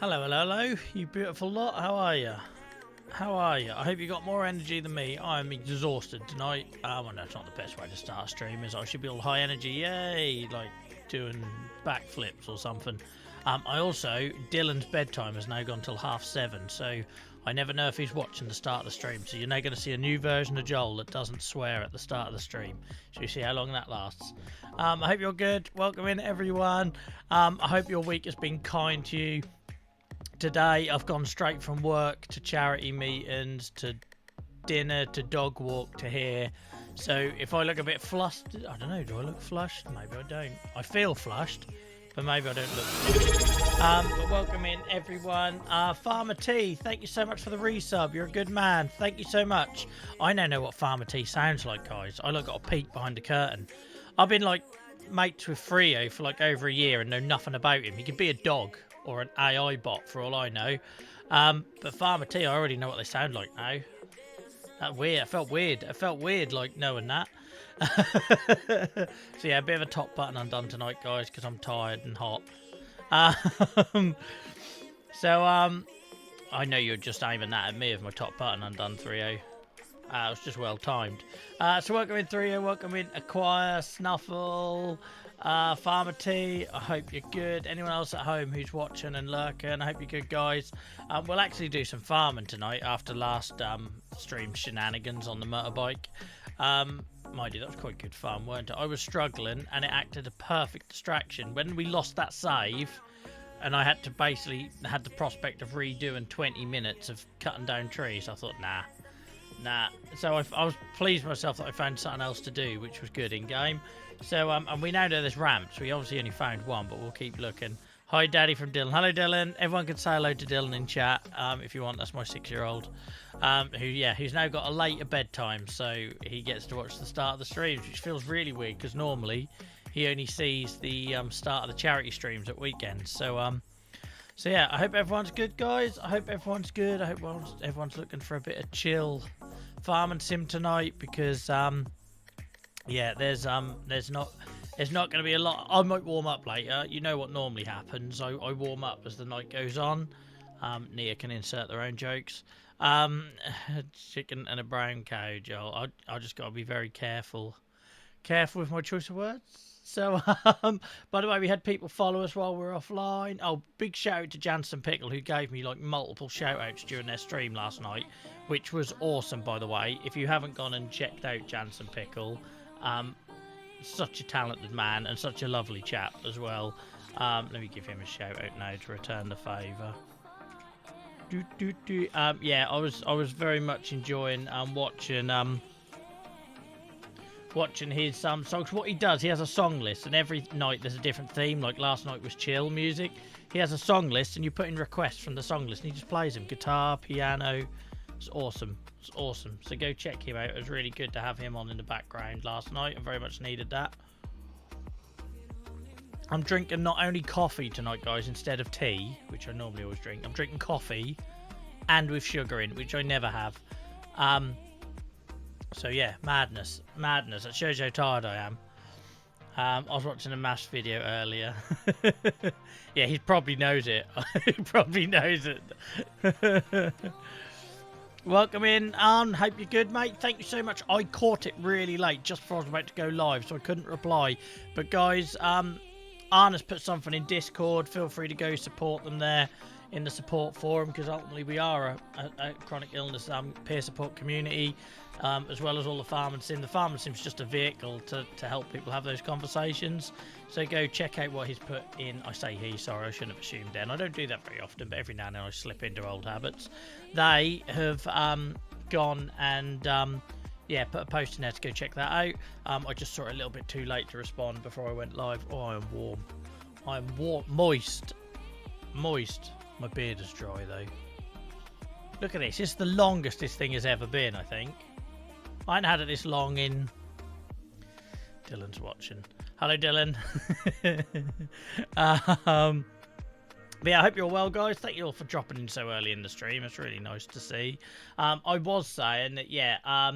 Hello, hello, hello, you beautiful lot. How are you? How are you? I hope you got more energy than me. I'm exhausted tonight. Well, that's not the best way to start a stream, is I should be all high energy, yay, like doing backflips or something. I also, Dylan's bedtime has now gone till 7:30, so I never know if he's watching the start of the stream. So you're now going to see a new version of Joel that doesn't swear at the start of the stream. So you see how long that lasts. I hope you're good. Welcome in, everyone. I hope your week has been kind to you. Today I've gone straight from work to charity meetings to dinner to dog walk to here. So if I look a bit flustered, I don't know, do I look flushed? Maybe I don't. I feel flushed, but maybe I don't look flushed. But welcome in everyone. Farmer T, thank you so much for the resub. You're a good man. Thank you so much. I now know what Farmer T sounds like, guys. I got a peek behind the curtain. I've been like mates with Frio for like over a year and know nothing about him. He could be a dog or an AI bot for all I know. But Farmer T, I already know what they sound like now. That weird. It felt weird. It felt weird, like knowing that. So yeah, a bit of a top button undone tonight, guys, because I'm tired and hot. I know you're just aiming that at me with my top button undone, 3-0. It was just well timed. So welcome in 3-0, welcome in Acquire, Snuffle, Farmer T, I hope you're good. Anyone else at home who's watching and lurking, I hope you're good, guys. We'll actually do some farming tonight after last stream shenanigans on the motorbike. Mind you, that was quite good fun, weren't it? I was struggling and it acted a perfect distraction. When we lost that save and I had to basically had the prospect of redoing 20 minutes of cutting down trees, I thought, nah. So I was pleased with myself that I found something else to do, which was good in game. So and we now know there's ramps. We obviously only found one, but we'll keep looking. Hi, Daddy from Dylan. Hello, Dylan. Everyone can say hello to Dylan in chat if you want. That's my 6-year-old, who's now got a later bedtime, so he gets to watch the start of the streams, which feels really weird because normally he only sees the start of the charity streams at weekends. So yeah, I hope everyone's good, guys. I hope everyone's good. I hope everyone's looking for a bit of chill farming sim tonight because yeah, there's not going to be a lot. I might warm up later. You know what normally happens. I warm up as the night goes on. Nia can insert their own jokes. Chicken and a brown cow, Joel. I just got to be very careful with my choice of words. So, by the way, we had people follow us while we were offline. Oh, big shout out to Jansen Pickle, who gave me like multiple shout outs during their stream last night, which was awesome, by the way. If you haven't gone and checked out Jansen Pickle, such a talented man and such a lovely chap as well. Let me give him a shout out now to return the favour. Yeah, I was very much enjoying watching his songs. What he does, he has a song list, and every night there's a different theme. Like last night was chill music. He has a song list, and you put in requests from the song list, and he just plays them. Guitar, piano. It's awesome. It's awesome. So go check him out. It was really good to have him on in the background last night. I very much needed that. I'm drinking not only coffee tonight, guys, instead of tea, which I normally always drink. I'm drinking coffee and with sugar in, which I never have. So yeah, madness. That shows you how tired I am. I was watching a MASH video earlier. Yeah, he probably knows it. He probably knows it. Welcome in, Arn. Hope you're good, mate. Thank you so much. I caught it really late, just before I was about to go live, so I couldn't reply. But guys, Arn has put something in Discord. Feel free to go support them there in the support forum, because ultimately we are a chronic illness peer support community, as well as all the farming sim. The farming sim is just a vehicle to help people have those conversations. So go check out what he's put in. I say he, sorry, I shouldn't have assumed then. I don't do that very often, but every now and then I slip into old habits. They have gone and yeah, put a post in there to go check that out. I just saw it a little bit too late to respond before I went live. Oh, I am warm. I'm warm. Moist. My beard is dry though. Look at this. It's the longest this thing has ever been, I think. I ain't had it this long in... Dylan's watching. Hello, Dylan. But yeah, I hope you're well, guys. Thank you all for dropping in so early in the stream. It's really nice to see. I was saying that, yeah,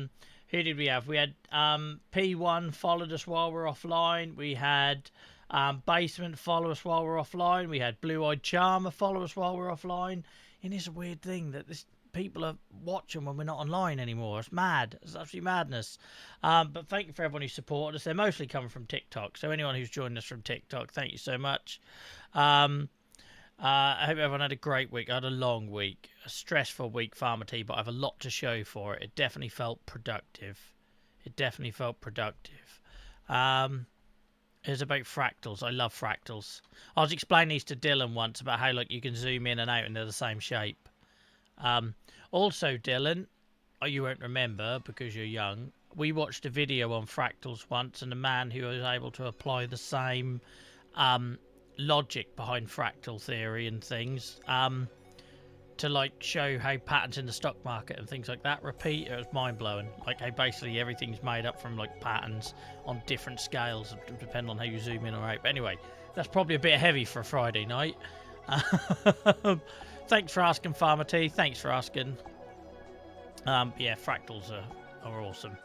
who did we have? We had P1 followed us while we were offline. We had Basement follow us while we're offline. We had Blue Eyed Charmer follow us while we're offline. And it's a weird thing that people are watching when we're not online anymore. It's mad. It's absolutely madness. But thank you for everyone who supported us. They're mostly coming from TikTok. So anyone who's joined us from TikTok, thank you so much. I hope everyone had a great week. I had a long week, a stressful week, Farmer Tea, but I have a lot to show for it. It definitely felt productive. It was about fractals. I love fractals. I was explaining these to Dylan once about how like you can zoom in and out and they're the same shape. Also, Dylan, you won't remember because you're young. We watched a video on fractals once, and a man who was able to apply the same logic behind fractal theory and things to like show how patterns in the stock market and things like that repeat. It was mind-blowing, like how basically everything's made up from like patterns on different scales depending on how you zoom in or out. But anyway, that's probably a bit heavy for a Friday night. Thanks for asking, Farmer T. Thanks for asking. Yeah, fractals are awesome.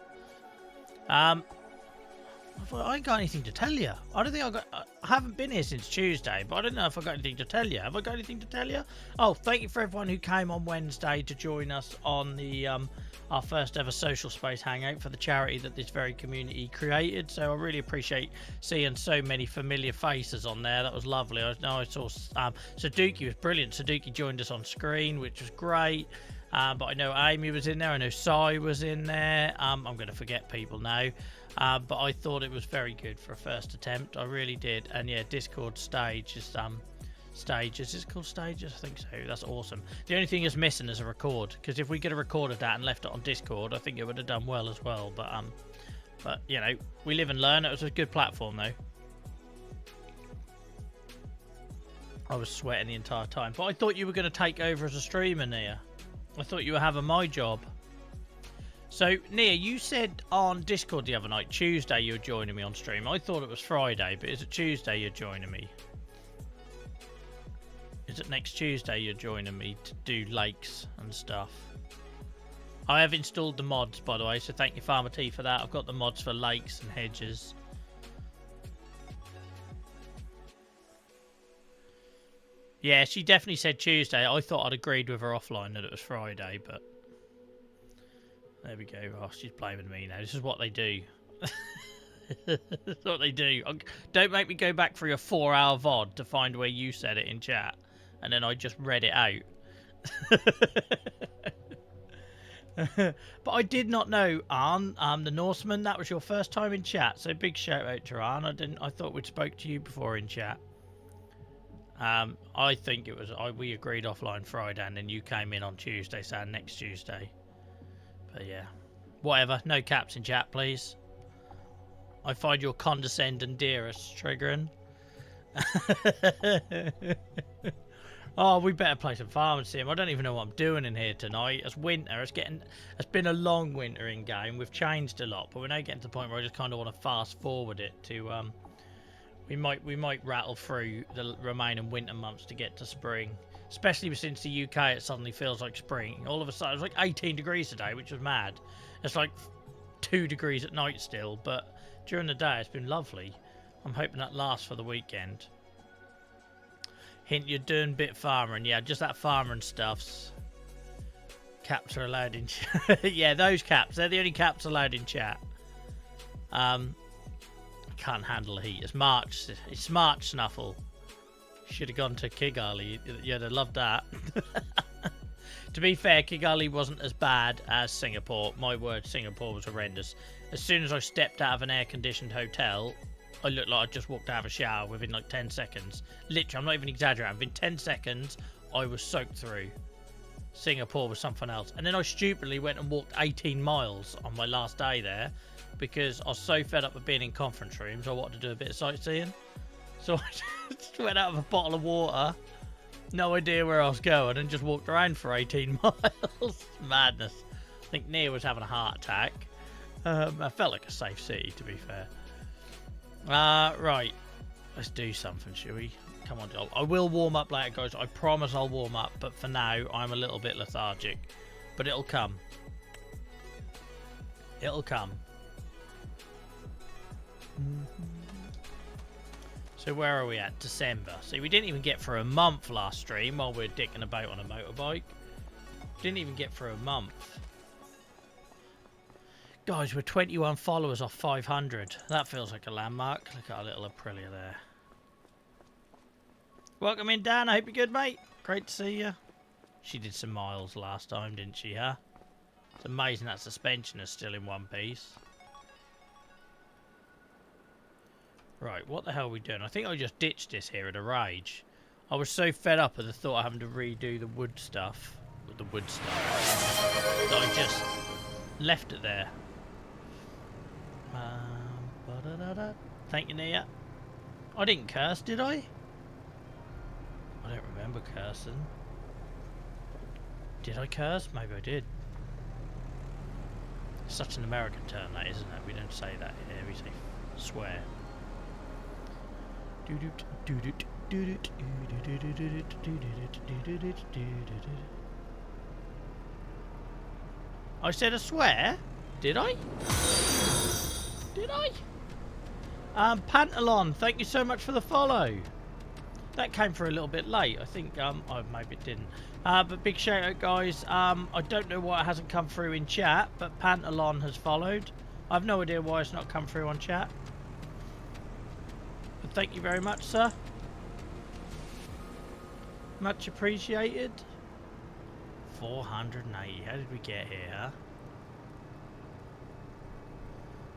I ain't got anything to tell you. I don't think I haven't been here since Tuesday, but I don't know if I got anything to tell you. Have I got anything to tell you? Oh, thank you for everyone who came on Wednesday to join us on the our first ever social space hangout for the charity that this very community created. So I really appreciate seeing so many familiar faces on there. That was lovely. I saw Saduki was brilliant. Saduki joined us on screen, which was great. But I know Amy was in there. I know Sai was in there. I'm going to forget people now. But I thought it was very good for a first attempt. I really did. And yeah, Discord stage is stages. Is it called stages? I think so. That's awesome. The only thing is missing is a record, because if we could have recorded that and left it on Discord, I think it would have done well as well. But you know, we live and learn. It was a good platform though. I was sweating the entire time. But I thought you were going to take over as a streamer, Nia. I thought you were having my job. So, Nia, you said on Discord the other night, Tuesday, you were joining me on stream. I thought it was Friday, but is it Tuesday you're joining me? Is it next Tuesday you're joining me to do lakes and stuff? I have installed the mods, by the way, so thank you, Farmer T, for that. I've got the mods for lakes and hedges. Yeah, she definitely said Tuesday. I thought I'd agreed with her offline that it was Friday, but... There we go. Oh, she's blaming me now. This is what they do. This is what they do. Don't make me go back for your 4-hour VOD to find where you said it in chat. And then I just read it out. But I did not know, Arn, the Norseman, that was your first time in chat. So big shout out to Arn. I thought we'd spoke to you before in chat. I think it was... we agreed offline Friday and then you came in on Tuesday, saying next Tuesday. But yeah, whatever. No caps in chat, please. I find your condescending dearest triggering. Oh, we better play some Farm Sim. I don't even know what I'm doing in here tonight. It's winter. It's been a long winter in game. We've changed a lot, but we're now getting to the point where I just kind of want to fast forward it to. We might rattle through the remaining winter months to get to spring. Especially since the UK, it suddenly feels like spring. All of a sudden, it was like 18 degrees today, which was mad. It's like 2 degrees at night still, but during the day, it's been lovely. I'm hoping that lasts for the weekend. Hint, you're doing bit farming. Yeah, just that farming stuffs. Caps are allowed in chat. Yeah, those caps. They're the only caps allowed in chat. Can't handle the heat. It's March. It's March, Snuffle. Should have gone to Kigali. You'd have loved that. To be fair, Kigali wasn't as bad as Singapore. My word, Singapore was horrendous. As soon as I stepped out of an air-conditioned hotel, I looked like I just walked out of a shower within like 10 seconds. Literally, I'm not even exaggerating. Within 10 seconds, I was soaked through. Singapore was something else. And then I stupidly went and walked 18 miles on my last day there because I was so fed up with being in conference rooms. I wanted to do a bit of sightseeing. So I just went out with a bottle of water, no idea where I was going, and just walked around for 18 miles. Madness. I think Nia was having a heart attack. I felt like a safe city, to be fair. Right. Let's do something, shall we? Come on, I will warm up later, guys. I promise I'll warm up, but for now, I'm a little bit lethargic. But it'll come. It'll come. So where are we at? December. See, we didn't even get for a month last stream while we were dicking about on a motorbike. Didn't even get for a month. Guys, we're 21 followers off 500. That feels like a landmark. Look at our little Aprilia there. Welcome in, Dan. I hope you're good, mate. Great to see you. She did some miles last time, didn't she, huh? It's amazing that suspension is still in one piece. Right, what the hell are we doing? I think I just ditched this here in a rage. I was so fed up at the thought of having to redo the wood stuff. With the wood stuff. That I just left it there. Thank you, Nia. I didn't curse, did I? I don't remember cursing. Did I curse? Maybe I did. Such an American term, that, isn't it? We don't say that here. We say swear. I said a swear? Did I? Did I? Pantalon, thank you so much for the follow. That came for a little bit late. I think, oh, maybe it didn't. But big shout out, guys. I don't know why it hasn't come through in chat, but Pantalon has followed. I have no idea why it's not come through on chat. But thank you very much, sir. Much appreciated. 480. How did we get here, huh?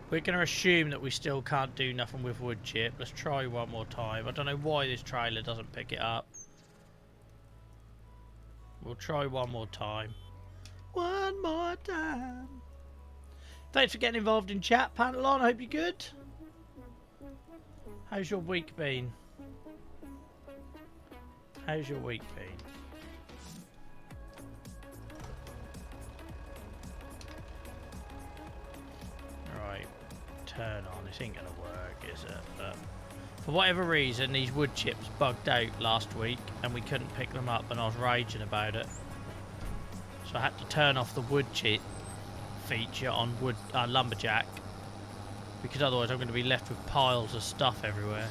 We're going to assume that we still can't do nothing with wood chip. Let's try one more time. I don't know why this trailer doesn't pick it up. We'll try one more time. One more time. Thanks for getting involved in chat, Pantalon. I hope you're good. How's your week been? How's your week been? Right. Turn on. This ain't gonna work, is it? But for whatever reason, these wood chips bugged out last week and we couldn't pick them up, and I was raging about it. So I had to turn off the wood chip feature on wood lumberjack, because otherwise I'm going to be left with piles of stuff everywhere.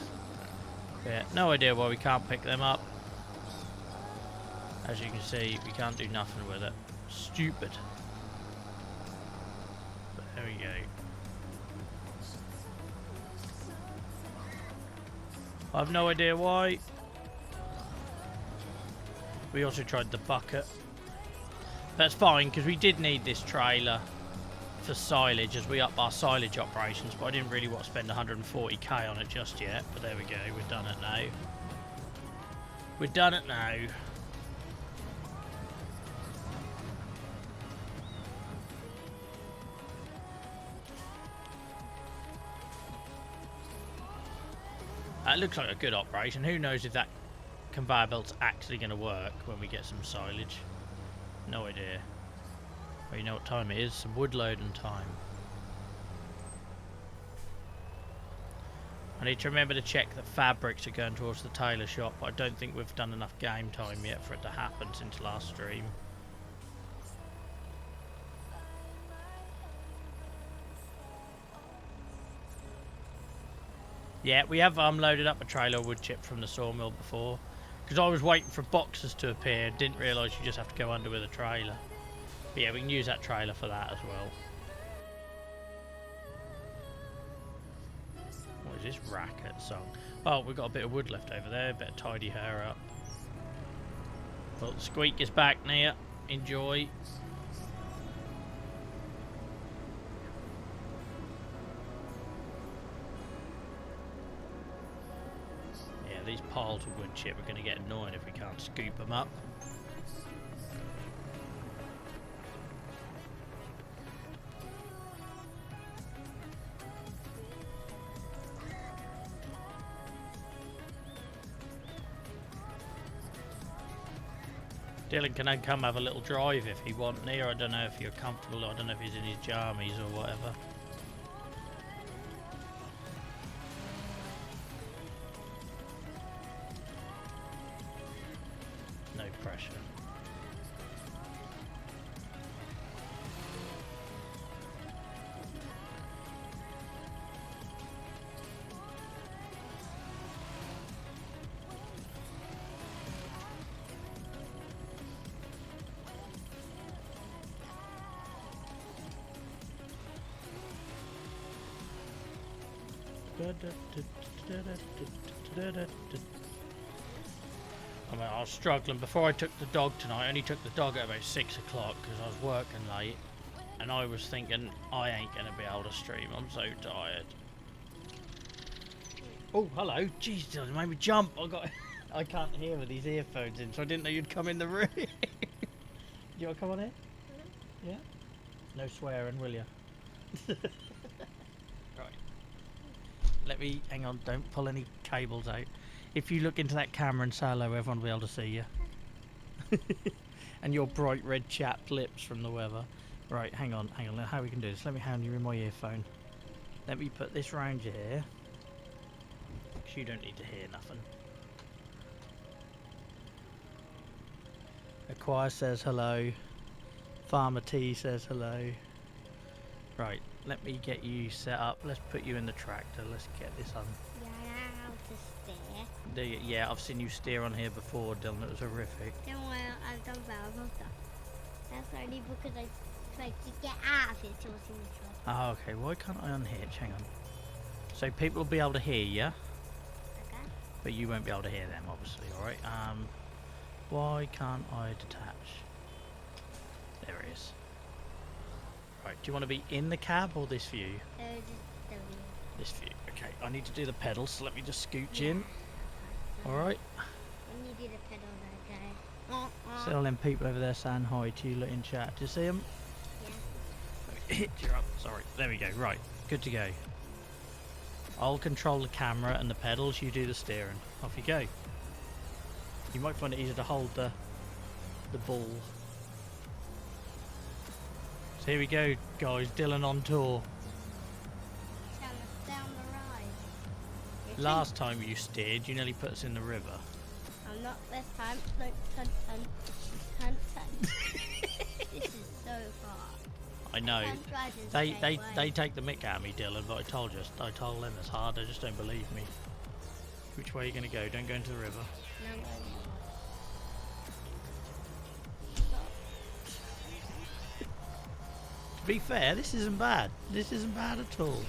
Yeah, no idea why we can't pick them up. As you can see, we can't do nothing with it. Stupid. But there we go. I have no idea why. We also tried the bucket. That's fine, because we did need this trailer for silage as we up our silage operations, but I didn't really want to spend 140k on it just yet. But there we go, we've done it now. We've done it now. It looks like a good operation. Who knows if that conveyor belt's actually going to work when we get some silage. No idea. Well, you know what time it is? Some wood loading time. I need to remember to check that fabrics are going towards the tailor shop, but I don't think we've done enough game time yet for it to happen since last stream. Yeah, we have loaded up a trailer of wood chip from the sawmill before, because I was waiting for boxes to appear. Didn't realise you just have to go under with a trailer. But yeah, we can use that trailer for that as well. What is this racket song? Oh, we've got a bit of wood left over there. Better tidy her up. Well, the squeak is back, Nia. Enjoy. These piles of wood chip are going to get annoying if we can't scoop them up. Dylan can then come have a little drive if he wants, Near. I don't know if you're comfortable. I don't know if he's in his jammies or whatever. No pressure. I mean, I was struggling before I took the dog tonight. I only took the dog at about 6 o'clock because I was working late, and I was thinking I ain't gonna be able to stream. I'm so tired. Oh, hello. Jeez, it made me jump. I can't hear with these earphones in, so I didn't know you'd come in the room. You want to come on here? Yeah. No swearing, will you? Right. Let me hang on. Don't pull any cables out. If you look into that camera and say hello, everyone will be able to see you. And your bright red chapped lips from the weather. Right, hang on. How we can do this? Let me hand you in my earphone. Let me put this round your ear. Because you don't need to hear nothing. Acquire says hello. Farmer T says hello. Right, let me get you set up. Let's put you in the tractor. Let's get this on. Yeah, I know how to steer. Do you? Yeah, I've seen you steer on here before, Dylan. It was horrific. Don't worry, I've done well. That's only because I tried to get out of it to what's in the truck. Oh, okay. Why can't I unhitch? Hang on. So people will be able to hear you, Okay. but you won't be able to hear them, obviously. All right. Why can't I detach? There it is. Right. Do you want to be in the cab or this view? This view. Okay. I need to do the pedals, so let me just scooch in. All right. When you do the pedal, okay. See all them people over there saying hi to you lot in chat. Do you see them? Yeah. Let me hit you up. Sorry. There we go. Right. Good to go. I'll control the camera and the pedals. You do the steering. Off you go. You might find it easier to hold the ball. So here we go, guys. Dylan on tour. Down the ride. Last time you steered, you nearly put us in the river. I'm not this time. Look, This is so far. I know. I'm driving They straight away. take the mick out of me, Dylan. But I told them it's hard. They just don't believe me. Which way are you going to go? Don't go into the river. No, I'm going. To be fair, this isn't bad. This isn't bad at all.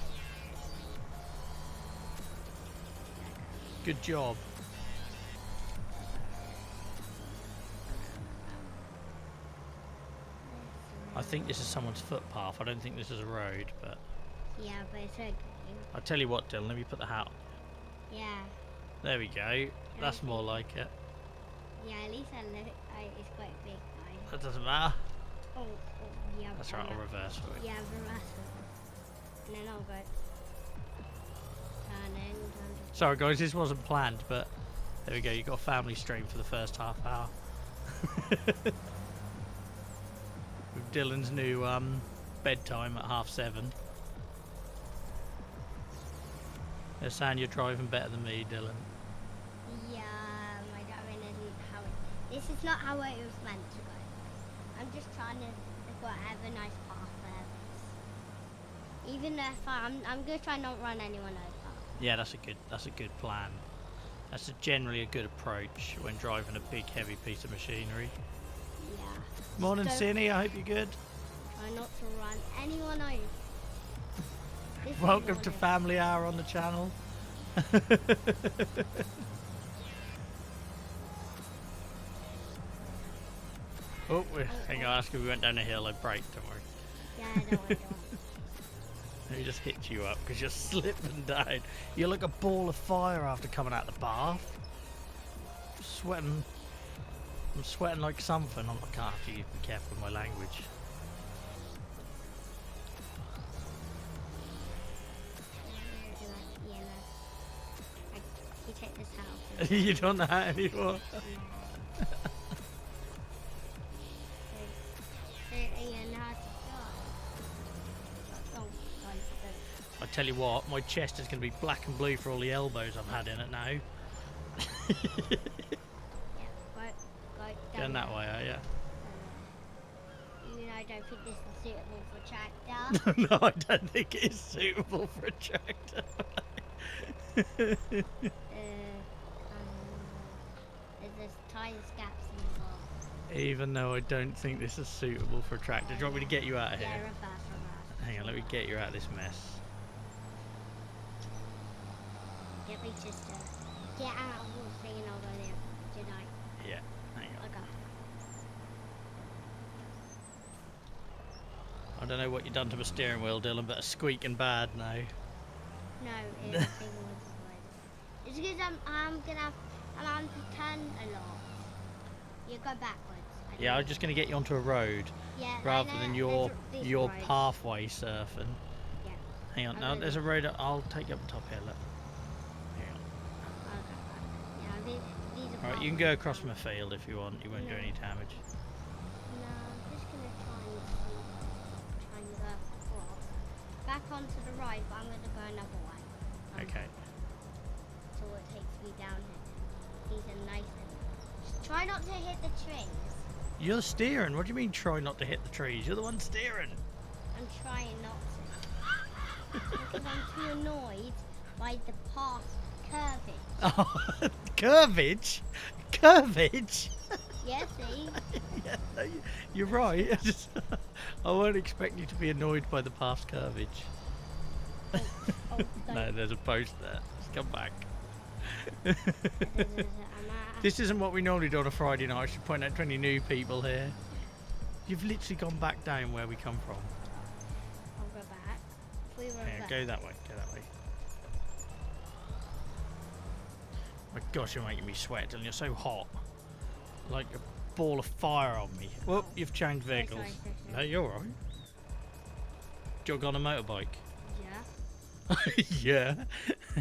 Good job. I think this is someone's footpath. I don't think this is a road, but Yeah, but it's okay. I'll tell you what, Dylan. Let me put the hat on. Yeah. There we go. That's more like it. Yeah, at least I look. It's quite big, guys. That doesn't matter. Oh, yeah. That's right. I'll reverse for you. Yeah, reverse. And then I'll go. Turn in. Sorry, guys. This wasn't planned, but there we go. You got a family stream for the first half hour. With Dylan's new bedtime at 7:30. They're saying you're driving better than me, Dylan. Yeah, my driving isn't how it. This is not how it was meant to go. I'm just trying to have a nice path there. Even if I'm gonna try not run anyone over. Yeah, that's a good plan. That's generally a good approach when driving a big heavy piece of machinery. Yeah. Morning, Don't Cindy. I hope you're good. Try not to run anyone over. This is Welcome to morning. Family Hour on the channel. Oh, hang on, we went down a hill. I braked, don't worry. Yeah, I don't want to. Let me just hit you up because you're slipping down. You look a ball of fire after coming out the bath. Sweating. I'm sweating like something. I can't have to be careful with my language. Yeah, no. You take this out. You don't know how anymore. I tell you what, my chest is going to be black and blue for all the elbows I've had in it now. Going that way, are you? Even though I don't think this is suitable for tractor. No, I don't think it is suitable for a tractor. There's tire gaps involved. Even though I don't think this is suitable for a tractor. Do you want me to get you out of here? Yeah, reverse. Hang on, let me get you out of this mess. Get me just get out of the thing and I'll go there. Did I? Yeah, hang on. Okay. I don't know what you've done to my steering wheel, Dylan, but it's squeaking bad now. No, everything was good. It's because I'm to turn a lot. You go backwards. Yeah, I'm just going to get you onto a road Yeah, rather than your this road. pathway surfing. Yeah. Hang on, I'm now gonna there's do- a road. I'll take you up the top here. Look. Hang on. I'll go back. Yeah, these are. All right, you can go across my field if you want. You won't do any damage. No, I'm just gonna try and go across. Back onto the right, but I'm gonna go another way. Okay. So it takes me down here. These are nice and. Just try not to hit the trees. You're steering. What do you mean try not to hit the trees? You're the one steering. I'm trying not to. Because I'm too annoyed by the past curving. Oh, curvage? Curvage? Yeah, see? Yeah, no, you're right. I won't expect you to be annoyed by the past curvage. Oh, No, there's a post there. Just come back. I'm at- This isn't what we normally do on a Friday night. I should point out to any new people here. You've literally gone back down where we come from. I'll go back. If we were Yeah, back. go that way. Go that way. My gosh, you're making me sweat, and you're so hot. Like a ball of fire on me. Whoop, you've changed vehicles. sorry. No, you're all right. Jog on a motorbike. Yeah. Yeah.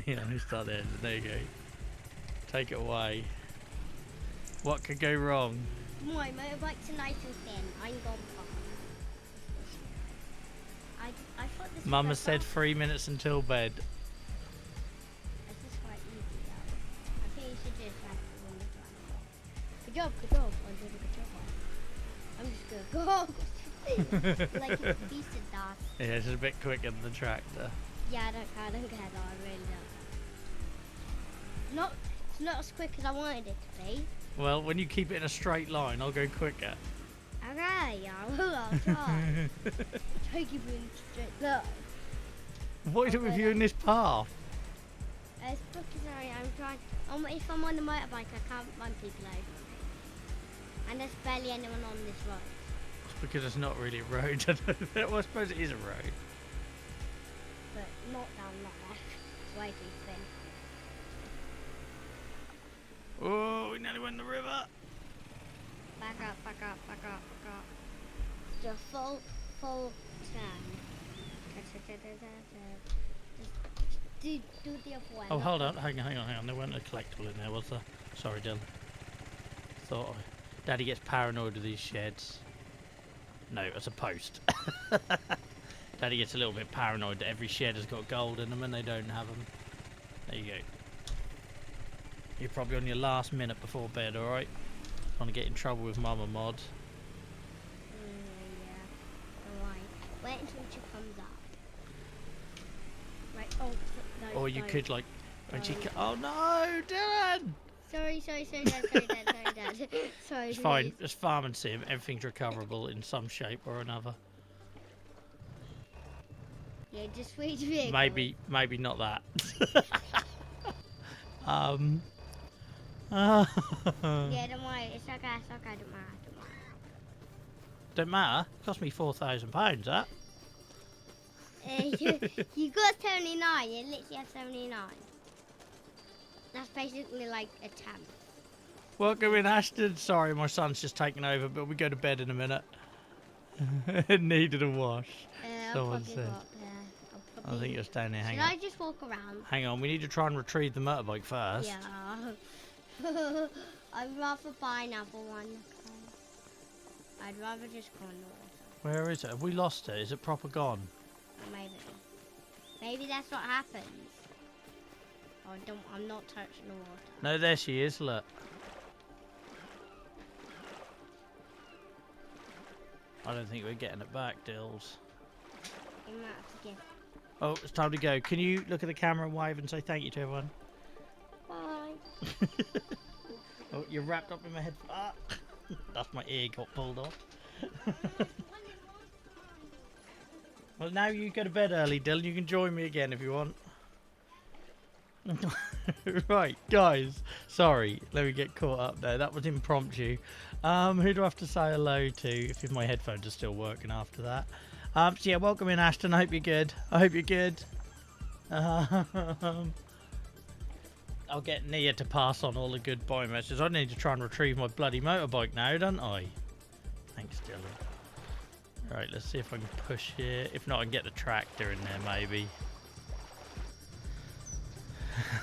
Yeah, let me start there. There you go. Take it away. What could go wrong? My motorbikes are nice and thin. I'm gone far. I thought this Mama was said 3 minutes until bed. This is quite easy though. I think you should just have to win the drive. Good job. I did a good job. I'm just gonna go. Like a piece of dust. Yeah, it's a bit quicker than the tractor. Yeah, I don't care though. I really don't. It's not as quick as I wanted it to be. Well, when you keep it in a straight line, I'll go quicker. Okay, yeah, I'll try. Try keep it in straight line. What is it with you in this path? It's because I'm trying. If I'm on the motorbike, I can't run people over. And there's barely anyone on this road. It's because it's not really a road. Well, I suppose it is a road. But not down there. It's way too thin. Oh, we nearly went in the river. Back up, back up, back up, back up. Just full turn. Just do the other way. Oh, hold on. Hang on. There wasn't a collectible in there, was there? Sorry, Dylan. Thought Daddy gets paranoid with these sheds. No, it's a post. Daddy gets a little bit paranoid that every shed has got gold in them and they don't have them. There you go. You're probably on your last minute before bed, alright? Trying to get in trouble with Mama Mod. Yeah. Alright. Wait until she comes up. Right. Oh, no. Or you don't. could, like, when she... Don't. Oh no, Dylan! Sorry, Dad. Sorry, It's fine. It's farming sim. Everything's recoverable in some shape or another. Yeah, just switch vehicles. Maybe not that. Yeah, don't worry. It's okay. Don't matter. Don't matter. Cost me £4,000. That. You got 79. You literally have 79. That's basically like a 10. Welcome in, Ashton. Sorry, my son's just taken over, but we go to bed in a minute. It needed a wash. Someone said. Go up there. I think it's down there. Hang Should on. I just walk around? Hang on. We need to try and retrieve the motorbike first. Yeah. I'd rather buy another one. I'd rather just go in the water. Where is it? Have we lost it? Is it proper gone? Maybe. Maybe that's what happens. Oh, I'm not touching the water. No, there she is. Look. I don't think we're getting it back, Dills. You might have to give. Oh, it's time to go. Can you look at the camera and wave and say thank you to everyone? Bye. Oh, you're wrapped up in my head. Ah, that's my ear got pulled off. Well, now you go to bed early, Dylan. You can join me again if you want. Right, guys. Sorry, let me get caught up there. That was impromptu. Who do I have to say hello to if my headphones are still working after that? So yeah, welcome in, Ashton. I hope you're good. I hope you're good. I'll get Nia to pass on all the goodbye messages. I need to try and retrieve my bloody motorbike now, don't I? Thanks, Dylan. Right, let's see if I can push here. If not, I can get the tractor in there, maybe.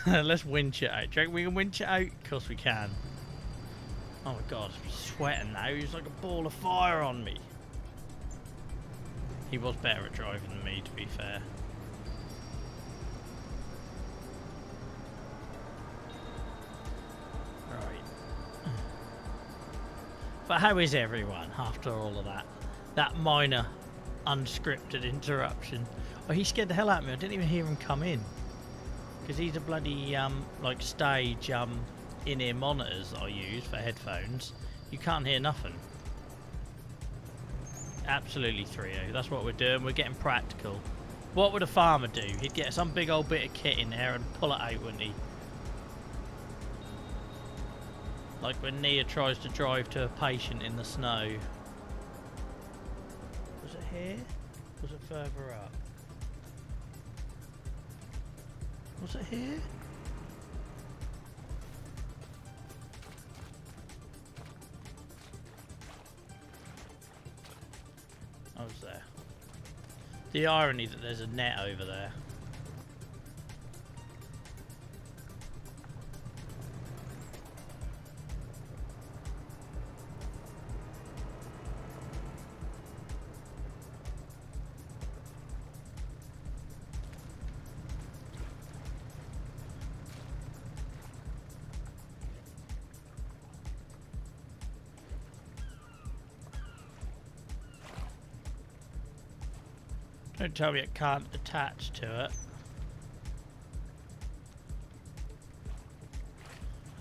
Let's winch it out. Do you reckon we can winch it out? Of course we can. Oh my god, I'm sweating now. He's like a ball of fire on me. He was better at driving than me, to be fair. Right. But how is everyone after all of that? That minor unscripted interruption. Oh, he scared the hell out of me. I didn't even hear him come in. Because he's a bloody, like, stage, in-ear monitors that I use for headphones. You can't hear nothing. Absolutely 3-0. That's what we're doing. We're getting practical. What would a farmer do? He'd get some big old bit of kit in there and pull it out, wouldn't he? Like when Nia tries to drive to a patient in the snow. Was it here? Was it further up? Was it here? I was there. The irony that there's a net over there. Don't tell me it can't attach to it.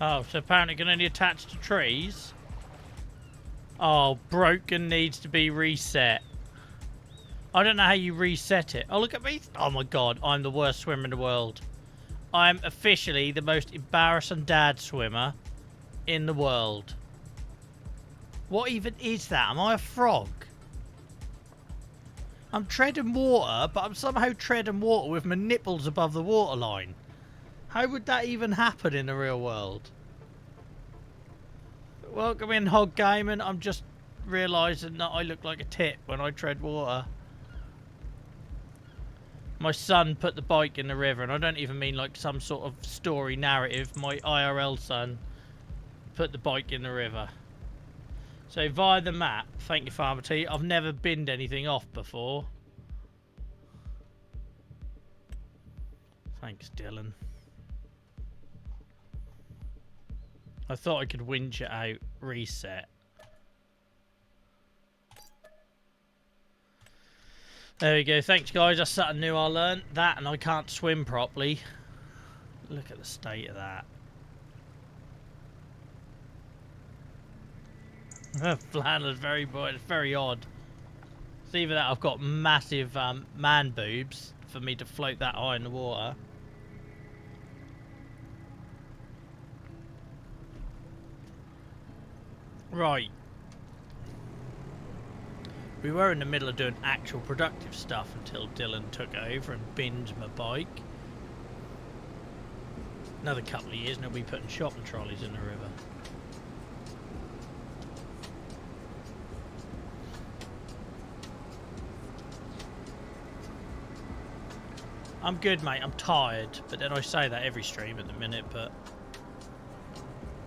Oh, so apparently it can only attach to trees. Oh, broken, needs to be reset. I don't know how you reset it. Oh, look at me. Oh my god, I'm the worst swimmer in the world. I'm officially the most embarrassing dad swimmer in the world. What even is that? Am I a frog? I'm treading water, but I'm somehow treading water with my nipples above the waterline. How would that even happen in the real world? Welcome in, Hog Gaming. I'm just realising that I look like a tit when I tread water. My son put the bike in the river, and I don't even mean like some sort of story narrative. My IRL son put the bike in the river. So via the map, thank you, Farmer T. I've never binned anything off before. Thanks, Dylan. I thought I could winch it out, reset. There we go. Thanks, guys. That's something new I learned. That, and I can't swim properly. Look at the state of that. Flannel is very bright. It's very odd. It's either that I've got massive man boobs for me to float that high in the water. Right. We were in the middle of doing actual productive stuff until Dylan took over and binned my bike. Another couple of years and he'll be putting shopping trolleys in the river. I'm good, mate. I'm tired, but then I say that every stream at the minute, but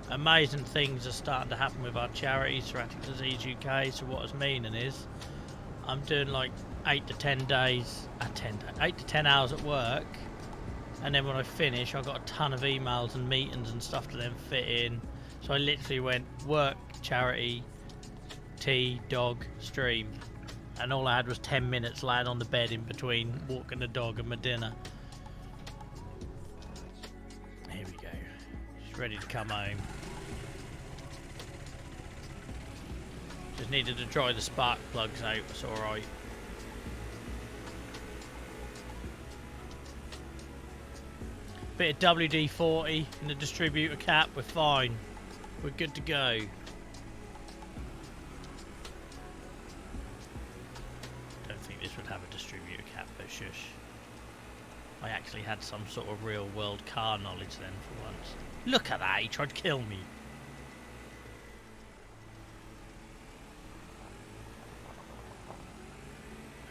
amazing things are starting to happen with our charities, Thoracic Disease UK. So what it's meaning is I'm doing like 8 to 10 hours at work, and then when I finish I've got a ton of emails and meetings and stuff to then fit in. So I literally went work, charity, tea, dog, stream. And all I had was 10 minutes lying on the bed in between walking the dog and my dinner. Here we go. She's ready to come home. Just needed to dry the spark plugs out. It's alright. Bit of WD-40 in the distributor cap, we're fine. We're good to go. Don't think this would have a distributor cap, but shush. I actually had some sort of real world car knowledge then for once. Look at that, he tried to kill me.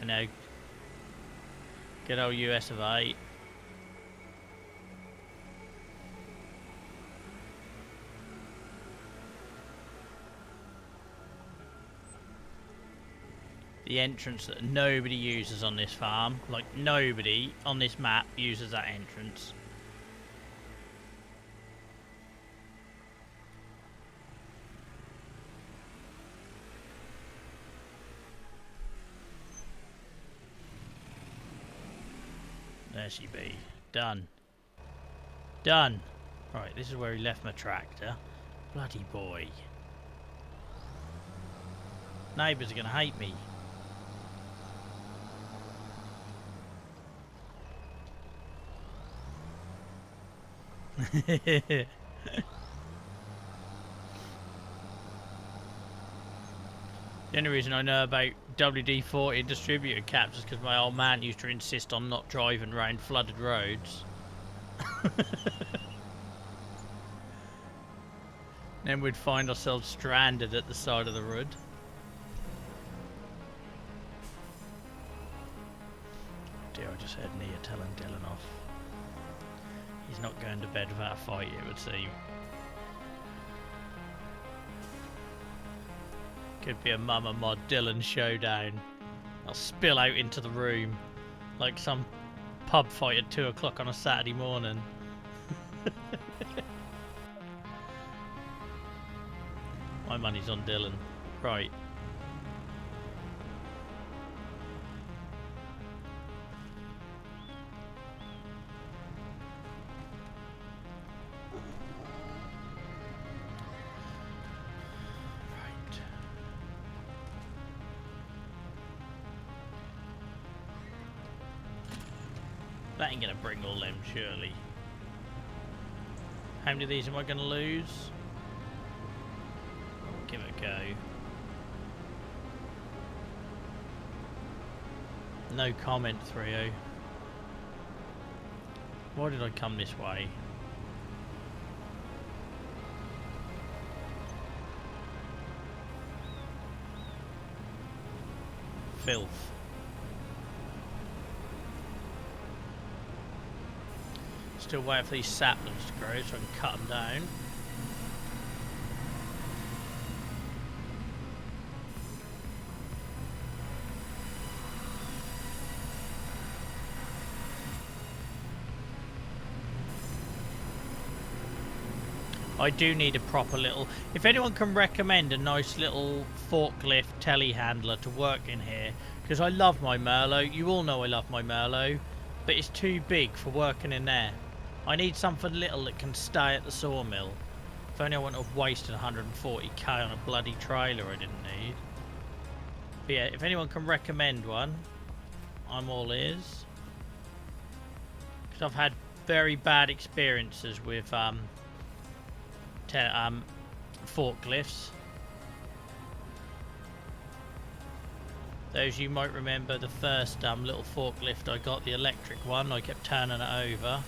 I know. Good old US of A. The entrance that nobody uses on this farm. Like, nobody on this map uses that entrance. There she be. Done. Done. Right, this is where he left my tractor. Bloody boy. Neighbours are going to hate me. The only reason I know about WD-40 distributor caps is because my old man used to insist on not driving around flooded roads. Then we'd find ourselves stranded at the side of the road. Dear, I just heard Nia telling Dylan off. He's not going to bed without a fight, it would seem. Could be a Mama Mod Dylan showdown. I'll spill out into the room like some pub fight at 2 o'clock on a Saturday morning. My money's on Dylan. Right. That ain't gonna bring all them, surely. How many of these am I gonna lose? Give it a go. No comment, 3-0. Why did I come this way? Filth. Still waiting for these saplings to grow so I can cut them down. I do need a proper little... If anyone can recommend a nice little forklift telehandler to work in here, because I love my Merlot. You all know I love my Merlot, but it's too big for working in there. I need something little that can stay at the sawmill. If only I wouldn't have wasted 140k on a bloody trailer I didn't need. But yeah, if anyone can recommend one, I'm all ears. Because I've had very bad experiences with forklifts. Those you might remember the first little forklift I got, the electric one, I kept turning it over.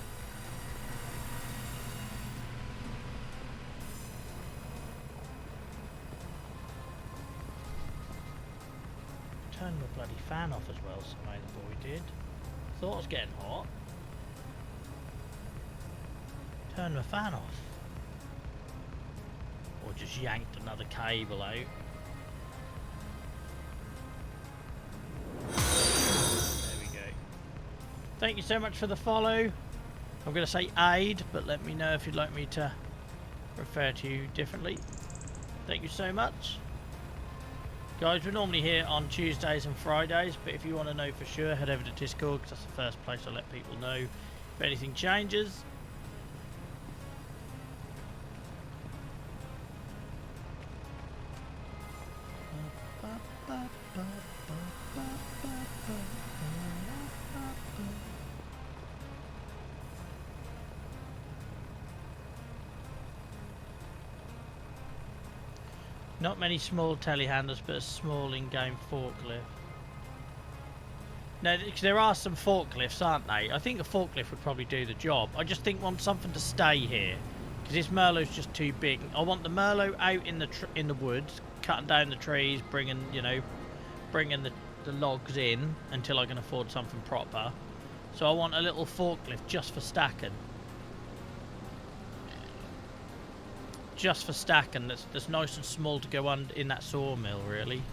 Turned the bloody fan off as well, somehow the boy did. Thought it was getting hot. Turned the fan off. Or just yanked another cable out. There we go. Thank you so much for the follow. I'm going to say aid, but let me know if you'd like me to refer to you differently. Thank you so much. Guys, we're normally here on Tuesdays and Fridays, but if you want to know for sure, head over to Discord, because that's the first place I let people know if anything changes. Not many small telehandlers, but a small in-game forklift. No, there are some forklifts, aren't they? I think a forklift would probably do the job. I just think want something to stay here, because this Merlot's just too big. I want the Merlot out in the woods, cutting down the trees, bringing the logs in until I can afford something proper. So I want a little forklift just for stacking. Just for stacking. That's nice and small to go on in that sawmill, really.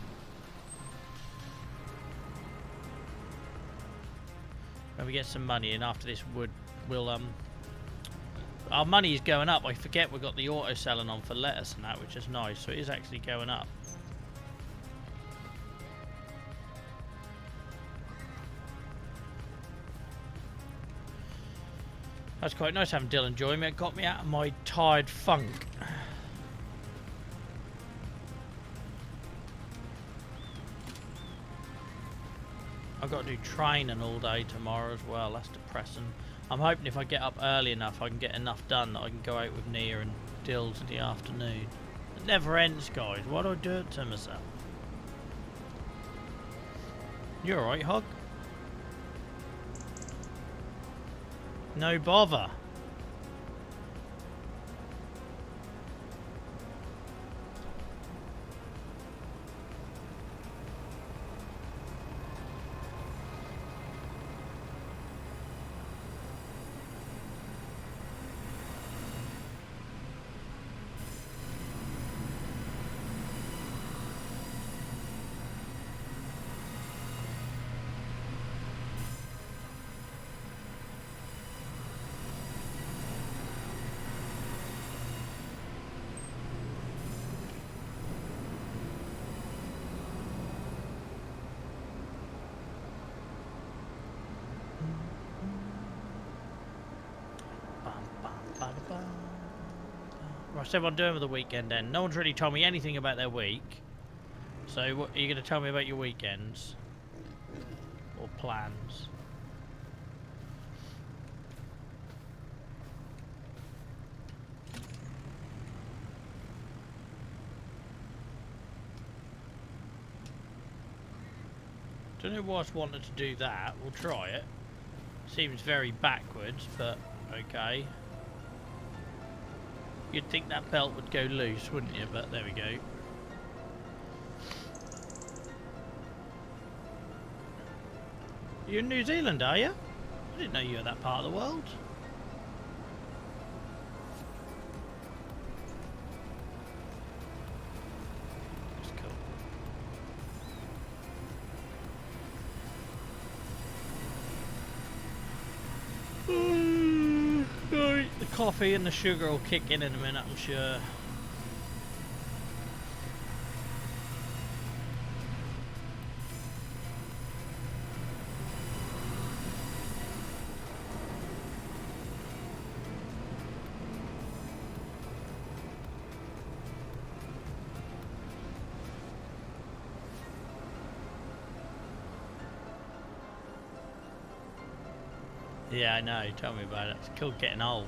When we get some money in after this wood, we'll our money is going up. I forget we've got the auto selling on for lettuce and that, which is nice. So it is actually going up. That's quite nice having Dylan join me. It got me out of my tired funk. I've got to do training all day tomorrow as well. That's depressing. I'm hoping if I get up early enough, I can get enough done that I can go out with Nia and Dills in the afternoon. It never ends, guys. Why do I do it to myself? You alright, Hog? No bother. What's everyone doing with the weekend then? No one's really told me anything about their week. So what are you going to tell me about your weekends? Or plans? Don't know why I wanted to do that. We'll try it. Seems very backwards, but okay. You'd think that belt would go loose, wouldn't you? But there we go. You're in New Zealand, are you? I didn't know you were that part of the world. That's cool. The coffee and the sugar will kick in a minute, I'm sure. Yeah, I know. Tell me about it. It's cool getting old.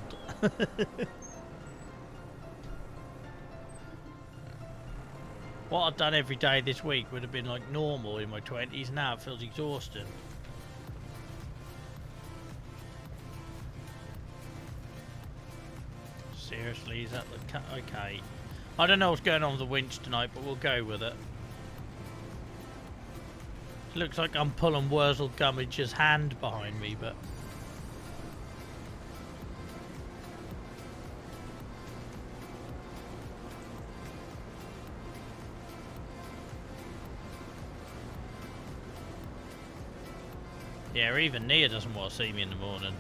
What I've done every day this week would have been like normal in my 20s. Now it feels exhausting. Seriously, is that the cut? Okay. I don't know what's going on with the winch tonight, but we'll go with it. It looks like I'm pulling Wurzel Gummage's hand behind me, but... yeah, even Nia doesn't want to see me in the morning.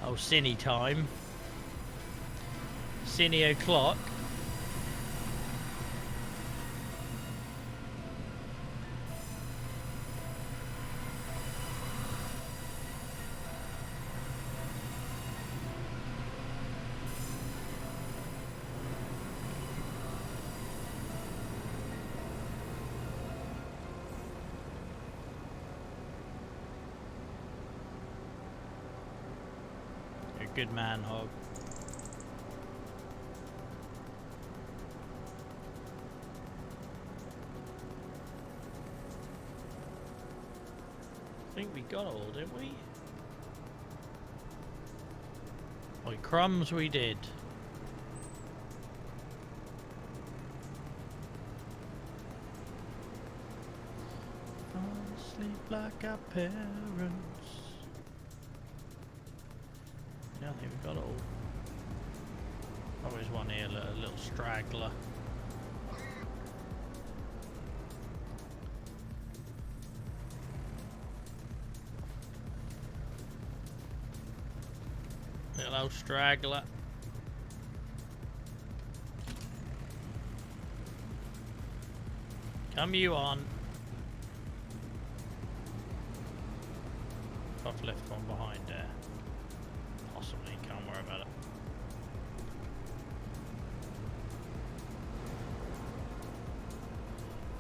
Oh, Cine time. Cine o'clock. good man, Hog. I think we got it all, didn't we? By crumbs we did. Sleep like our parents. Yeah, I think we got it all. Always one here, a little straggler. Little old straggler. Come you on. I've left one behind there. Possibly, can't worry about it.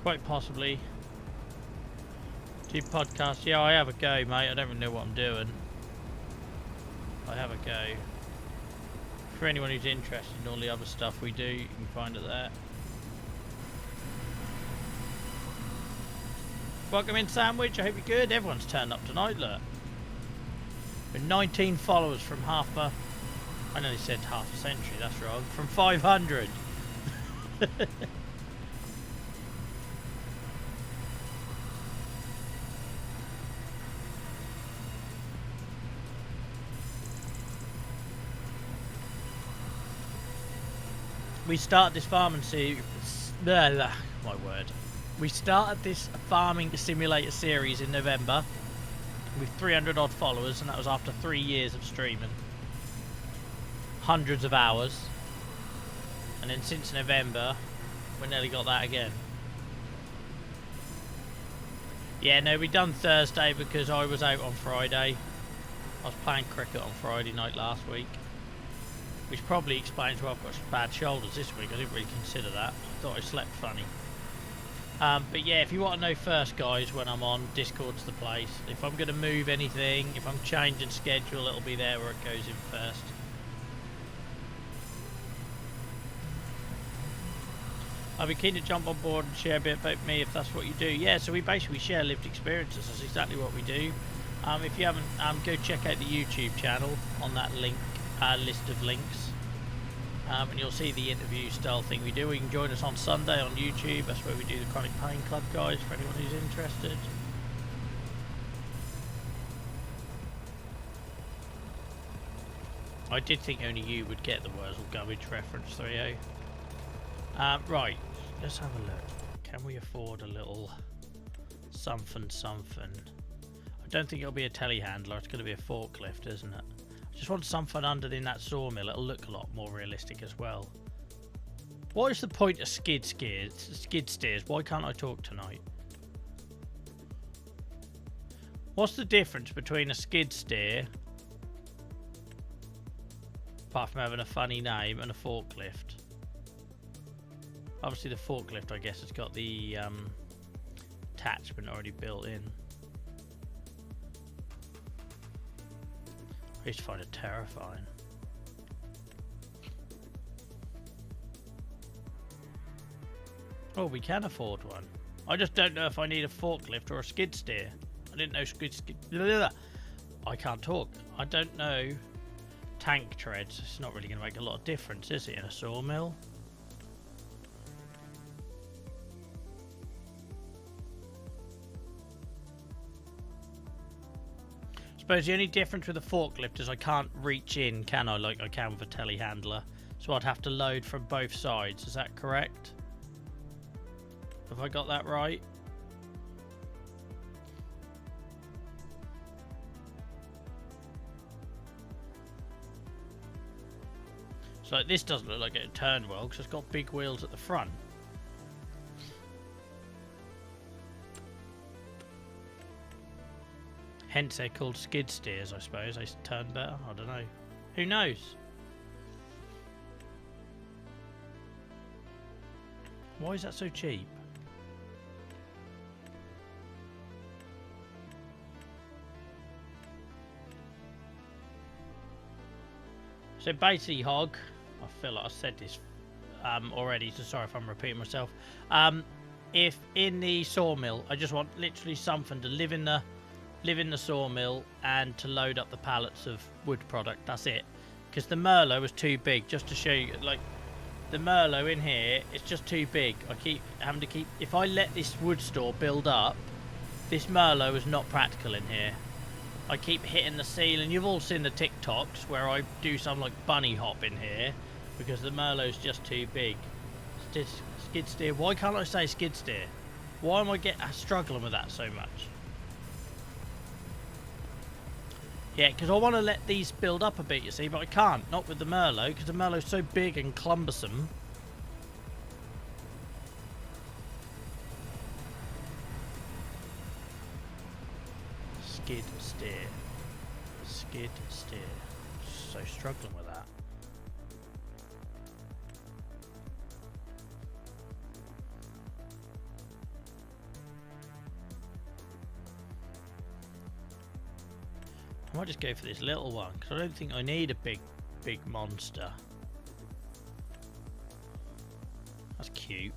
Quite possibly. Do podcasts? Yeah, I have a go, mate. I don't really know what I'm doing. I have a go. For anyone who's interested in all the other stuff we do, you can find it there. Welcome in, Sandwich. I hope you're good. Everyone's turned up tonight, look. With 19 followers from I nearly said half a century, that's wrong. From 500. We started this farming series. My word. We started this farming simulator series in November with 300 odd followers, and that was after 3 years of streaming. Hundreds of hours. And then since November, we nearly got that again. Yeah, no, we done Thursday because I was out on Friday. I was playing cricket on Friday night last week. Which probably explains why I've got bad shoulders this week. I didn't really consider that. I thought I slept funny. But yeah, if you want to know first, guys, when I'm on, Discord's the place. If I'm going to move anything, if I'm changing schedule, it'll be there where it goes in first. I'd be keen to jump on board and share a bit about me if that's what you do. Yeah, so we basically share lived experiences. That's exactly what we do. If you haven't, go check out the YouTube channel on that link, list of links. And you'll see the interview style thing we do. You can join us on Sunday on YouTube. That's where we do the Chronic Pain Club, guys, for anyone who's interested. I did think only you would get the Wurzel Gummidge reference, 3.0. Right, let's have a look. Can we afford a little something? I don't think it'll be a telehandler. It's going to be a forklift, isn't it? Just want something under in that sawmill. It'll look a lot more realistic as well. What is the point of skid steers? Why can't I talk tonight? What's the difference between a skid steer, apart from having a funny name, and a forklift? Obviously the forklift, I guess, has got the attachment already built in. I used to find it terrifying. Oh, we can afford one. I just don't know if I need a forklift or a skid steer. I didn't know I can't talk. I don't know. Tank treads. It's not really going to make a lot of difference, is it, in a sawmill? I suppose the only difference with a forklift is I can't reach in, can I, like I can with a telehandler? So I'd have to load from both sides. Is that correct? Have I got that right? So like, this doesn't look like it turned well because it's got big wheels at the front. Hence they're called skid steers, I suppose. They turn better. I don't know. Who knows? Why is that so cheap? So basically, Hog, I feel like I said this already, so sorry if I'm repeating myself. If in the sawmill, I just want literally something to live in the sawmill and to load up the pallets of wood product. That's it. Because the Merlot was too big. Just to show you, like the Merlot in here, it's just too big. I keep having to keep. If I let this wood store build up, this Merlot is not practical in here. I keep hitting the ceiling. You've all seen the TikToks where I do some like bunny hop in here because the Merlot's just too big. Skid steer. Why can't I say skid steer? Why am I struggling with that so much? Yeah, because I want to let these build up a bit, you see, but I can't. Not with the Merlot, because the Merlot's so big and cumbersome. Skid steer. Skid steer. So struggling with that. I might just go for this little one because I don't think I need a big monster. That's cute.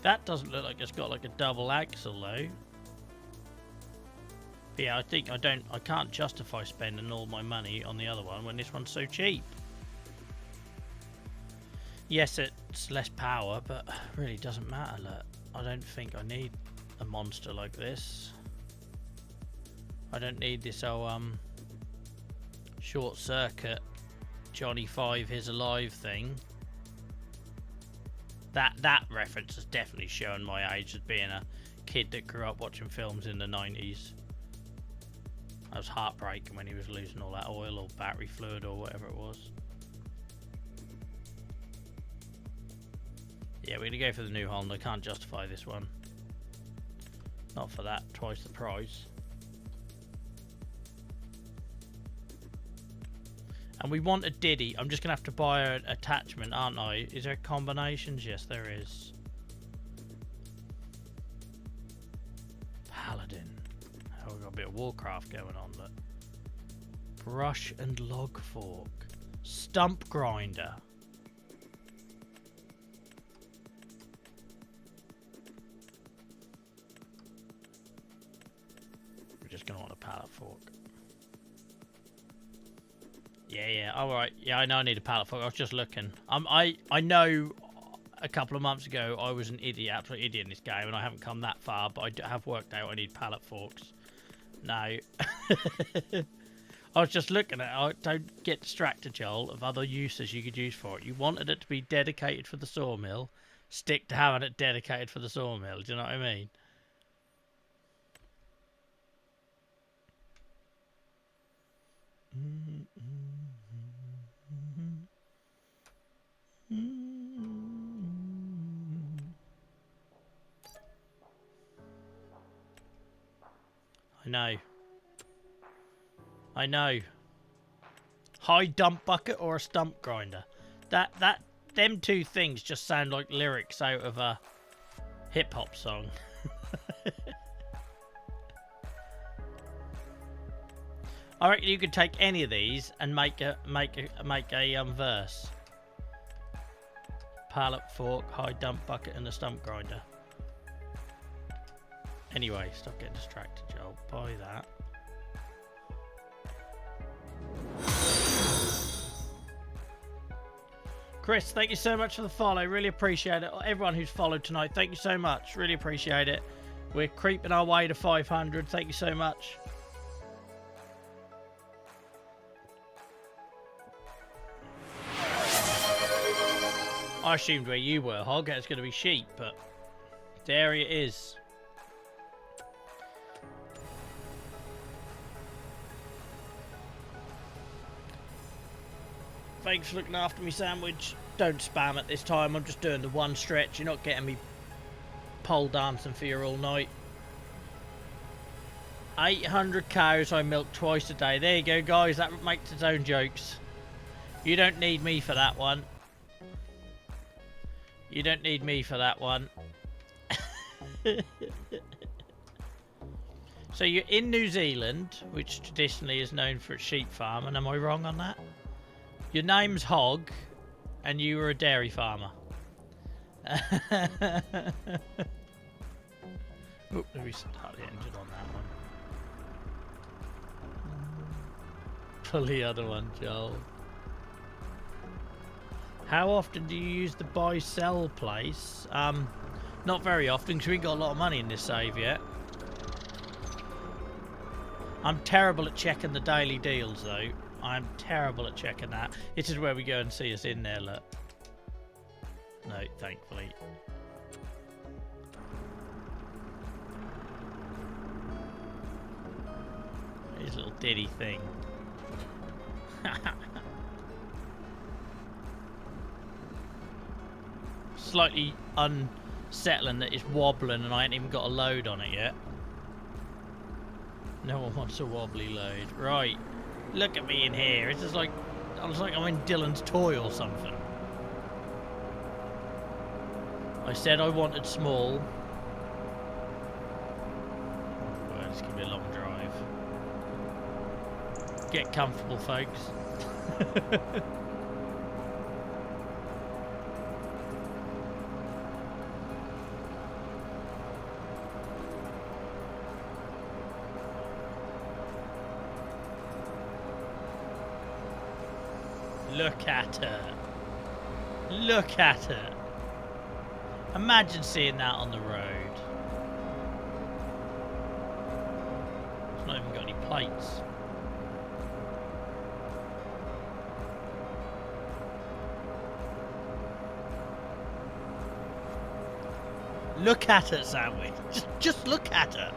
That doesn't look like it's got like a double axle though. But yeah, I can't justify spending all my money on the other one when this one's so cheap. Yes, it's less power, but really doesn't matter. Look, I don't think I need a monster like this. I don't need this old short circuit Johnny 5 is alive thing. That reference is definitely showing my age as being a kid that grew up watching films in the 90s. That was heartbreaking when he was losing all that oil or battery fluid or whatever it was. Yeah, we're going to go for the new Honda. I can't justify this one. Not for that. Twice the price. And we want a Diddy. I'm just going to have to buy an attachment, aren't I? Is there combinations? Yes, there is. Paladin. Oh, we've got a bit of Warcraft going on. Look. Brush and log fork. Stump grinder. Just gonna want a pallet fork. Yeah. All right. Yeah, I know I need a pallet fork. I was just looking. I know a couple of months ago I was an idiot, absolute idiot in this game, and I haven't come that far. But I have worked out I need pallet forks. No. I was just looking at it. Don't get distracted, Joel, of other uses you could use for it. You wanted it to be dedicated for the sawmill. Stick to having it dedicated for the sawmill. Do you know what I mean? I know. High dump bucket or a stump grinder. Them two things just sound like lyrics out of a hip hop song. I reckon you could take any of these and make a verse. Pallet fork, high dump bucket, and a stump grinder. Anyway, stop getting distracted, Joel. Buy that. Chris, thank you so much for the follow. Really appreciate it. Everyone who's followed tonight, thank you so much. Really appreciate it. We're creeping our way to 500. Thank you so much. I assumed where you were, Hog, it's going to be sheep, but there it is. Thanks for looking after me, sandwich. Don't spam at this time. I'm just doing the one stretch. You're not getting me pole dancing for you all night. 800 cows I milk twice a day. There you go, guys. That makes its own jokes. You don't need me for that one. You don't need me for that one. So you're in New Zealand, which traditionally is known for its sheep farm, and am I wrong on that? Your name's Hog, and you were a dairy farmer. Oh, let me start the engine on that one. Pull the other one, Joel. How often do you use the buy-sell place? Not very often, because we ain't got a lot of money in this save yet. I'm terrible at checking the daily deals, though. I'm terrible at checking that. This is where we go and see us in there, look. No, thankfully. His little diddy thing. Slightly unsettling that it's wobbling and I ain't even got a load on it yet. No one wants a wobbly load. Right. Look at me in here. It's just like I was like I'm in Dylan's toy or something. I said I wanted small. Well, this could be a long drive. Get comfortable, folks. Look at her. Look at her. Imagine seeing that on the road. It's not even got any plates. Look at her, Sandwich. Just look at her.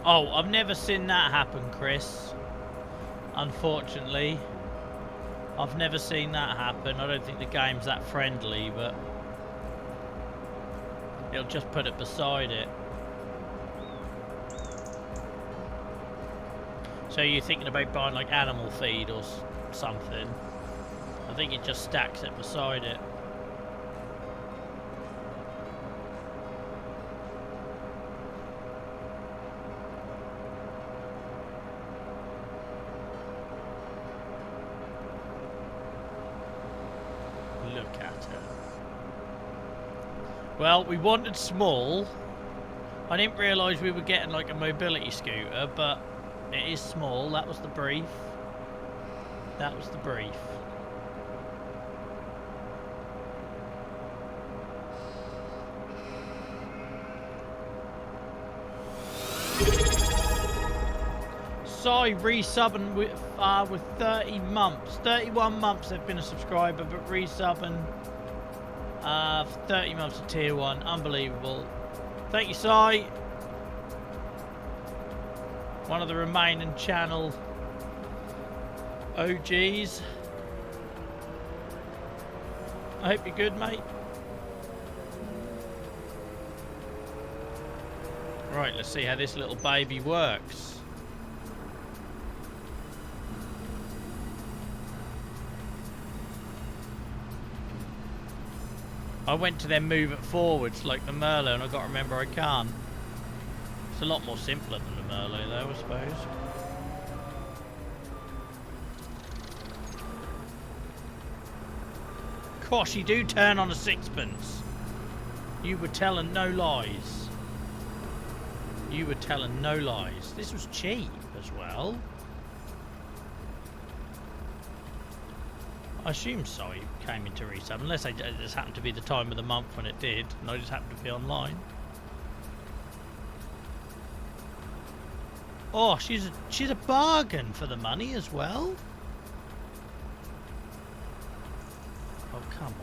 Oh, I've never seen that happen, Chris. Unfortunately. I've never seen that happen. I don't think the game's that friendly, but it'll just put it beside it. So you're thinking about buying like animal feed or something? I think it just stacks it beside it. Look at her. Well, we wanted small. I didn't realise we were getting like a mobility scooter, but it is small. That was the brief. That was the brief. Sai resubbing with 30 months. 31 months they've been a subscriber, but resubbing for 30 months of tier 1. Unbelievable. Thank you, Sai. One of the remaining channel OGs. I hope you're good, mate. Right, let's see how this little baby works. I went to then move it forwards like the Merlot, and I got to remember I can't. It's a lot more simpler than the Merlot though, I suppose. Gosh, you do turn on a sixpence. You were telling no lies. You were telling no lies. This was cheap as well. I assume so. Came into resub, unless it just happened to be the time of the month when it did, and I just happened to be online. Oh, she's a bargain for the money as well. Oh, come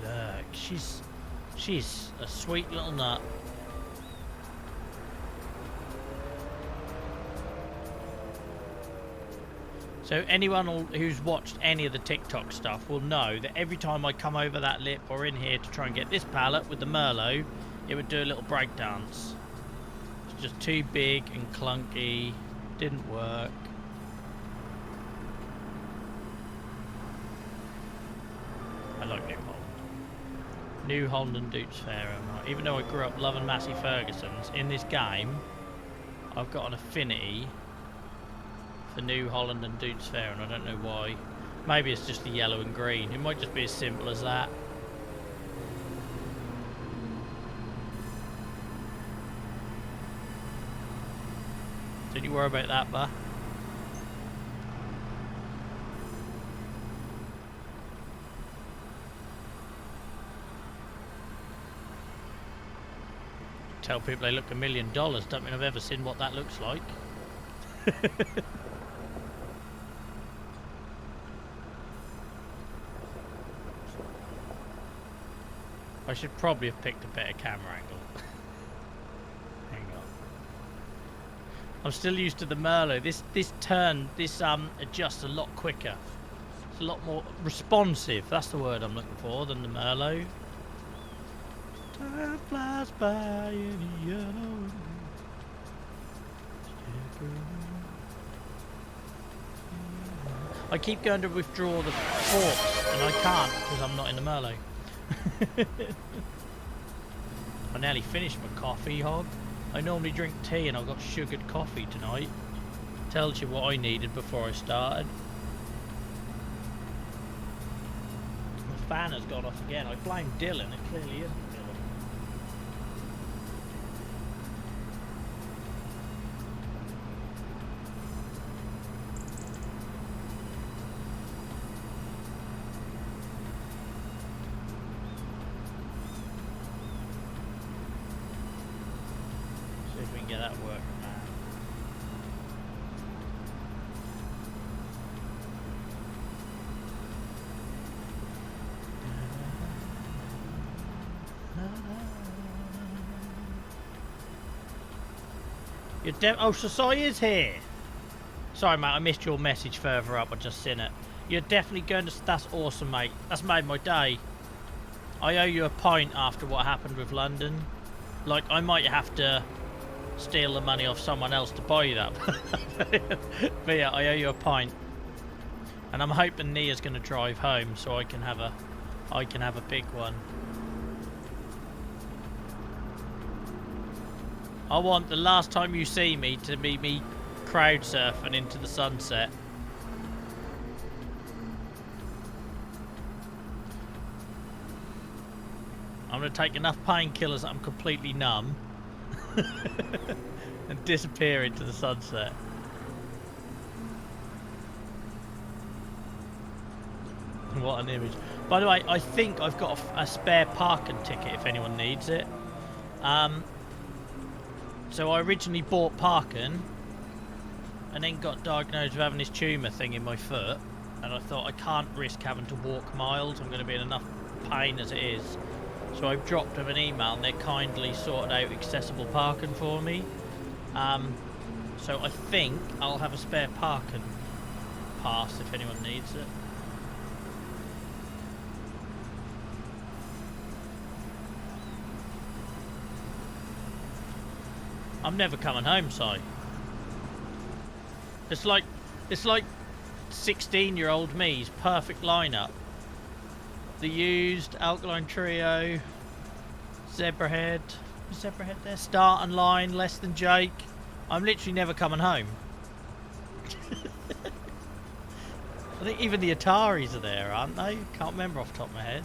on. Look, she's a sweet little nut. So anyone who's watched any of the TikTok stuff will know that every time I come over that lip or in here to try and get this pallet with the Merlot, it would do a little break dance. It's just too big and clunky, didn't work. I like New Holland. New Holland and Dukes Fair. Even though I grew up loving Massey Ferguson's, in this game, I've got an affinity for New Holland and Dukes Fair, and I don't know why. Maybe it's just the yellow and green. It might just be as simple as that. Did you worry about that, Bah? Tell people they look $1 million. Don't mean I've ever seen what that looks like. I should probably have picked a better camera angle. Hang on. I'm still used to the Merlot. This adjusts a lot quicker. It's a lot more responsive. That's the word I'm looking for than the Merlot. Time flies by in a yellow. I keep going to withdraw the forks and I can't because I'm not in the Merlot. I nearly finished my coffee, Hog. I normally drink tea and I've got sugared coffee tonight. Tells you what I needed before I started. The fan has gone off again. I blame Dylan, it clearly isn't Dylan. Get that working, man. Oh, Sasai is here. Sorry, mate, I missed your message further up. I just seen it. You're definitely going to... That's awesome, mate. That's made my day. I owe you a pint after what happened with London. Like, I might have to steal the money off someone else to buy you that. But yeah, I owe you a pint. And I'm hoping Nia's going to drive home so I can have a big one. I want the last time you see me to be me crowd surfing into the sunset. I'm going to take enough painkillers that I'm completely numb and disappear into the sunset. What an image. By the way, I think I've got a spare parking ticket if anyone needs it. So I originally bought parking and then got diagnosed with having this tumour thing in my foot, and I thought I can't risk having to walk miles. I'm going to be in enough pain as it is. So I've dropped them an email and they kindly sorted out accessible parking for me. So I think I'll have a spare parking pass if anyone needs it. I'm never coming home, Si. It's like 16-year-old me's perfect lineup. The used, alkaline trio, Zebrahead. Is Zebrahead there? Start and line, less than Jake. I'm literally never coming home. I think even the Ataris are there, aren't they? Can't remember off the top of my head.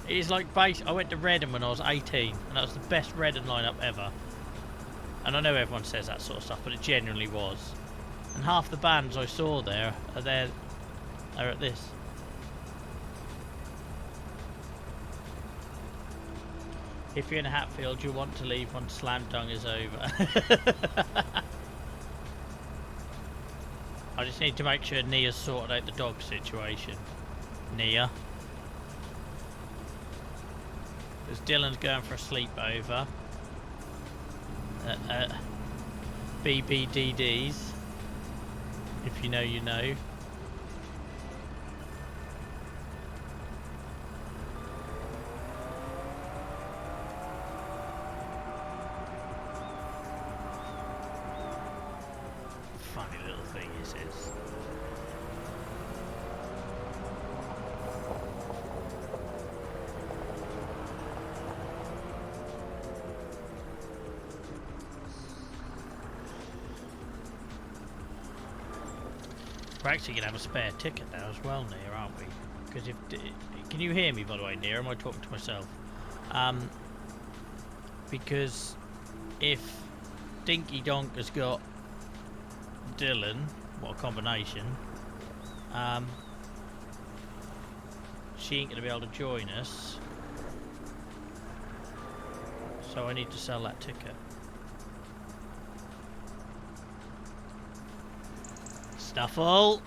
It is like base. I went to Reading when I was 18, and that was the best Reading lineup ever. And I know everyone says that sort of stuff, but it genuinely was. And half the bands I saw there are there. Are at this. If you're in Hatfield, you'll want to leave once Slam Dunk is over. I just need to make sure Nia's sorted out the dog situation. Nia. Because Dylan's going for a sleepover. BBDD's. If you know, you know. Funny little thing this is. We're actually going to have a spare ticket now as well, Near, aren't we? Because if... Can you hear me, by the way, Near? Am I talking to myself? Because if Dinky Donk has got Dylan, what a combination, she ain't going to be able to join us. So I need to sell that ticket. Snuffle!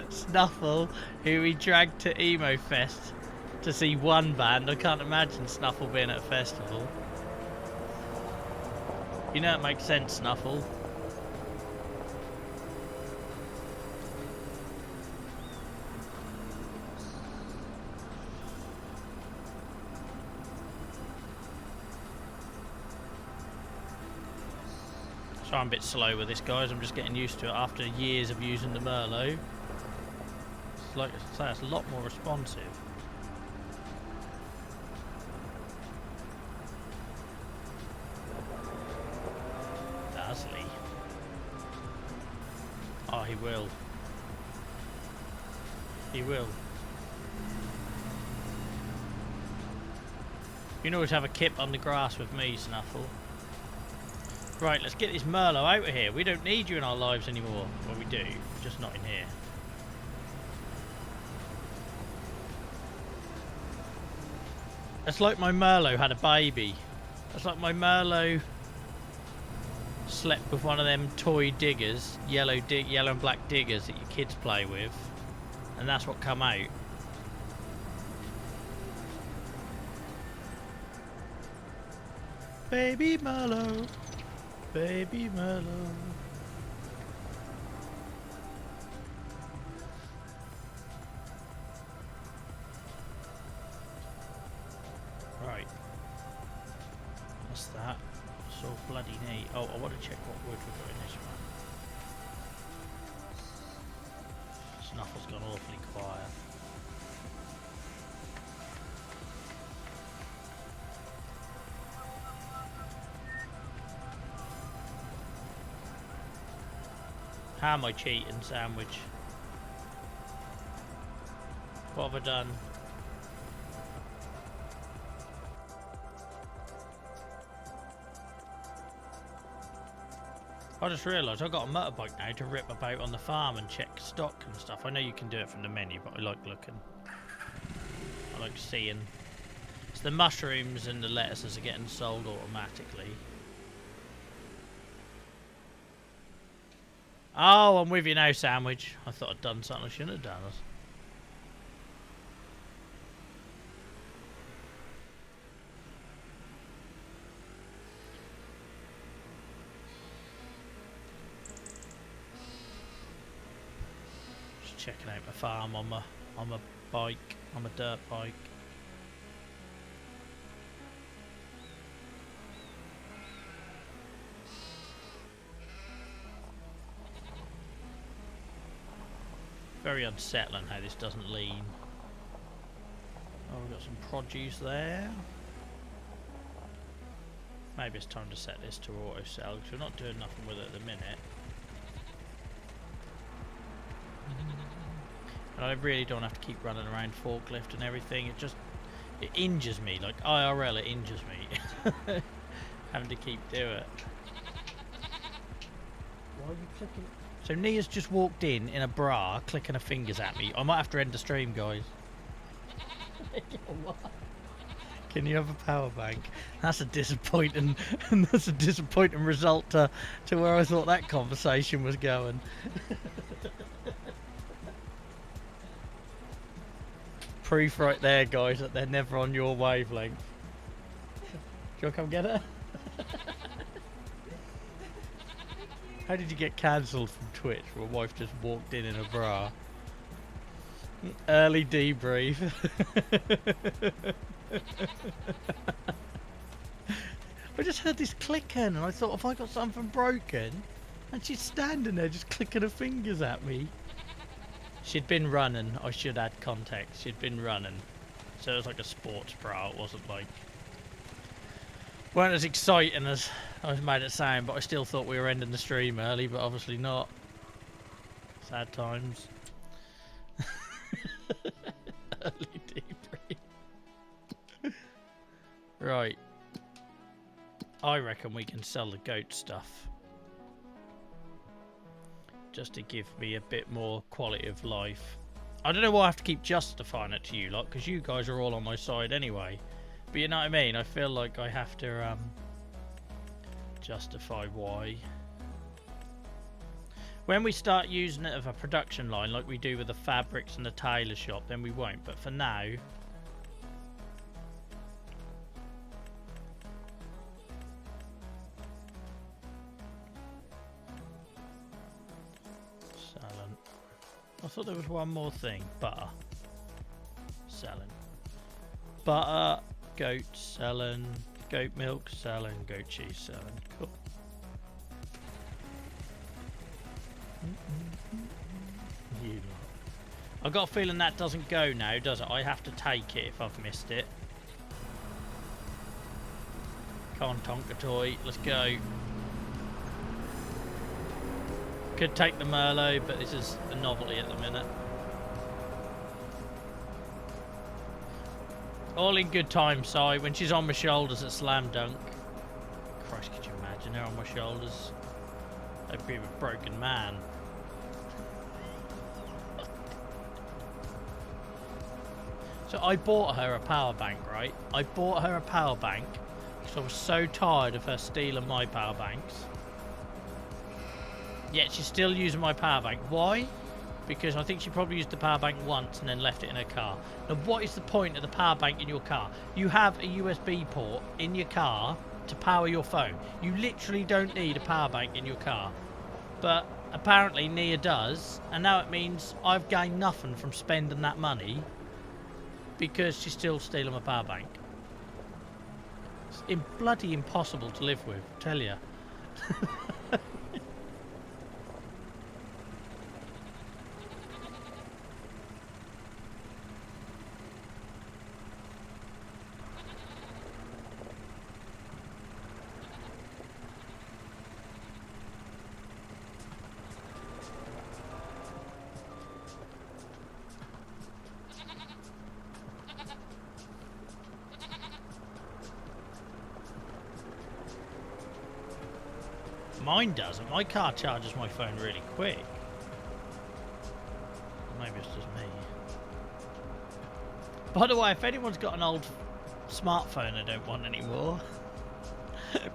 Snuffle, who we dragged to Emo Fest to see one band. I can't imagine Snuffle being at a festival. You know it makes sense, Snuffle. So I'm a bit slow with this, guys. I'm just getting used to it after years of using the Merlot. It's like I say, it's a lot more responsive. Dazzly. Oh, he will. He will. You can always have a kip on the grass with me, Snuffle. Right, let's get this Merlot out of here. We don't need you in our lives anymore. Well, we do, just not in here. It's like my Merlot had a baby. It's like my Merlot slept with one of them toy diggers, yellow and black diggers that your kids play with, and that's what come out. Baby Merlot. Baby Merlot. Right. What's that? So bloody neat. Oh, I want to check what wood we've got in this one. Snuffle's gone awfully quiet. How am I cheating, Sandwich? What have I done? I just realised I've got a motorbike now to rip about on the farm and check stock and stuff. I know you can do it from the menu, but I like looking. I like seeing. It's the mushrooms and the lettuces are getting sold automatically. Oh, I'm with you now, Sandwich. I thought I'd done something I shouldn't have done. Just checking out my farm on my bike, on my dirt bike. Very unsettling how this doesn't lean. Oh, we've got some produce there. Maybe it's time to set this to auto sell because we're not doing nothing with it at the minute. And I really don't have to keep running around forklift and everything. It injures me, like IRL. It injures me having to keep doing it. Why are you clicking? So Nia's just walked in a bra, clicking her fingers at me. I might have to end the stream, guys. Can you have a power bank? That's a disappointing, result to where I thought that conversation was going. Proof right there, guys, that they're never on your wavelength. Do you want to come get her? How did you get cancelled from Twitch? My wife just walked in a bra. Early debrief. I just heard this clicking and I thought, have I got something broken? And she's standing there just clicking her fingers at me. She'd been running. I should add context. She'd been running. So it was like a sports bra. It wasn't like... weren't as exciting as I made it sound, but I still thought we were ending the stream early, but obviously not. Sad times. Early debrief. Right. I reckon we can sell the goat stuff. Just to give me a bit more quality of life. I don't know why I have to keep justifying it to you lot, because you guys are all on my side anyway. But you know what I mean? I feel like I have to justify why. When we start using it as a production line like we do with the fabrics and the tailor shop, then we won't. But for now... selling. I thought there was one more thing. Butter. Selling. Butter. Goat selling. Goat milk selling. Goat cheese selling. Cool. You lot. I've got a feeling that doesn't go now, does it? I have to take it if I've missed it. Come on, Tonka Toy. Let's go. Could take the Merlot, but this is a novelty at the minute. All in good time, Si. When she's on my shoulders at Slam Dunk. Christ, could you imagine her on my shoulders? I'd be a broken man. So I bought her a power bank, right? I bought her a power bank because I was so tired of her stealing my power banks. Yet she's still using my power bank. Why? Because I think she probably used the power bank once and then left it in her car. Now, what is the point of the power bank in your car? You have a USB port in your car to power your phone. You literally don't need a power bank in your car. But apparently Nia does, and now it means I've gained nothing from spending that money because she's still stealing my power bank. It's bloody impossible to live with, I tell you. Mine doesn't. My car charges my phone really quick. Maybe it's just me. By the way, if anyone's got an old smartphone I don't want anymore,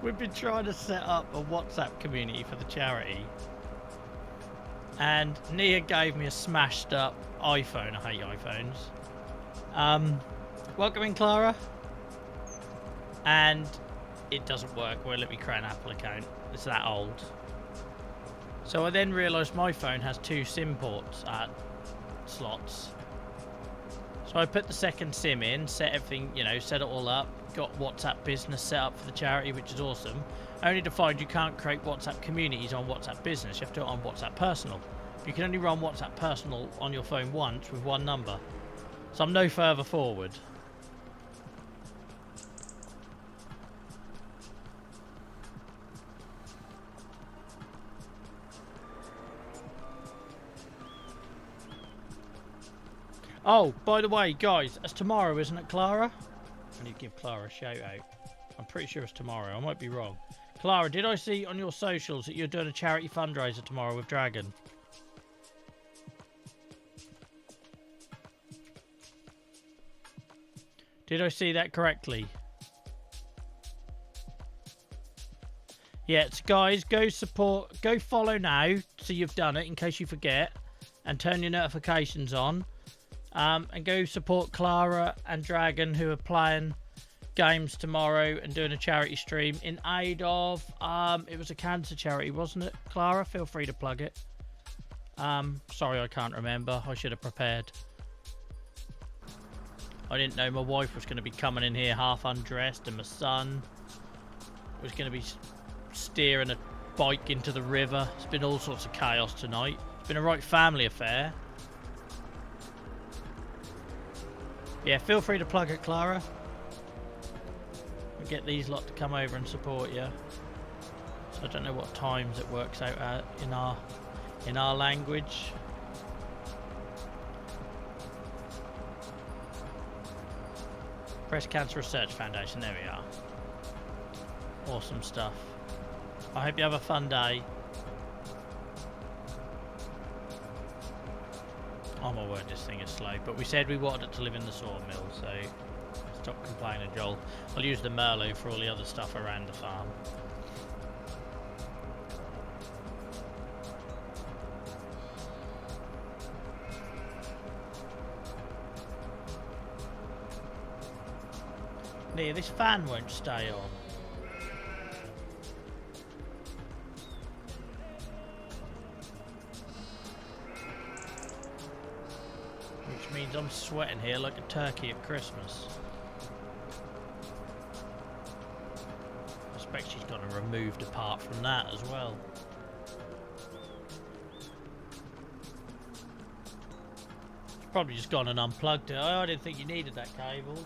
we've been trying to set up a WhatsApp community for the charity. And Nia gave me a smashed up iPhone. I hate iPhones. Welcome in, Clara. And it doesn't work. Well, let me create an Apple account. It's that old. So I then realised my phone has 2 SIM ports slots. So I put the second SIM in, set everything, you know, set it all up, got WhatsApp Business set up for the charity, which is awesome. Only to find you can't create WhatsApp communities on WhatsApp Business. You have to do it on WhatsApp Personal. You can only run WhatsApp Personal on your phone once with one number. So I'm no further forward. Oh, by the way, guys, it's tomorrow, isn't it, Clara? I need to give Clara a shout out. I'm pretty sure it's tomorrow. I might be wrong. Clara, did I see on your socials that you're doing a charity fundraiser tomorrow with Dragon? Did I see that correctly? Yeah, so guys, go support, go follow now so you've done it in case you forget, and turn your notifications on. And go support Clara and Dragon, who are playing games tomorrow and doing a charity stream in aid of it was a cancer charity, wasn't it, Clara? Feel free to plug it. Sorry, I can't remember. I should have prepared. I didn't know my wife was going to be coming in here half undressed, and my son was going to be steering a bike into the river. It's been all sorts of chaos tonight. It's been a right family affair. Yeah, feel free to plug it, Clara. We'll get these lot to come over and support you. So I don't know what times it works out in our language. Breast Cancer Research Foundation, there we are. Awesome stuff. I hope you have a fun day. Oh my word, this thing is slow. But we said we wanted it to live in the sawmill, so stop complaining, Joel. I'll use the Merlot for all the other stuff around the farm. Nia, this fan won't stay on. Which means I'm sweating here like a turkey at Christmas. I suspect she's got a removed apart from that as well. She's probably just gone and unplugged it. Oh, I didn't think you needed that cable.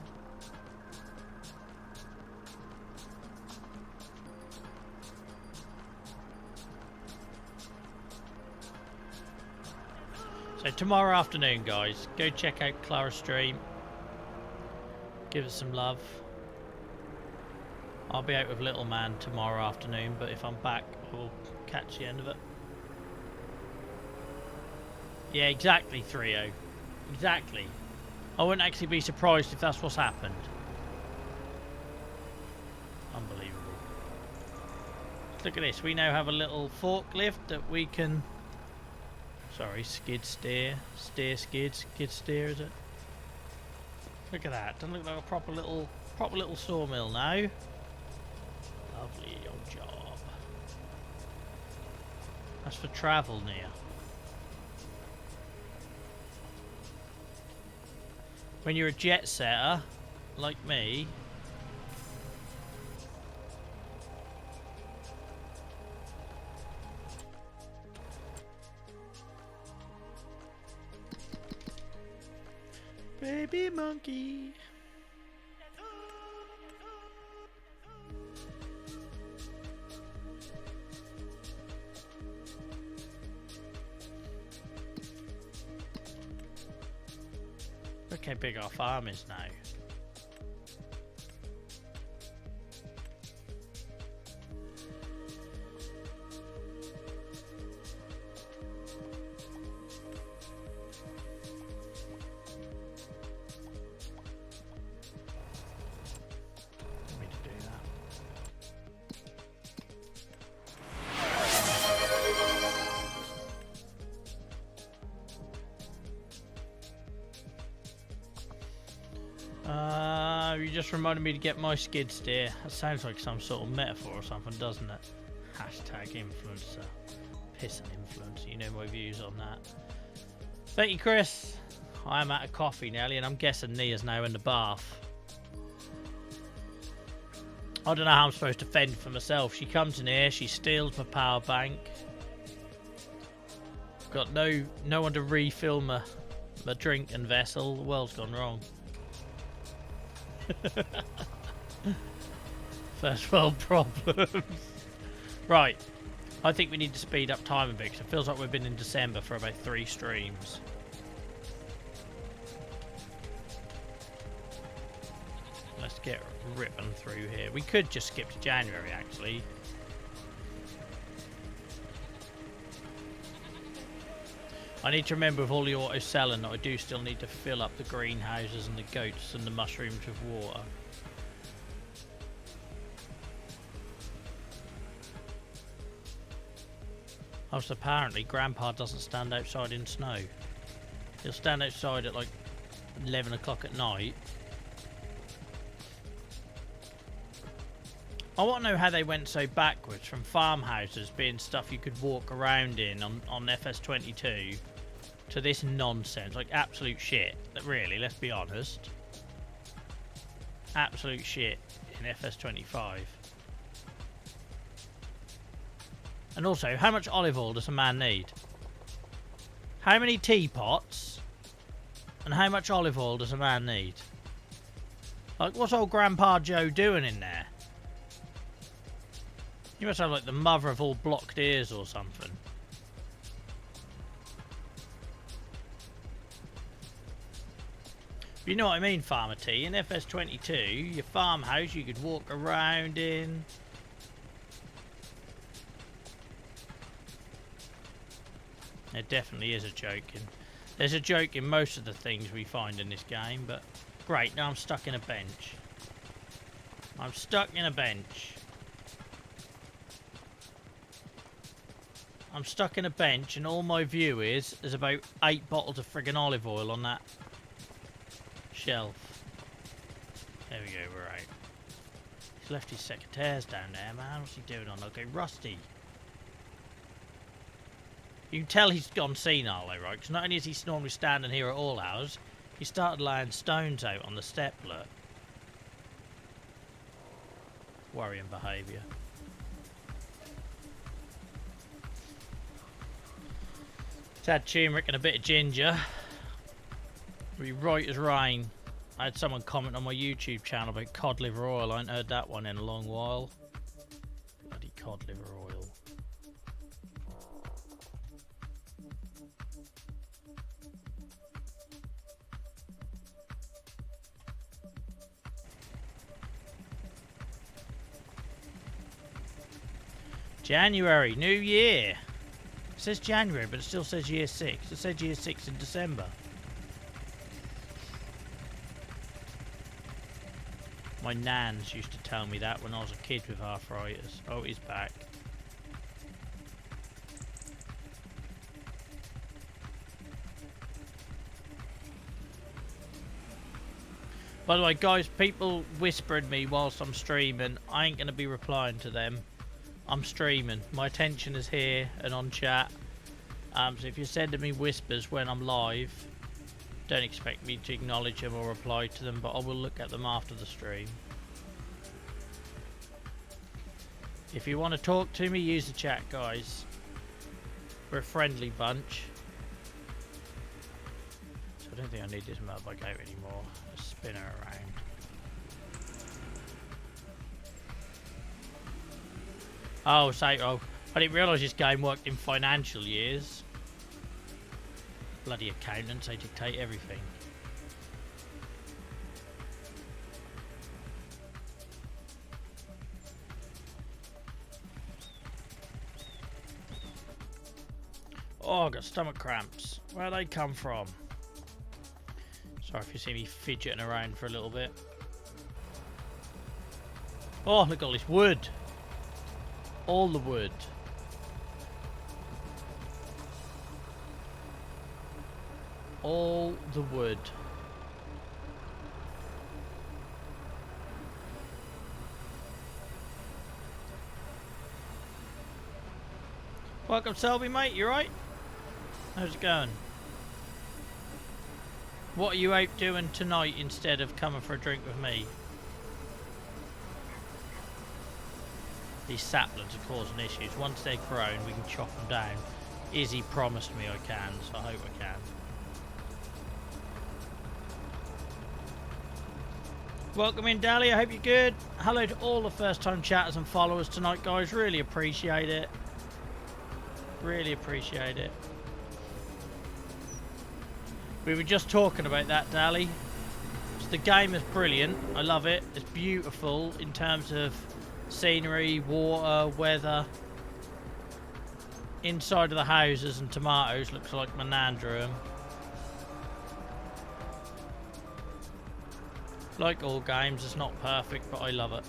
So tomorrow afternoon, guys, go check out Clara's stream. Give us some love. I'll be out with little man tomorrow afternoon, but if I'm back, we'll catch the end of it. Yeah, exactly, 3-0. Exactly. I wouldn't actually be surprised if that's what's happened. Unbelievable. Look at this. We now have a little forklift that we can... Sorry, skid steer. Skid steer, is it? Look at that. Doesn't look like a proper little sawmill now. Lovely old job. That's for travel, Nia. When you're a jet setter, like me, baby monkey. Look how big our farm is now. You just reminded me to get my skid steer. That sounds like some sort of metaphor or something, doesn't it? Hashtag influencer. Piss and influencer. You know my views on that. Thank you, Chris. I am out of coffee nearly, and I'm guessing Nia's now in the bath. I don't know how I'm supposed to fend for myself. She comes in here, she steals my power bank. Got no one to refill my drinking vessel. The world's gone wrong. First world problems. Right, I think we need to speed up time a bit because it feels like we've been in December for about 3 streams. Let's get ripping through here. We could just skip to January actually. I need to remember with all the auto selling that I do still need to fill up the greenhouses and the goats and the mushrooms with water. Also, apparently Grandpa doesn't stand outside in snow. He'll stand outside at like 11 o'clock at night I want to know how they went so backwards from farmhouses being stuff you could walk around in on FS22 to this nonsense, like absolute shit. Really, let's be honest. Absolute shit in FS25. And also, how much olive oil does a man need? How many teapots and how much olive oil does a man need? Like, what's old Grandpa Joe doing in there? You must have like the mother of all blocked ears or something. You know what I mean, Farmer T? In FS22, your farmhouse you could walk around in. There definitely is a joke in. There's a joke in most of the things we find in this game, but great, now I'm stuck in a bench. I'm stuck in a bench. I'm stuck in a bench and all my view is there's about 8 bottles of friggin' olive oil on that shelf. There we go, we're out. He's left his secateurs down there, man. What's he doing on? Okay, Rusty. You can tell he's gone senile though, right? Because not only is he normally standing here at all hours, he started laying stones out on the step, look. Worrying behaviour. Tad turmeric and a bit of ginger. It'll be right as rain. I had someone comment on my YouTube channel about cod liver oil. I ain't heard that one in a long while. Bloody cod liver oil. January, New Year. It says January, but it still says year 6. It said year 6 in December. My nans used to tell me that when I was a kid with arthritis. Oh, he's back. By the way, guys, people whispering me whilst I'm streaming. I ain't going to be replying to them. I'm streaming. My attention is here and on chat. So if you're sending me whispers when I'm live, don't expect me to acknowledge them or reply to them, but I will look at them after the stream. If you want to talk to me, use the chat, guys. We're a friendly bunch. So I don't think I need this motorbike out anymore. Let's spin her around. Oh, I didn't realise this game worked in financial years. Bloody accountants, they dictate everything. Oh, I got stomach cramps. Where they come from? Sorry if you see me fidgeting around for a little bit. Oh, look at all this wood. All the wood. All the wood. Welcome, Selby, mate. You right? How's it going? What are you out doing tonight instead of coming for a drink with me? These saplings are causing issues. Once they're grown, we can chop them down. Izzy promised me I can, so I hope I can. Welcome in, Dally. I hope you're good. Hello to all the first-time chatters and followers tonight, guys. Really appreciate it. Really appreciate it. We were just talking about that, Dally. So the game is brilliant. I love it. It's beautiful in terms of scenery, water, weather. Inside of the houses and tomatoes looks like Menandrium. Like all games, it's not perfect, but I love it.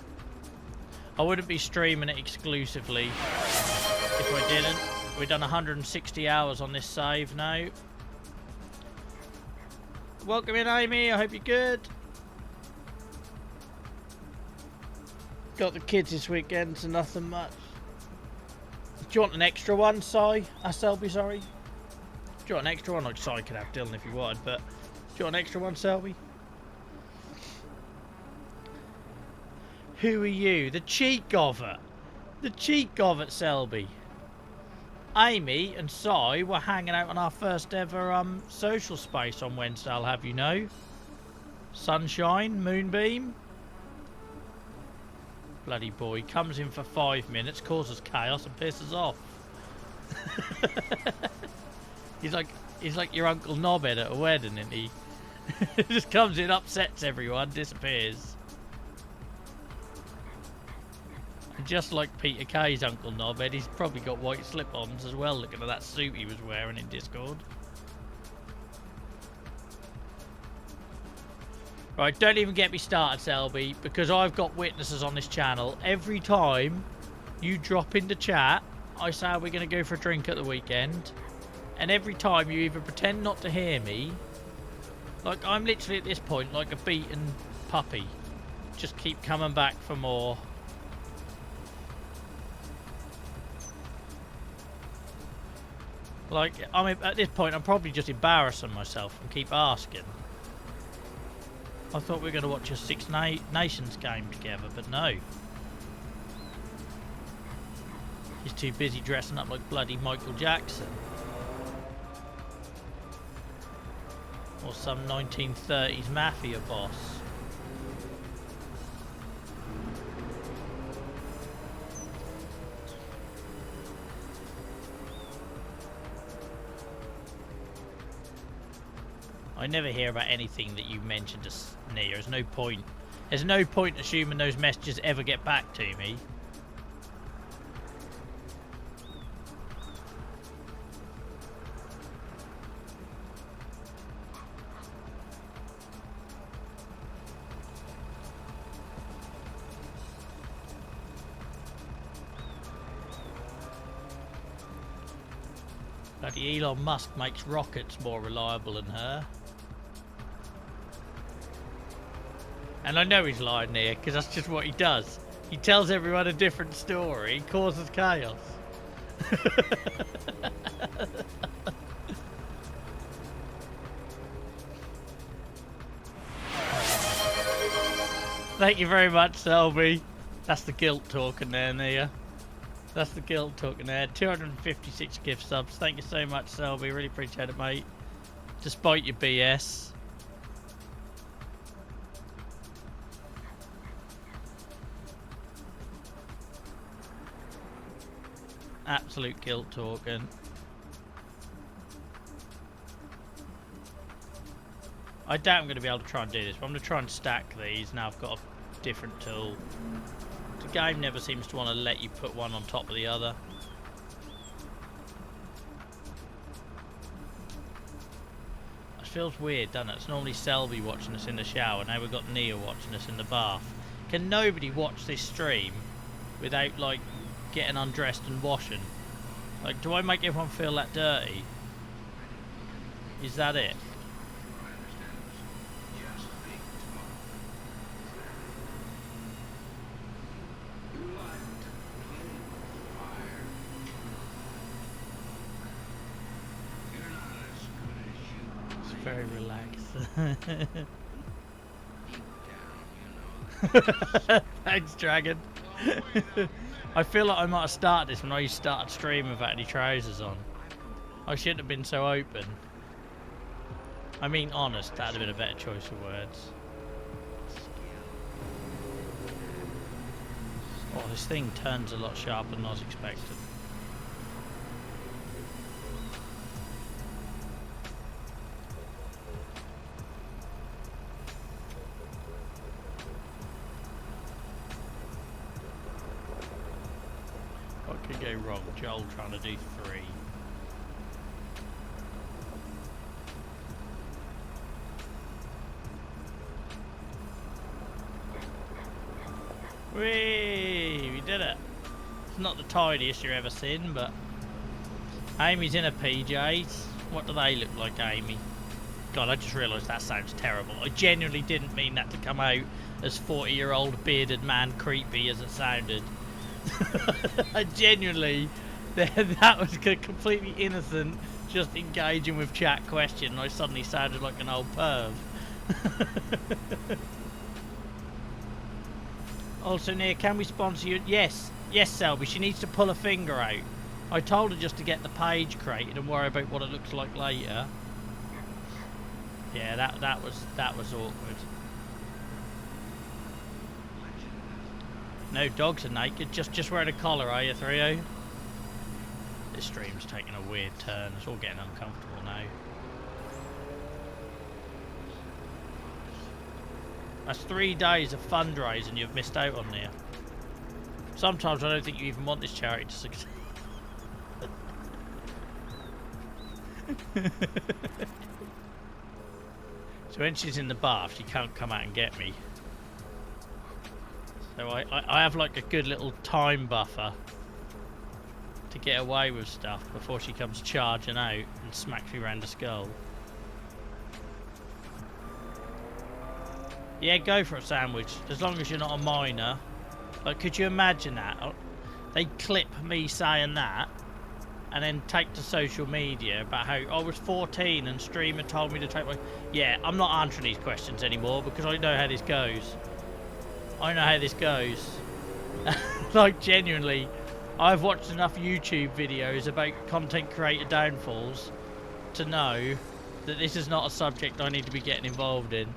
I wouldn't be streaming it exclusively if I didn't. We've done 160 hours on this save now. Welcome in, Amy. I hope you're good. Got the kids this weekend, so nothing much. Do you want an extra one, Si? Selby, sorry. Do you want an extra one? Like, Si could have Dylan if you wanted, but do you want an extra one, Selby? Who are you? The cheat gover. The cheat gover, Selby. Amy and Si were hanging out on our first ever social space on Wednesday, I'll have you know. Sunshine, moonbeam. Bloody boy comes in for 5 minutes, causes chaos and pisses off. he's like your Uncle Knobhead at a wedding, isn't he? Just comes in, upsets everyone, disappears. And just like Peter Kay's Uncle Knobhead, he's probably got white slip-ons as well, looking at that suit he was wearing in Discord. Right, don't even get me started, Selby, because I've got witnesses on this channel. Every time you drop into chat, I say we're going to go for a drink at the weekend. And every time you either pretend not to hear me, like I'm literally at this point like a beaten puppy. Just keep coming back for more. Like, I mean, at this point I'm probably just embarrassing myself and keep asking. I thought we were going to watch a Six Nations game together, but no. He's too busy dressing up like bloody Michael Jackson. Or some 1930s mafia boss. I never hear about anything that you mentioned to Nia. There's no point. There's no point assuming those messages ever get back to me. Bloody Elon Musk makes rockets more reliable than her. And I know he's lying there, because that's just what he does. He tells everyone a different story, causes chaos. Thank you very much, Selby. That's the guilt talking there, Nia. That's the guilt talking there. 256 gift subs. Thank you so much, Selby. Really appreciate it, mate. Despite your BS. Absolute guilt talking. I doubt I'm going to be able to try and do this, but I'm going to try and stack these. Now I've got a different tool. The game never seems to want to let you put one on top of the other. It feels weird, doesn't it? It's normally Selby watching us in the shower. Now we've got Nia watching us in the bath. Can nobody watch this stream without, like, getting undressed and washing? Like, do I make everyone feel that dirty? Is that it? It's very relaxed. Thanks, Dragon. I feel like I might have started this when I started streaming without any trousers on. I shouldn't have been so open. I mean, honest, that'd have been a better choice of words. Oh, this thing turns a lot sharper than I was expecting. What could go wrong? Joel trying to do 3. Whee! We did it. It's not the tidiest you've ever seen, but Amy's in her PJs. What do they look like, Amy? God, I just realised that sounds terrible. I genuinely didn't mean that to come out as 40-year-old bearded man creepy as it sounded. I genuinely, that was completely innocent, just engaging with chat question, and I suddenly sounded like an old perv. Also, Nia, can we sponsor you? Yes, Selby. She needs to pull a finger out. I told her just to get the page created and worry about what it looks like later. Yeah, that was awkward. No, dogs are naked. Just wearing a collar, are you, 3-0? This stream's taking a weird turn. It's all getting uncomfortable now. That's 3 days of fundraising you've missed out on there. Sometimes I don't think you even want this charity to succeed. So when she's in the bath, she can't come out and get me. So I have like a good little time buffer to get away with stuff before she comes charging out and smacks me around the skull. Yeah, go for a sandwich, as long as you're not a minor. Like, could you imagine that? They clip me saying that, and then take to social media about how I was 14 and streamer told me to take my... Yeah, I'm not answering these questions anymore because I know how this goes. I know how this goes. Like, genuinely, I've watched enough YouTube videos about content creator downfalls to know that this is not a subject I need to be getting involved in.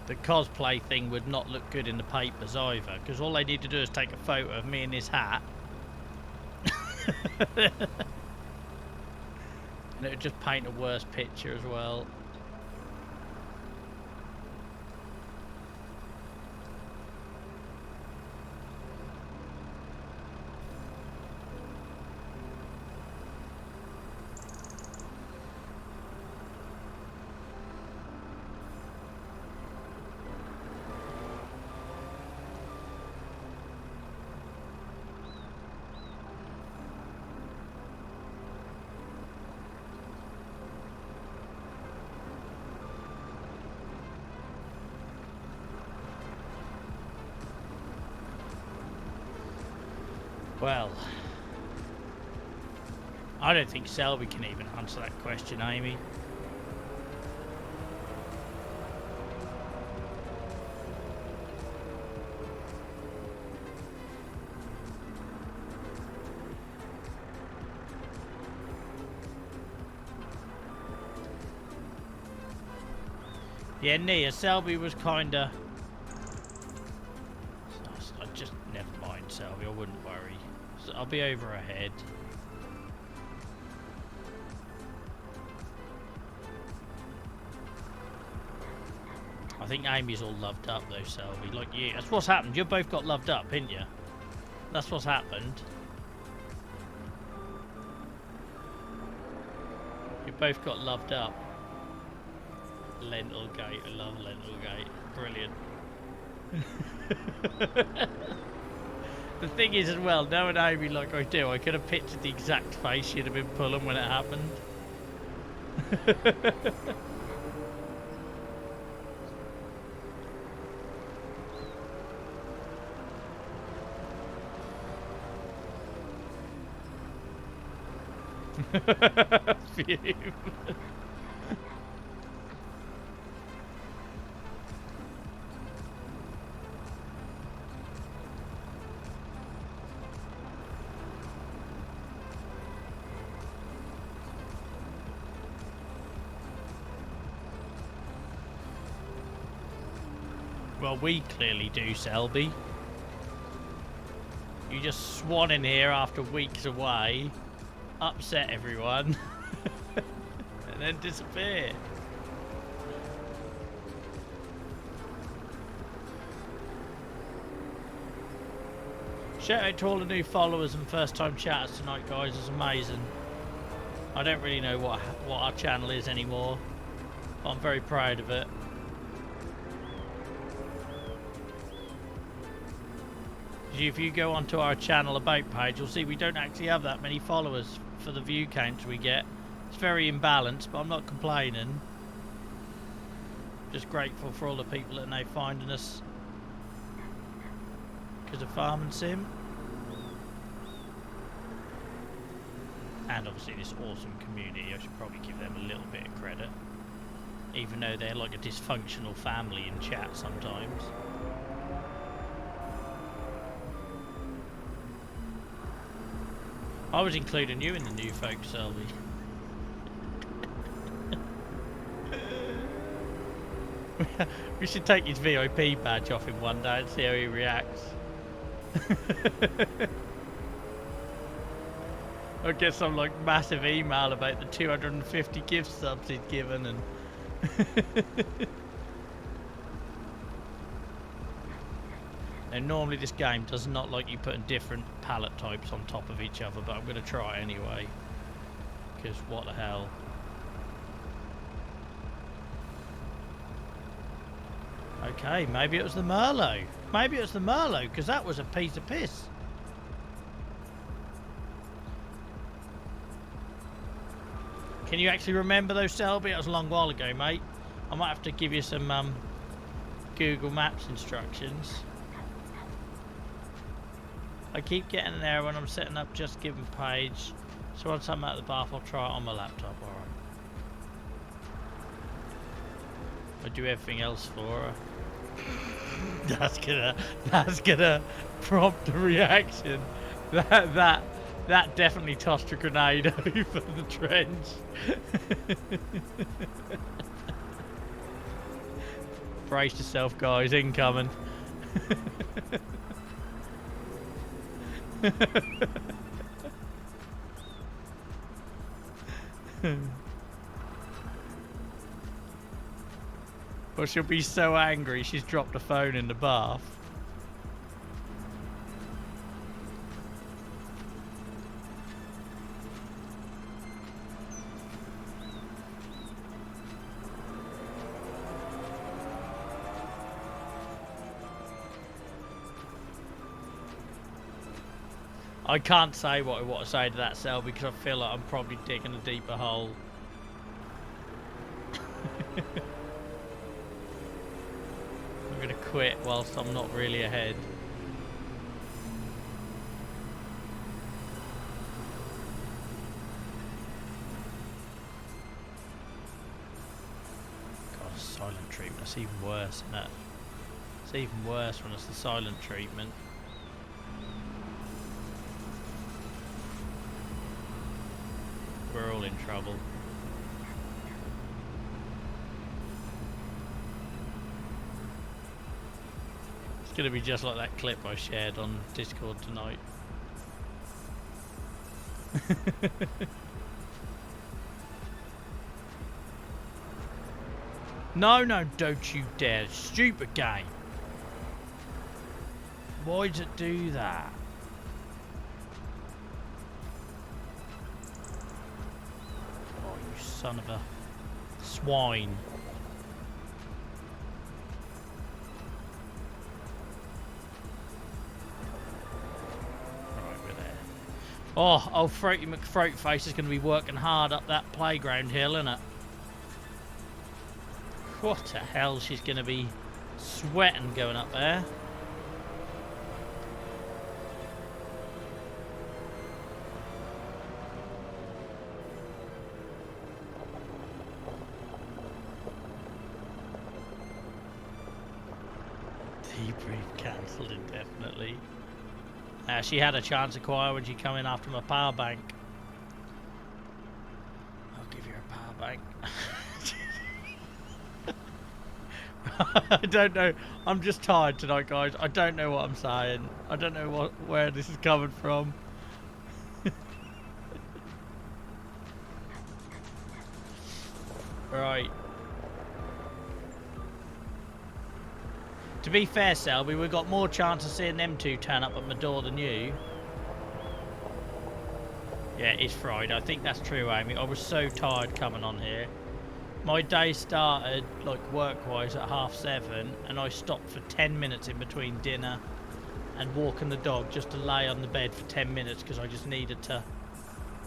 The cosplay thing would not look good in the papers either, because all they need to do is take a photo of me in this hat. And it would just paint a worse picture as well. Well, I don't think Selby can even answer that question, Amy. Yeah, Nia, Selby was kinda... I just, never mind, Selby, I wouldn't worry. So I'll be over ahead. I think Amy's all loved up though, Selby. Like you, that's what's happened. You both got loved up, ain't you? That's what's happened. You both got loved up. Lentil gate, I love lentil gate. Brilliant. The thing is as well, knowing Amy like I do, I could have pictured the exact face she'd have been pulling when it happened. Fume. Well, we clearly do, Selby. You just swan in here after weeks away, upset everyone, and then disappear. Shout out to all the new followers and first time chatters tonight, guys. It's amazing. I don't really know what our channel is anymore, but I'm very proud of it. If you go onto our channel about page, you'll see we don't actually have that many followers for the view counts we get. It's very imbalanced, but I'm not complaining. Just grateful for all the people that are now finding us because of Farm and Sim. And obviously this awesome community. I should probably give them a little bit of credit, even though they're like a dysfunctional family in chat sometimes. I was including you in the new folks, Selby. We should take his VIP badge off him one day and see how he reacts. I'll get some like massive email about the 250 gift subs he's given and and normally this game does not like you putting different pallet types on top of each other, but I'm going to try it anyway, because what the hell. Okay, maybe it was the Merlot. Maybe it was the Merlot, because that was a piece of piss. Can you actually remember those, Selby? That was a long while ago, mate. I might have to give you some Google Maps instructions. I keep getting there when I'm setting up Just Given page. So once I'm out of the bath, I'll try it on my laptop. Alright. I do everything else for her. That's gonna prompt a reaction. That definitely tossed a grenade over the trench. Brace yourself, guys. Incoming. Well, she'll be so angry she's dropped the phone in the bath. I can't say what I want to say to that cell because I feel like I'm probably digging a deeper hole. I'm gonna quit whilst I'm not really ahead. God, silent treatment, that's even worse, isn't it? It's even worse when it's the silent treatment. We're all in trouble. It's going to be just like that clip I shared on Discord tonight. No, don't you dare. Stupid game. Why does it do that? Son of a swine. Right, we're there. Oh, old Throaty McThroatface is going to be working hard up that playground hill, isn't it? What the hell, she's going to be sweating going up there. Debrief cancelled indefinitely. She had a chance to acquire when she come in after my power bank. I'll give you a power bank. I don't know. I'm just tired tonight, guys. I don't know what I'm saying. I don't know where this is coming from. Right. To be fair, Selby, we've got more chance of seeing them two turn up at my door than you. Yeah, it's Friday. I think that's true, Amy. I was so tired coming on here. My day started, like, work-wise at 7:30, and I stopped for 10 minutes in between dinner and walking the dog just to lay on the bed for 10 minutes because I just needed to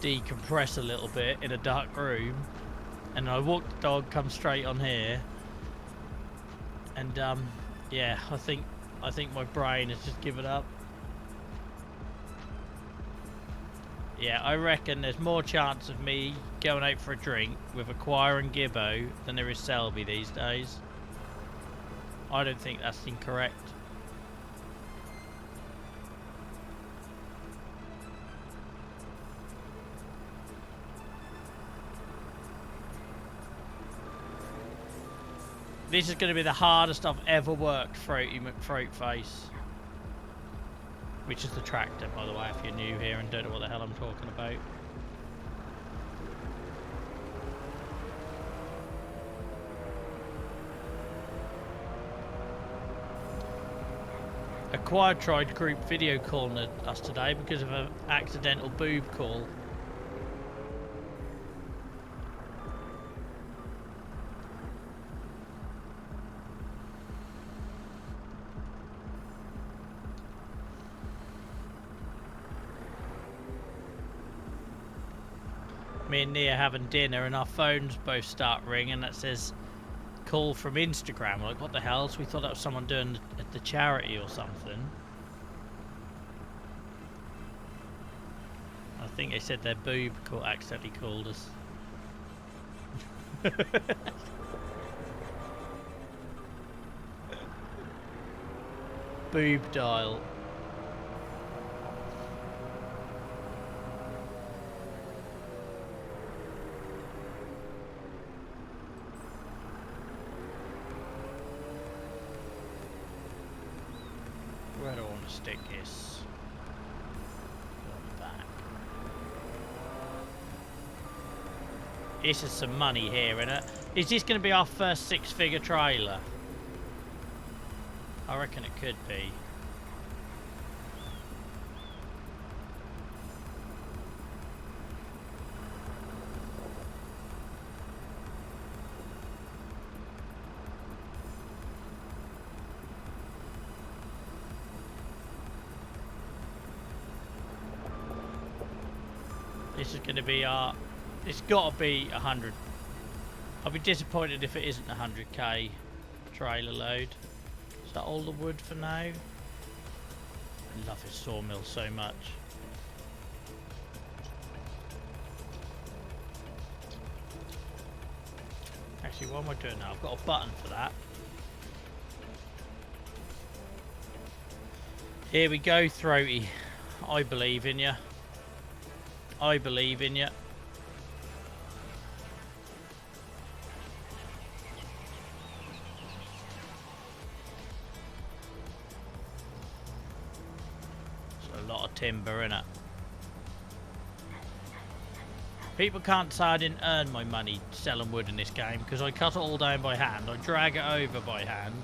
decompress a little bit in a dark room. And I walked the dog, come straight on here, and yeah, I think my brain has just given up. Yeah, I reckon there's more chance of me going out for a drink with Acquire and Gibbo than there is Selby these days. I don't think that's incorrect. This is going to be the hardest I've ever worked, Throaty McThroatface. Which is the tractor, by the way, if you're new here and don't know what the hell I'm talking about. Acquire tried group video calling us today because of an accidental boob call. Me and Nia having dinner and our phones both start ringing that says call from Instagram. Like, what the hell? So we thought that was someone doing the charity or something. I think they said their boob accidentally called us. Boob dial. Where do I want to stick this? On the back. This is some money here, innit? Is this going to be our first six-figure trailer? I reckon it could be. This is going to be our... It's got to be 100. I'll be disappointed if it isn't 100k trailer load. Is that all the wood for now? I love his sawmill so much. Actually, what am I doing now? I've got a button for that. Here we go, Throaty. I believe in you. I believe in you. It's a lot of timber, innit? People can't say I didn't earn my money selling wood in this game because I cut it all down by hand. I drag it over by hand.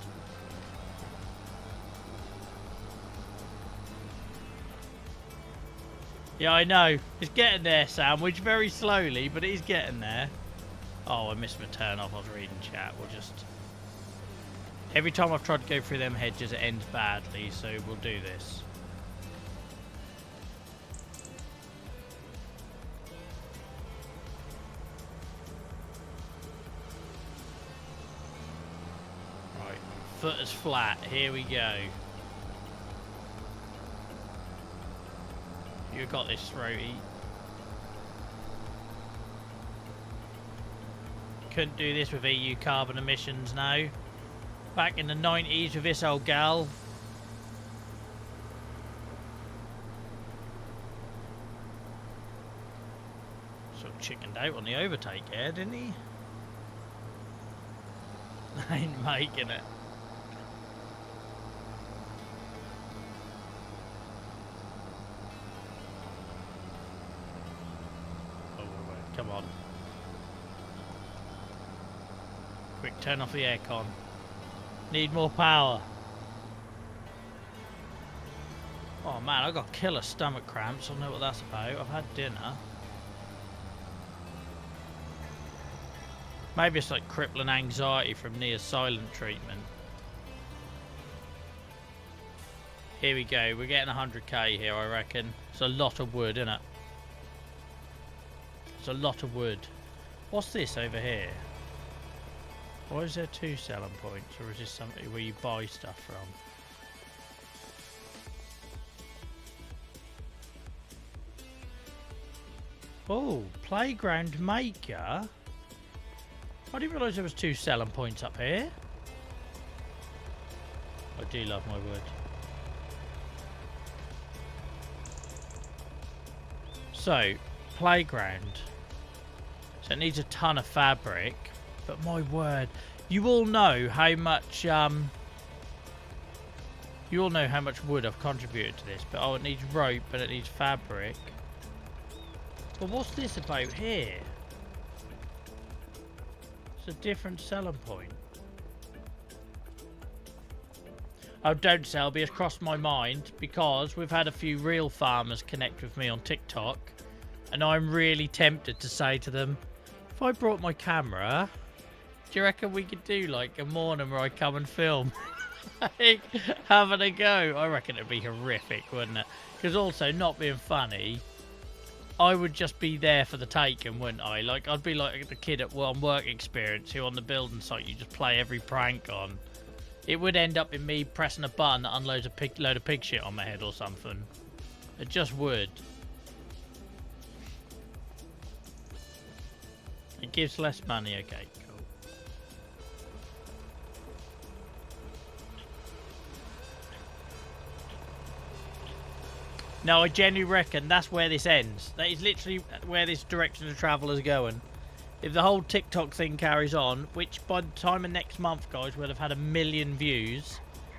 Yeah, I know. It's getting there, Sandwich, very slowly, but it is getting there. Oh, I missed my turn off. I was reading chat. We'll just... Every time I've tried to go through them hedges, it ends badly, so we'll do this. Right, foot is flat. Here we go. You got this, Throaty. Couldn't do this with EU carbon emissions now. Back in the 90s with this old gal. Sort of chickened out on the overtake there, didn't he? Ain't making it. Come on. Quick, turn off the aircon. Need more power. Oh man, I got killer stomach cramps. I don't know what that's about. I've had dinner. Maybe it's like crippling anxiety from near silent treatment. Here we go. We're getting 100k here, I reckon. It's a lot of wood, isn't it? It's a lot of wood. What's this over here? Why is there 2 selling points? Or is this something where you buy stuff from? Oh, playground maker. I didn't realise there was 2 selling points up here. I do love my wood. So, playground. So it needs a ton of fabric. But my word, you all know how much wood I've contributed to this. But oh, it needs rope and it needs fabric. But what's this about here? It's a different selling point. Oh, don't Selby, it's crossed my mind because we've had a few real farmers connect with me on TikTok, and I'm really tempted to say to them, if I brought my camera, do you reckon we could do like a morning where I come and film? Like, having a go? I reckon it'd be horrific, wouldn't it? Because also, not being funny, I would just be there for the taking, wouldn't I? Like, I'd be like the kid at One Work Experience who on the building site you just play every prank on. It would end up in me pressing a button that unloads a load of pig shit on my head or something. It just would. It gives less money, okay, cool. No, I genuinely reckon that's where this ends. That is literally where this direction of travel is going. If the whole TikTok thing carries on, which by the time of next month, guys, we'll have had 1 million views,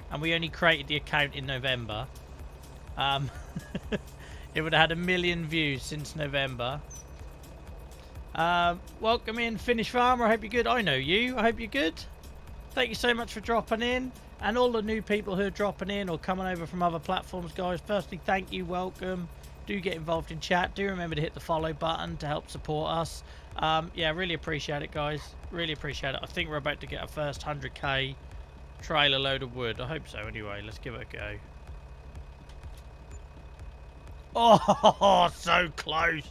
and we only created the account in November. It would have had 1 million views since November. Welcome in, Finnish Farmer. I hope you're good. I know you. I hope you're good. Thank you so much for dropping in. And all the new people who are dropping in or coming over from other platforms, guys. Firstly, thank you. Welcome. Do get involved in chat. Do remember to hit the follow button to help support us. Yeah, really appreciate it, guys. Really appreciate it. I think we're about to get our first 100k trailer load of wood. I hope so anyway. Let's give it a go. Oh, so close.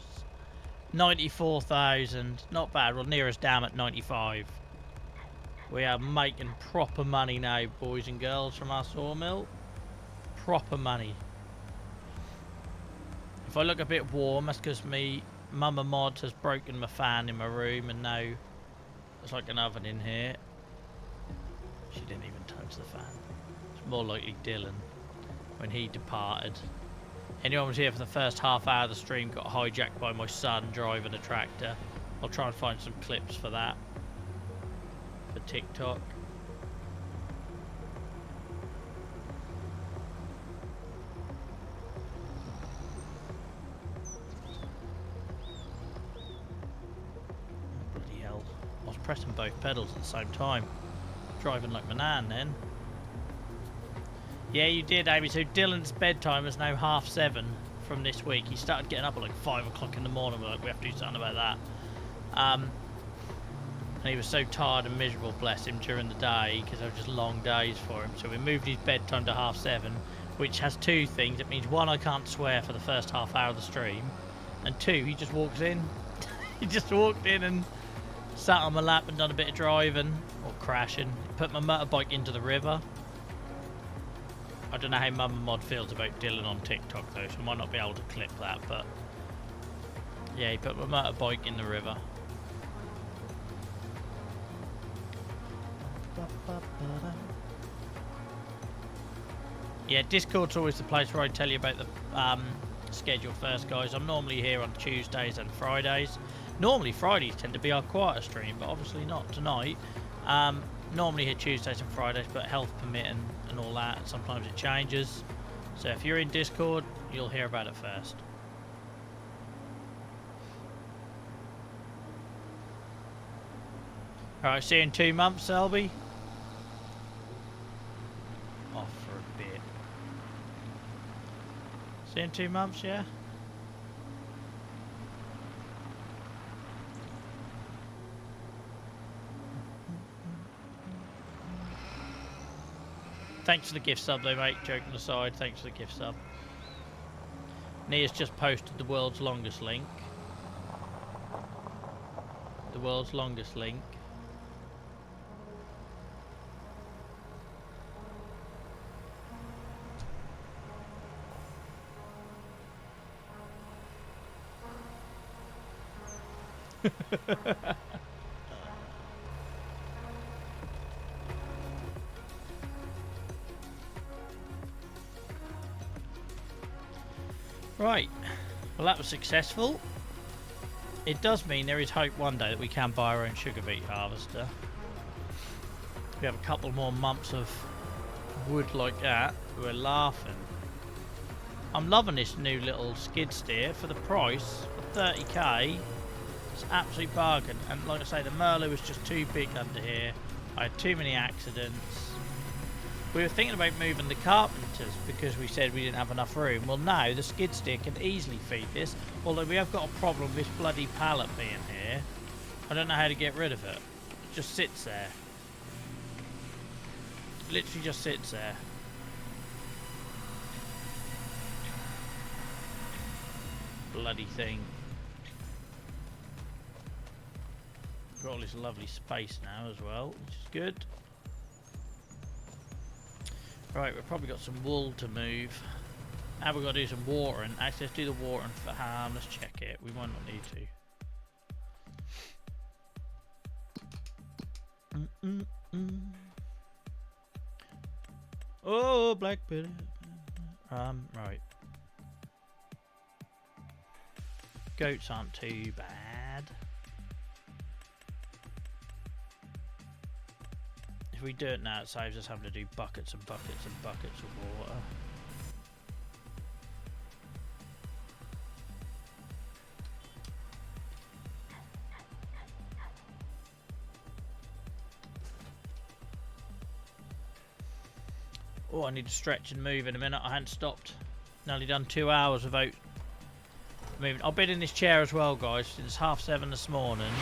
94,000. Not bad. We're near us down at 95. We are making proper money now, boys and girls, from our sawmill. Proper money. If I look a bit warm, that's because me Mama Mod has broken my fan in my room, and now there's like an oven in here. She didn't even touch the fan. It's more likely Dylan when he departed. Anyone was here for the first half hour of the stream got hijacked by my son driving a tractor. I'll try and find some clips for that for TikTok. Pressing both pedals at the same time. Driving like my nan then. Yeah, you did, Amy. So Dylan's bedtime is now 7:30 from this week. He started getting up at like 5 o'clock in the morning. We're like, we have to do something about that. And he was so tired and miserable, bless him, during the day because they were just long days for him. So we moved his bedtime to 7:30, which has 2 things. It means 1, I can't swear for the first half hour of the stream, and 2, he just walks in. He just walked in and sat on my lap and done a bit of driving or crashing. Put my motorbike into the river. I don't know how Mama Mod feels about Dylan on TikTok though, so I might not be able to clip that, but yeah, he put my motorbike in the river. Yeah, Discord's always the place where I tell you about the schedule first, guys. I'm normally here on Tuesdays and Fridays. Normally Fridays tend to be our quieter stream, but obviously not tonight. Normally here Tuesdays and Fridays, but health permitting and all that, and sometimes it changes. So if you're in Discord, you'll hear about it first. Alright, see you in 2 months, Selby. Off for a bit. See in 2 months, yeah? Thanks for the gift sub though, mate. Joking aside, thanks for the gift sub. Nia's just posted the world's longest link. The world's longest link. Right, well that was successful. It does mean there is hope one day that we can buy our own sugar beet harvester. We have a couple more months of wood like that, we're laughing. I'm loving this new little skid steer for the price of 30k. It's an absolute bargain, and like I say, the Merlot was just too big under here. I had too many accidents. We were thinking about moving the carpenters because we said we didn't have enough room. Well, now the skid steer can easily feed this, although we have got a problem with this bloody pallet being here. I don't know how to get rid of it. It just sits there. It literally just sits there. Bloody thing. Got all this lovely space now as well, which is good. Right, we've probably got some wool to move. Now we've got to do some watering. Actually, let's do the watering for ham. Let's check it. We might not need to. Oh, black bit. Right. Goats aren't too bad. If we do it now, it saves us having to do buckets and buckets and buckets of water. Oh, I need to stretch and move in a minute. I hadn't stopped. Nearly done 2 hours without moving. I've been in this chair as well, guys, since 7:30 this morning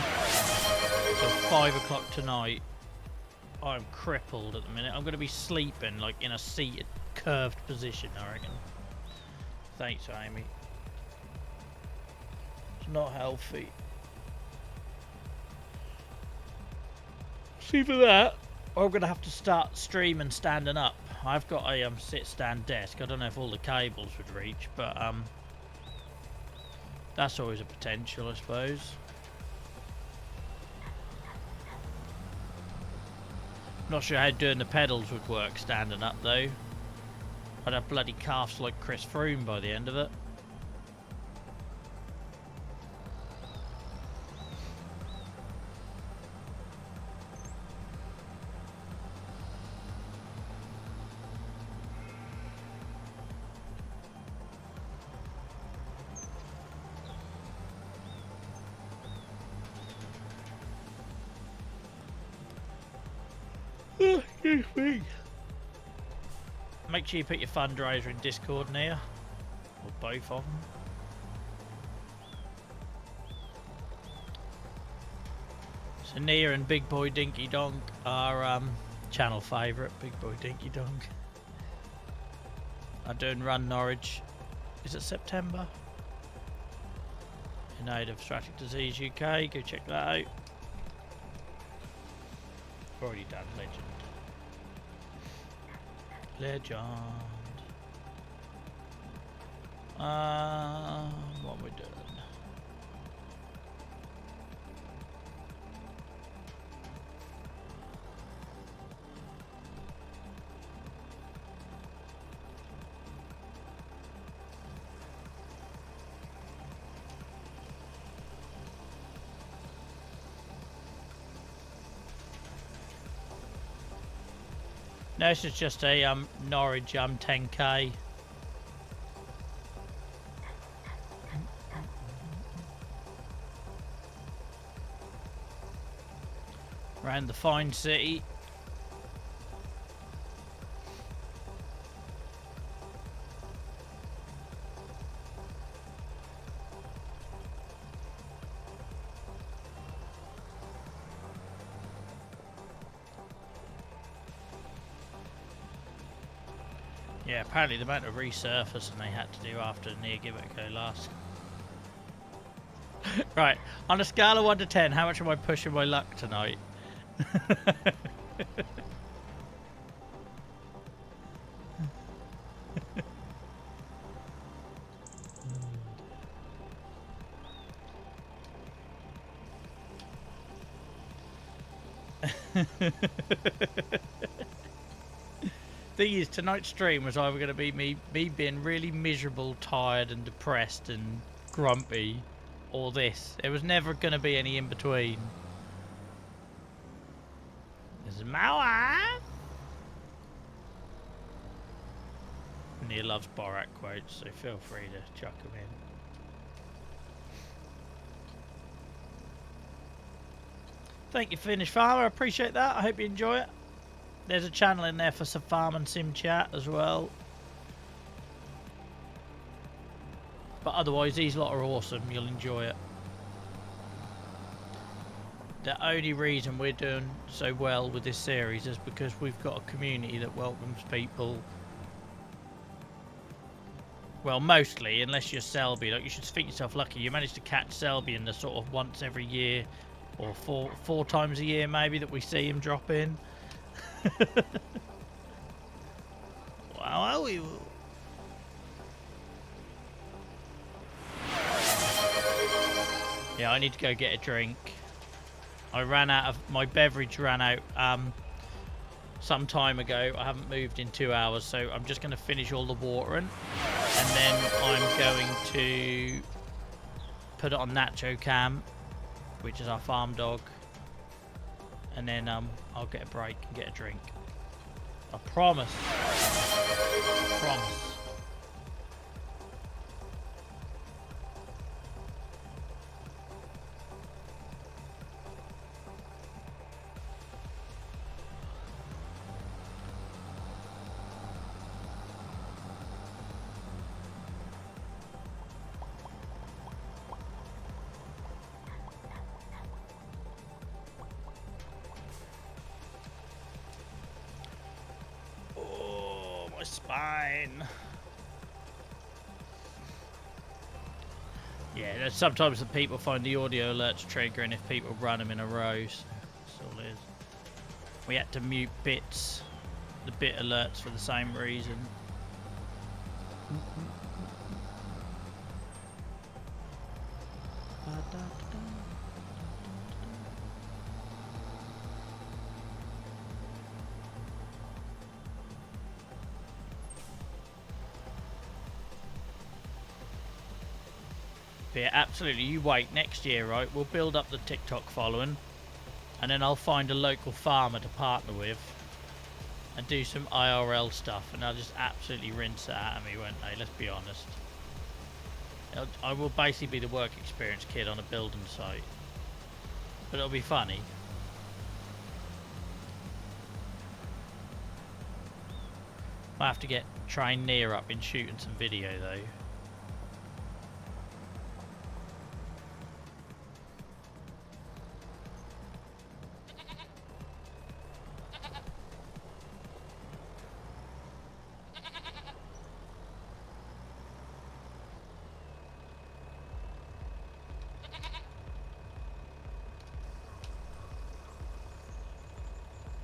till 5 o'clock tonight. I'm crippled at the minute. I'm going to be sleeping like in a seated, curved position, I reckon. Thanks, Amy. It's not healthy. See, for that, I'm going to have to start streaming standing up. I've got a sit-stand desk. I don't know if all the cables would reach, but that's always a potential, I suppose. Not sure how doing the pedals would work standing up though. I'd have bloody calves like Chris Froome by the end of it. Excuse me. Make sure you put your fundraiser in Discord near, or both of them. So Nia and Big Boy Dinky Donk are channel favourite. Big Boy Dinky Donk are doing Run Norwich. Is it September? In aid of Thoracic Disease UK. Go check that out. Already done Legend. Legend. What are we doing? No, this is just a Norwich 10k. Around the fine city. Yeah, apparently the amount of resurfacing they had to do after near give it a go last. Right, on a scale of 1 to 10, how much am I pushing my luck tonight? Thing is, tonight's stream was either going to be me being really miserable, tired and depressed and grumpy, or this. There was never going to be any in between. This is my wife. Nia loves Borat quotes, so feel free to chuck them in. Thank you, Finished Farmer. I appreciate that. I hope you enjoy it. There's a channel in there for some farm and sim chat as well. But otherwise, these lot are awesome. You'll enjoy it. The only reason we're doing so well with this series is because we've got a community that welcomes people. Well, mostly, unless you're Selby. Like, you should think yourself lucky. You managed to catch Selby in the sort of once every year, or four times a year maybe, that we see him drop in. Wow, we will. Yeah, I need to go get a drink. I ran out of my beverage. Ran out some time ago. I haven't moved in 2 hours, so I'm just going to finish all the watering, and then I'm going to put it on Nacho Cam, which is our farm dog, and then I'll get a break and get a drink. I promise. I promise. My spine. Yeah, sometimes the people find the audio alerts triggering if people run them in a row. So that's all it is. We had to mute the bit alerts for the same reason. Yeah, absolutely. You wait. Next year, right? We'll build up the TikTok following, and then I'll find a local farmer to partner with and do some IRL stuff, and they'll just absolutely rinse it out of me, won't they? Let's be honest. I will basically be the work experience kid on a building site, but it'll be funny. I have to try Nia up in shooting some video though.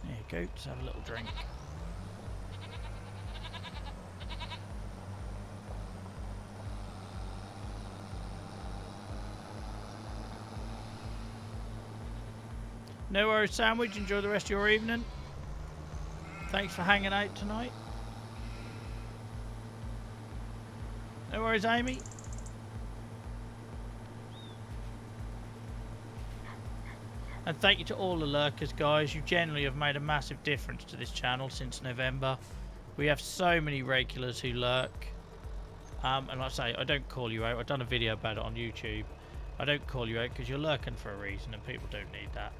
There you go, just have a little drink. No worries, Sandwich. Enjoy the rest of your evening. Thanks for hanging out tonight. No worries, Amy. And thank you to all the lurkers, guys. You generally have made a massive difference to this channel since November. We have so many regulars who lurk. And like I say, I don't call you out. I've done a video about it on YouTube. I don't call you out because you're lurking for a reason and people don't need that.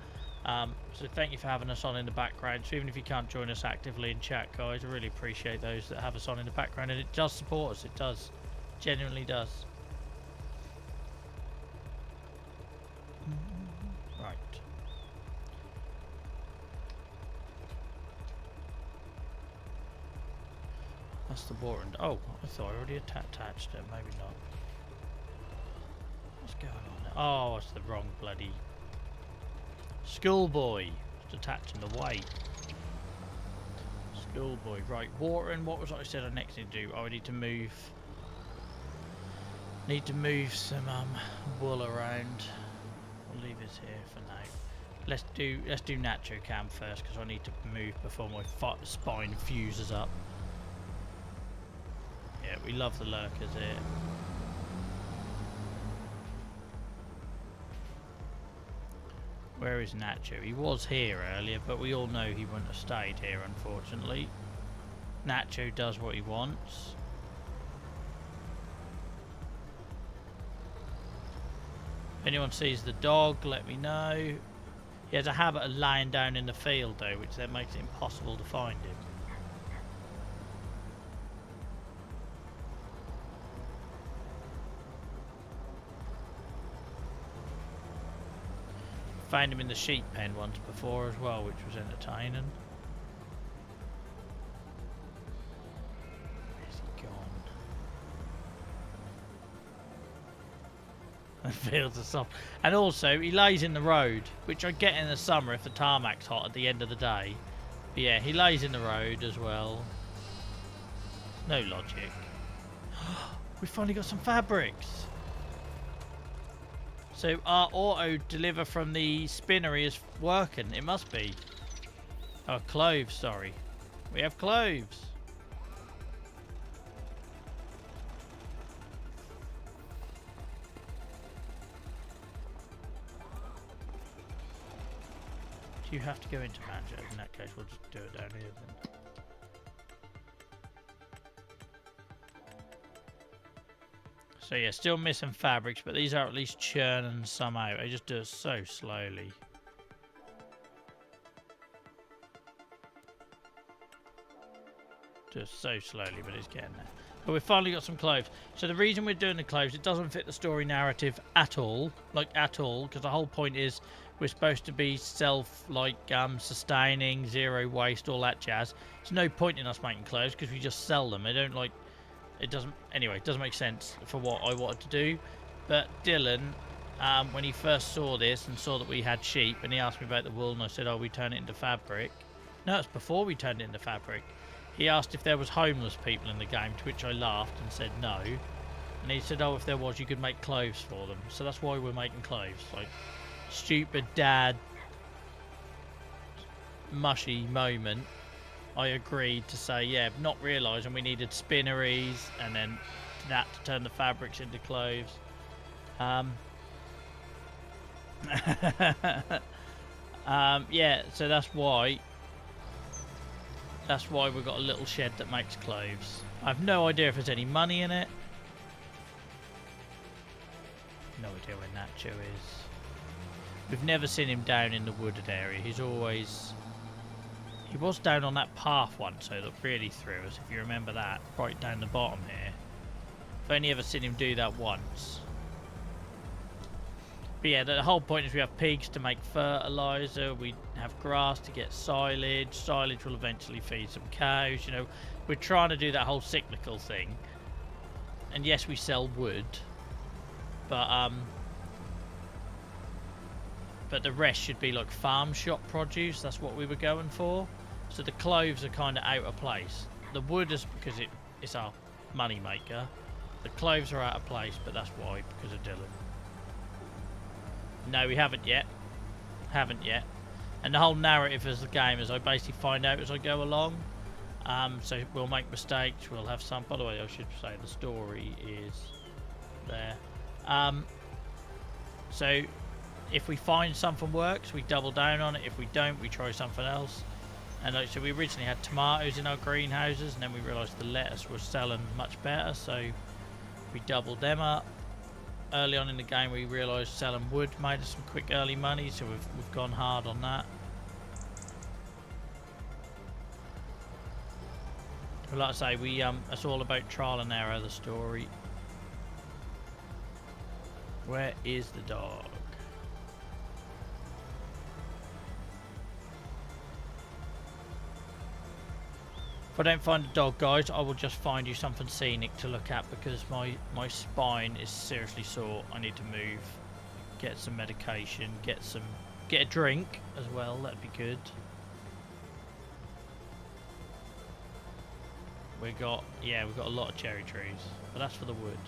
So thank you for having us on in the background. So even if you can't join us actively in chat, guys, I really appreciate those that have us on in the background. And it does support us. It does. Genuinely does. Right. That's the watering. Oh, I thought I already attached it. Maybe not. What's going on there? Oh, it's the wrong bloody schoolboy. It's attaching the weight. Schoolboy. Right, watering. What was I said I next need to do? Oh, I need to move. Need to move some wool around. We'll leave this here for now. Let's do Nacho Cam first because I need to move before my spine fuses up. Yeah, we love the lurkers here. Where is Nacho? He was here earlier, but we all know he wouldn't have stayed here, unfortunately. Nacho does what he wants. If anyone sees the dog, let me know. He has a habit of lying down in the field, though, which then makes it impossible to find him. Found him in the sheep pen once before as well, which was entertaining. Where's he gone? The fields are soft. And also, he lays in the road, which I get in the summer if the tarmac's hot at the end of the day. But yeah, he lays in the road as well. No logic. We finally got some fabrics. So our auto deliver from the spinnery is working. It must be. Oh, cloves, sorry. We have cloves. Do you have to go into manager? In that case, we'll just do it down here then. So yeah, still missing fabrics, but these are at least churning some out. They just do it so slowly. Just so slowly, but it's getting there. But we've finally got some clothes. So the reason we're doing the clothes, it doesn't fit the story narrative at all. Like, at all. Because the whole point is we're supposed to be sustaining, zero waste, all that jazz. There's no point in us making clothes because we just sell them. They don't like... It doesn't... Anyway, it doesn't make sense for what I wanted to do. But Dylan, when he first saw this and saw that we had sheep, and he asked me about the wool, and I said, oh, we turn it into fabric. No, it's before we turned it into fabric. He asked if there was homeless people in the game, to which I laughed and said no. And he said, oh, if there was, you could make clothes for them. So that's why we're making clothes. Like, stupid dad, mushy moment. I agreed to say, yeah, not realising we needed spinneries and then that to turn the fabrics into clothes. Yeah, so that's why we've got a little shed that makes clothes. I have no idea if there's any money in it. No idea where Nacho is. We've never seen him down in the wooded area. He's always... He was down on that path once, so that really threw us, if you remember that. Right down the bottom here. I've only ever seen him do that once. But yeah, the whole point is we have pigs to make fertiliser, we have grass to get silage, silage will eventually feed some cows, you know. We're trying to do that whole cyclical thing. And yes, we sell wood, but the rest should be like farm shop produce, that's what we were going for. So the cloves are kind of out of place. The wood is because it's our money maker. The cloves are out of place, but that's why, because of Dylan. No, we haven't yet. Haven't yet. And the whole narrative of the game is I basically find out as I go along. So we'll make mistakes. We'll have some... By the way, I should say the story is there. So if we find something works, we double down on it. If we don't, we try something else. And like, so we originally had tomatoes in our greenhouses, and then we realised the lettuce was selling much better, so we doubled them up. Early on in the game, we realised selling wood made us some quick early money, so we've gone hard on that. But like I say, we it's all about trial and error, the story. Where is the dog? If I don't find a dog, guys, I will just find you something scenic to look at because my spine is seriously sore. I need to move, get some medication, get a drink as well. That'd be good. We've got a lot of cherry trees, but that's for the wood.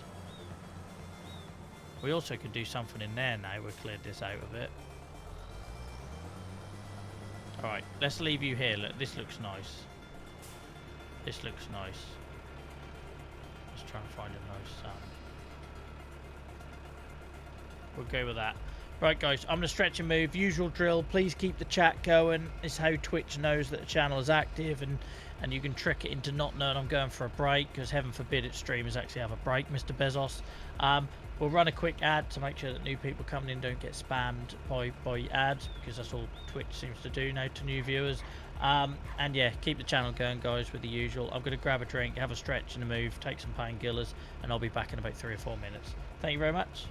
We also could do something in there now we've cleared this out of it. Alright, let's leave you here. Look, this looks nice. This looks nice. Let's try and find a nice we'll go with that. Right, guys, I'm going to stretch and move. Usual drill. Please keep the chat going. It's how Twitch knows that the channel is active, and you can trick it into not knowing I'm going for a break, because heaven forbid its streamers actually have a break, Mr. Bezos. We'll run a quick ad to make sure that new people coming in don't get spammed by ads, because that's all Twitch seems to do now to new viewers. And yeah, keep the channel going, guys, with the usual. I'm going to grab a drink, have a stretch and a move, take some painkillers, and I'll be back in about 3 or 4 minutes. Thank you very much.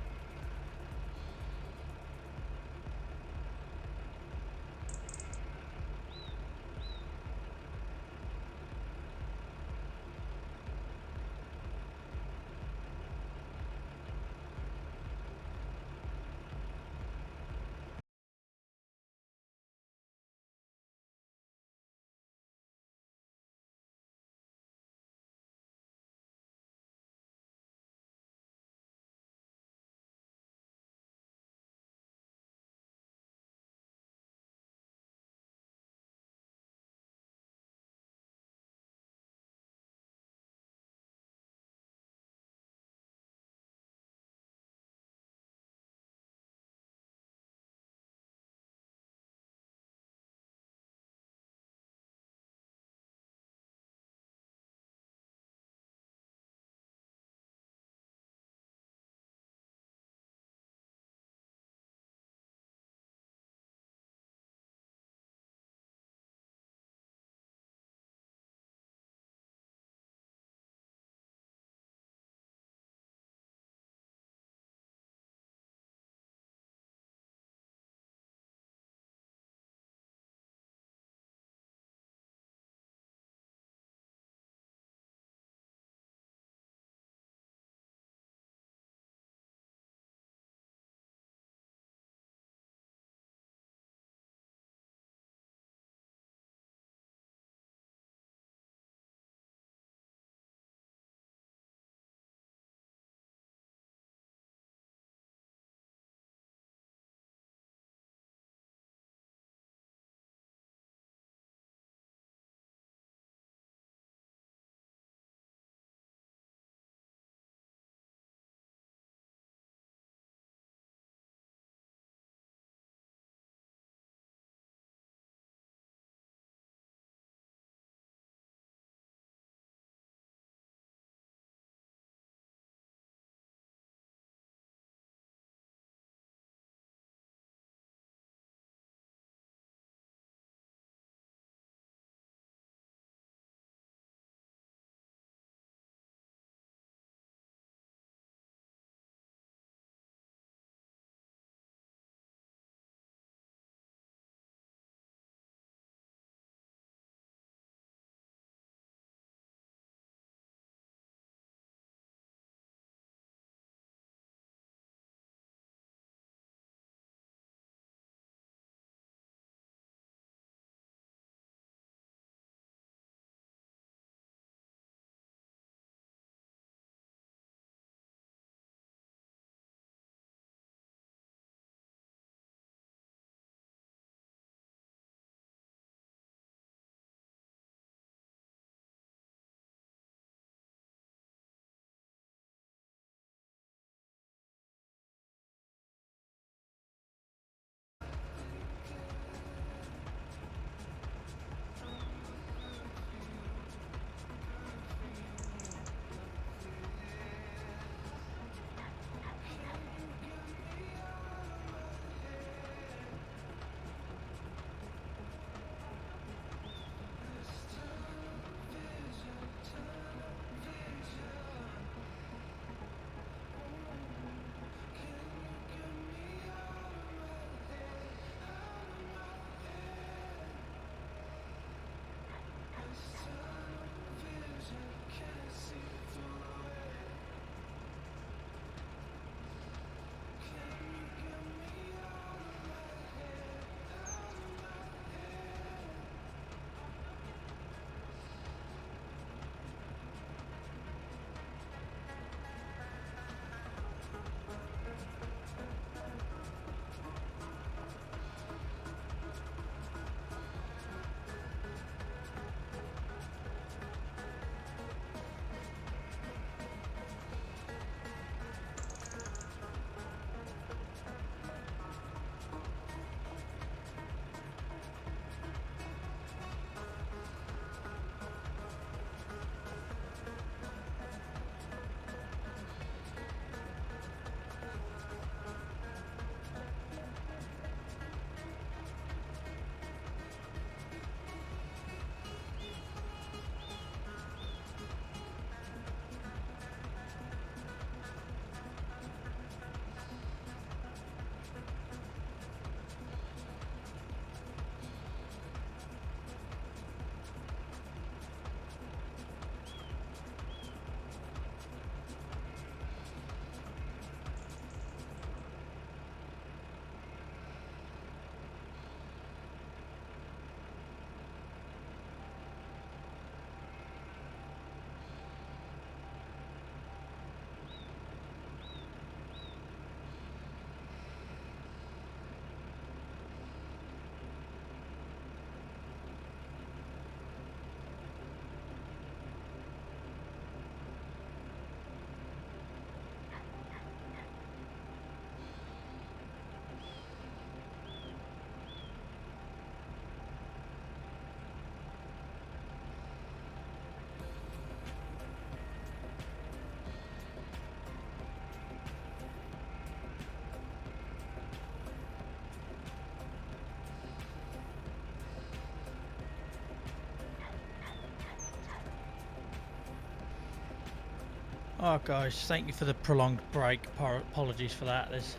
Oh guys, thank you for the prolonged break. Apologies for that. There's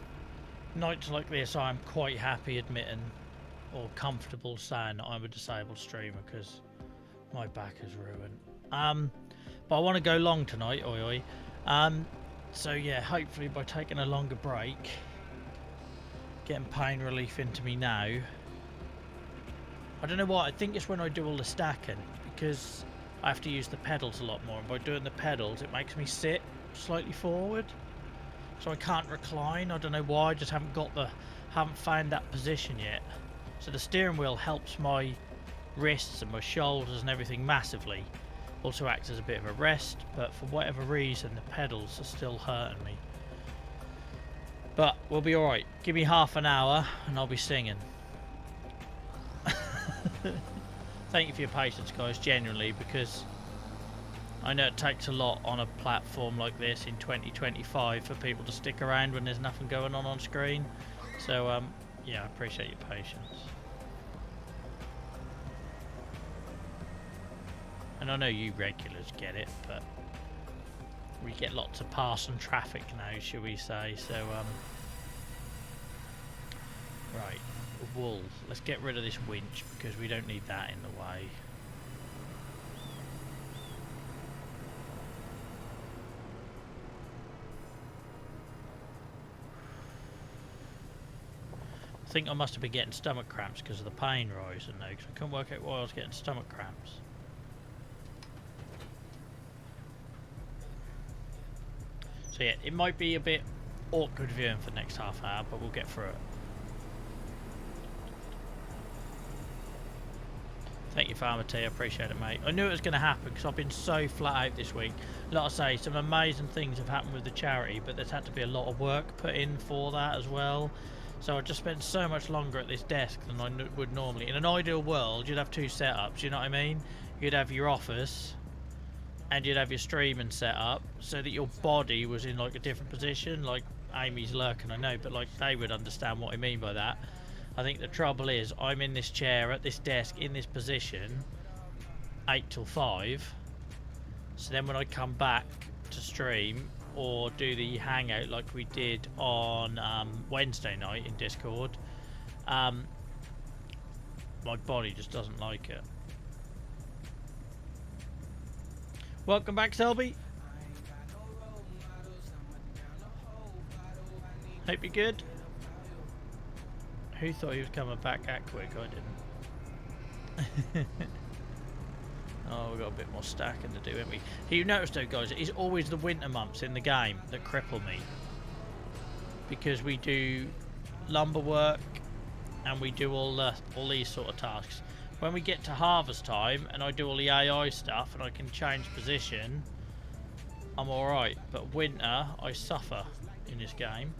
nights like this I'm quite happy admitting or comfortable saying that I'm a disabled streamer because my back is ruined. But I want to go long tonight, oi oi. So yeah, hopefully by taking a longer break, getting pain relief into me now. I don't know why, I think it's when I do all the stacking, because I have to use the pedals a lot more, and by doing the pedals it makes me sit slightly forward, so I can't recline. I don't know why, I just haven't found that position yet. So the steering wheel helps my wrists and my shoulders and everything massively, also acts as a bit of a rest, but for whatever reason the pedals are still hurting me. But we'll be alright. Give me half an hour and I'll be singing. Thank you for your patience guys, genuinely, because I know it takes a lot on a platform like this in 2025 for people to stick around when there's nothing going on screen. So yeah, I appreciate your patience. And I know you regulars get it, but we get lots of passing traffic now, shall we say. So right, wool. Let's get rid of this winch because we don't need that in the way. I think I must have been getting stomach cramps because of the pain rising now, because I couldn't work out why I was getting stomach cramps. So yeah, it might be a bit awkward viewing for the next half hour, but we'll get through it. Thank you, Farmer T, I appreciate it, mate. I knew it was going to happen because I've been so flat out this week. Like I say, some amazing things have happened with the charity, but there's had to be a lot of work put in for that as well. So I just spent so much longer at this desk than I would normally. In an ideal world, you'd have two setups, you know what I mean? You'd have your office and you'd have your streaming set up so that your body was in like a different position. Like Amy's lurking, I know, but like they would understand what I mean by that. I think the trouble is I'm in this chair at this desk in this position 8 till 5. So then when I come back to stream or do the hangout like we did on Wednesday night in Discord, my body just doesn't like it. Welcome back, Selby. Hope you're good. Who thought he was coming back that quick? I didn't. Oh, we've got a bit more stacking to do, haven't we? You noticed though, guys, it's always the winter months in the game that cripple me. Because we do lumber work and we do all these sort of tasks. When we get to harvest time and I do all the AI stuff and I can change position, I'm alright. But winter, I suffer in this game.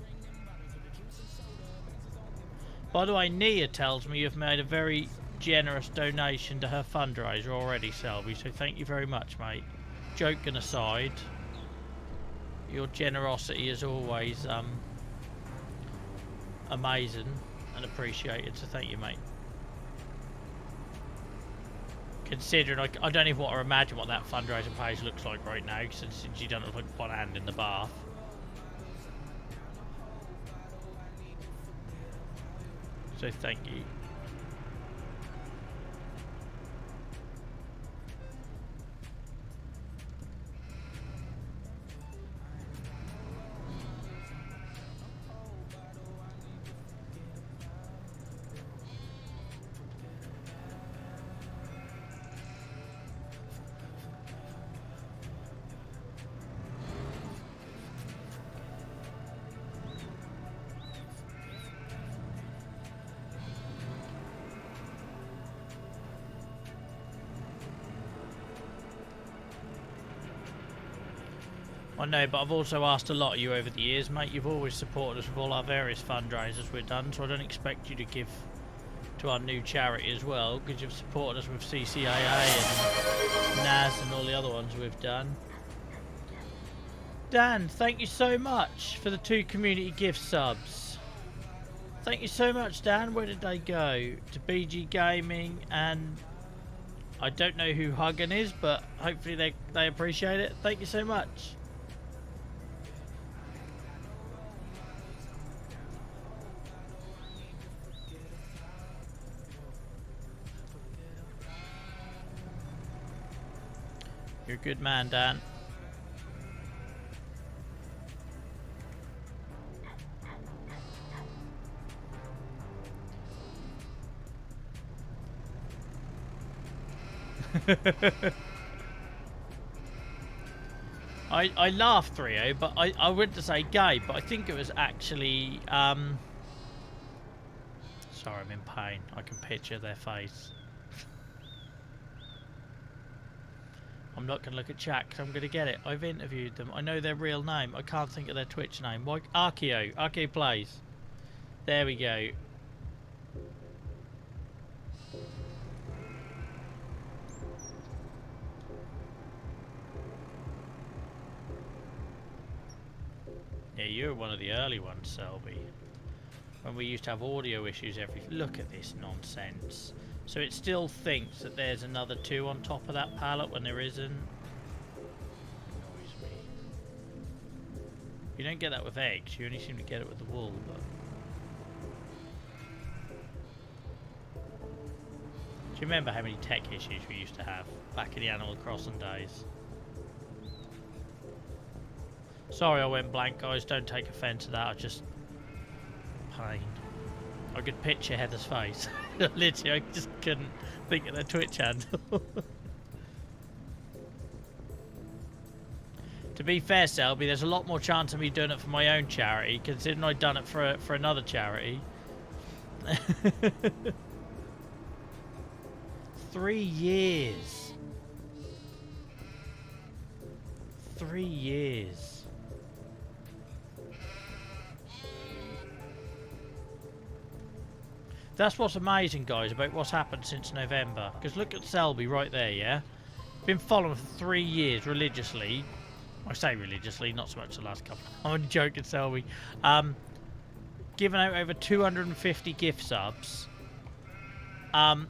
By the way, Nia tells me you've made a very generous donation to her fundraiser already, Selby, so thank you very much, mate. Joking aside, your generosity is always amazing and appreciated, so thank you, mate. Considering I don't even want to imagine what that fundraising page looks like right now, since you don't have like one hand in the bath. So thank you. I know, but I've also asked a lot of you over the years, mate. You've always supported us with all our various fundraisers we've done, so I don't expect you to give to our new charity as well, because you've supported us with CCAA and NAS and all the other ones we've done. Dan, thank you so much for the 2 community gift subs. Thank you so much, Dan. Where did they go? To BG Gaming, and I don't know who Huggin is, but hopefully they appreciate it. Thank you so much. You're a good man, Dan. I laughed, Rio, but I went to say gay, but I think it was actually sorry, I'm in pain. I can picture their face. I'm not going to look at chat because I'm going to get it. I've interviewed them. I know their real name. I can't think of their Twitch name. Why? Achy. Achy plays. There we go. Yeah, you were one of the early ones, Selby. When we used to have audio issues every... Look at this nonsense. So it still thinks that there's another 2 on top of that pallet when there isn't. Annoys me. You don't get that with eggs. You only seem to get it with the wool, but... Do you remember how many tech issues we used to have back in the Animal Crossing days? Sorry I went blank, guys. Don't take offence to that. I just... Pain. I could picture Heather's face. Literally, I just couldn't think of their Twitch handle. To be fair, Selby, there's a lot more chance of me doing it for my own charity, considering I'd done it for another charity. 3 years. 3 years. That's what's amazing, guys, about what's happened since November. Because look at Selby right there, yeah? Been following for 3 years religiously. I say religiously, not so much the last couple. I'm only joking, Selby. Given out over 250 gift subs. And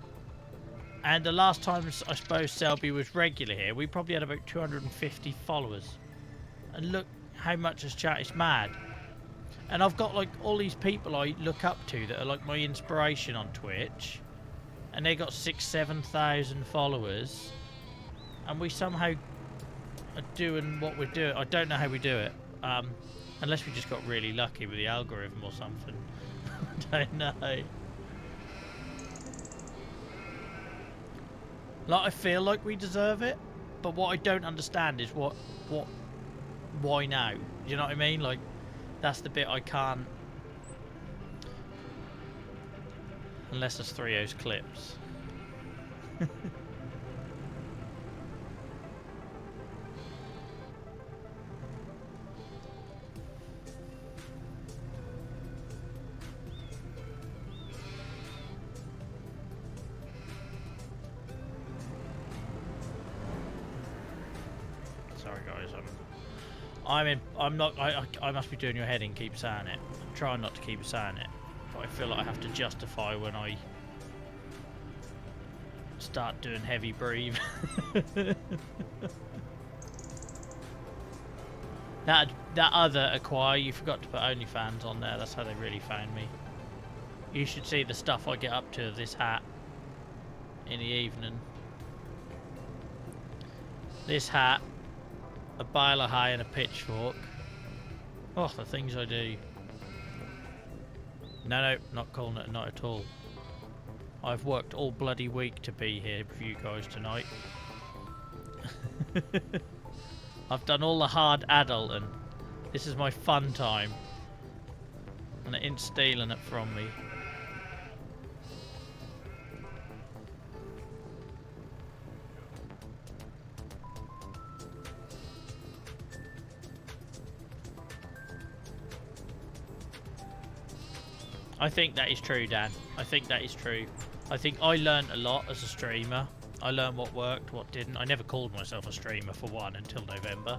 the last time I suppose Selby was regular here, we probably had about 250 followers. And look how much has chat. It's mad. And I've got like all these people I look up to that are like my inspiration on Twitch, and they got 6,000-7,000 followers, and we somehow are doing what we're doing. I don't know how we do it, unless we just got really lucky with the algorithm or something. I don't know. Like, I feel like we deserve it, but what I don't understand is why now? Do you know what I mean? Like, that's the bit I can't... Unless there's 3 of those clips. Sorry guys, I must be doing your head in, keep saying it. I'm trying not to keep saying it, but I feel like I have to justify when I start doing heavy breathe. that other Acquire, you forgot to put OnlyFans on there. That's how they really found me. You should see the stuff I get up to with this hat in the evening. This hat, a bale of hay and a pitchfork. Oh, the things I do. No, not calling it, not at all. I've worked all bloody week to be here with you guys tonight. I've done all the hard adulting. This is my fun time. And it ain't stealing it from me. I think that is true, Dan. I think that is true. I think I learned a lot as a streamer. I learned what worked, what didn't. I never called myself a streamer for one until November.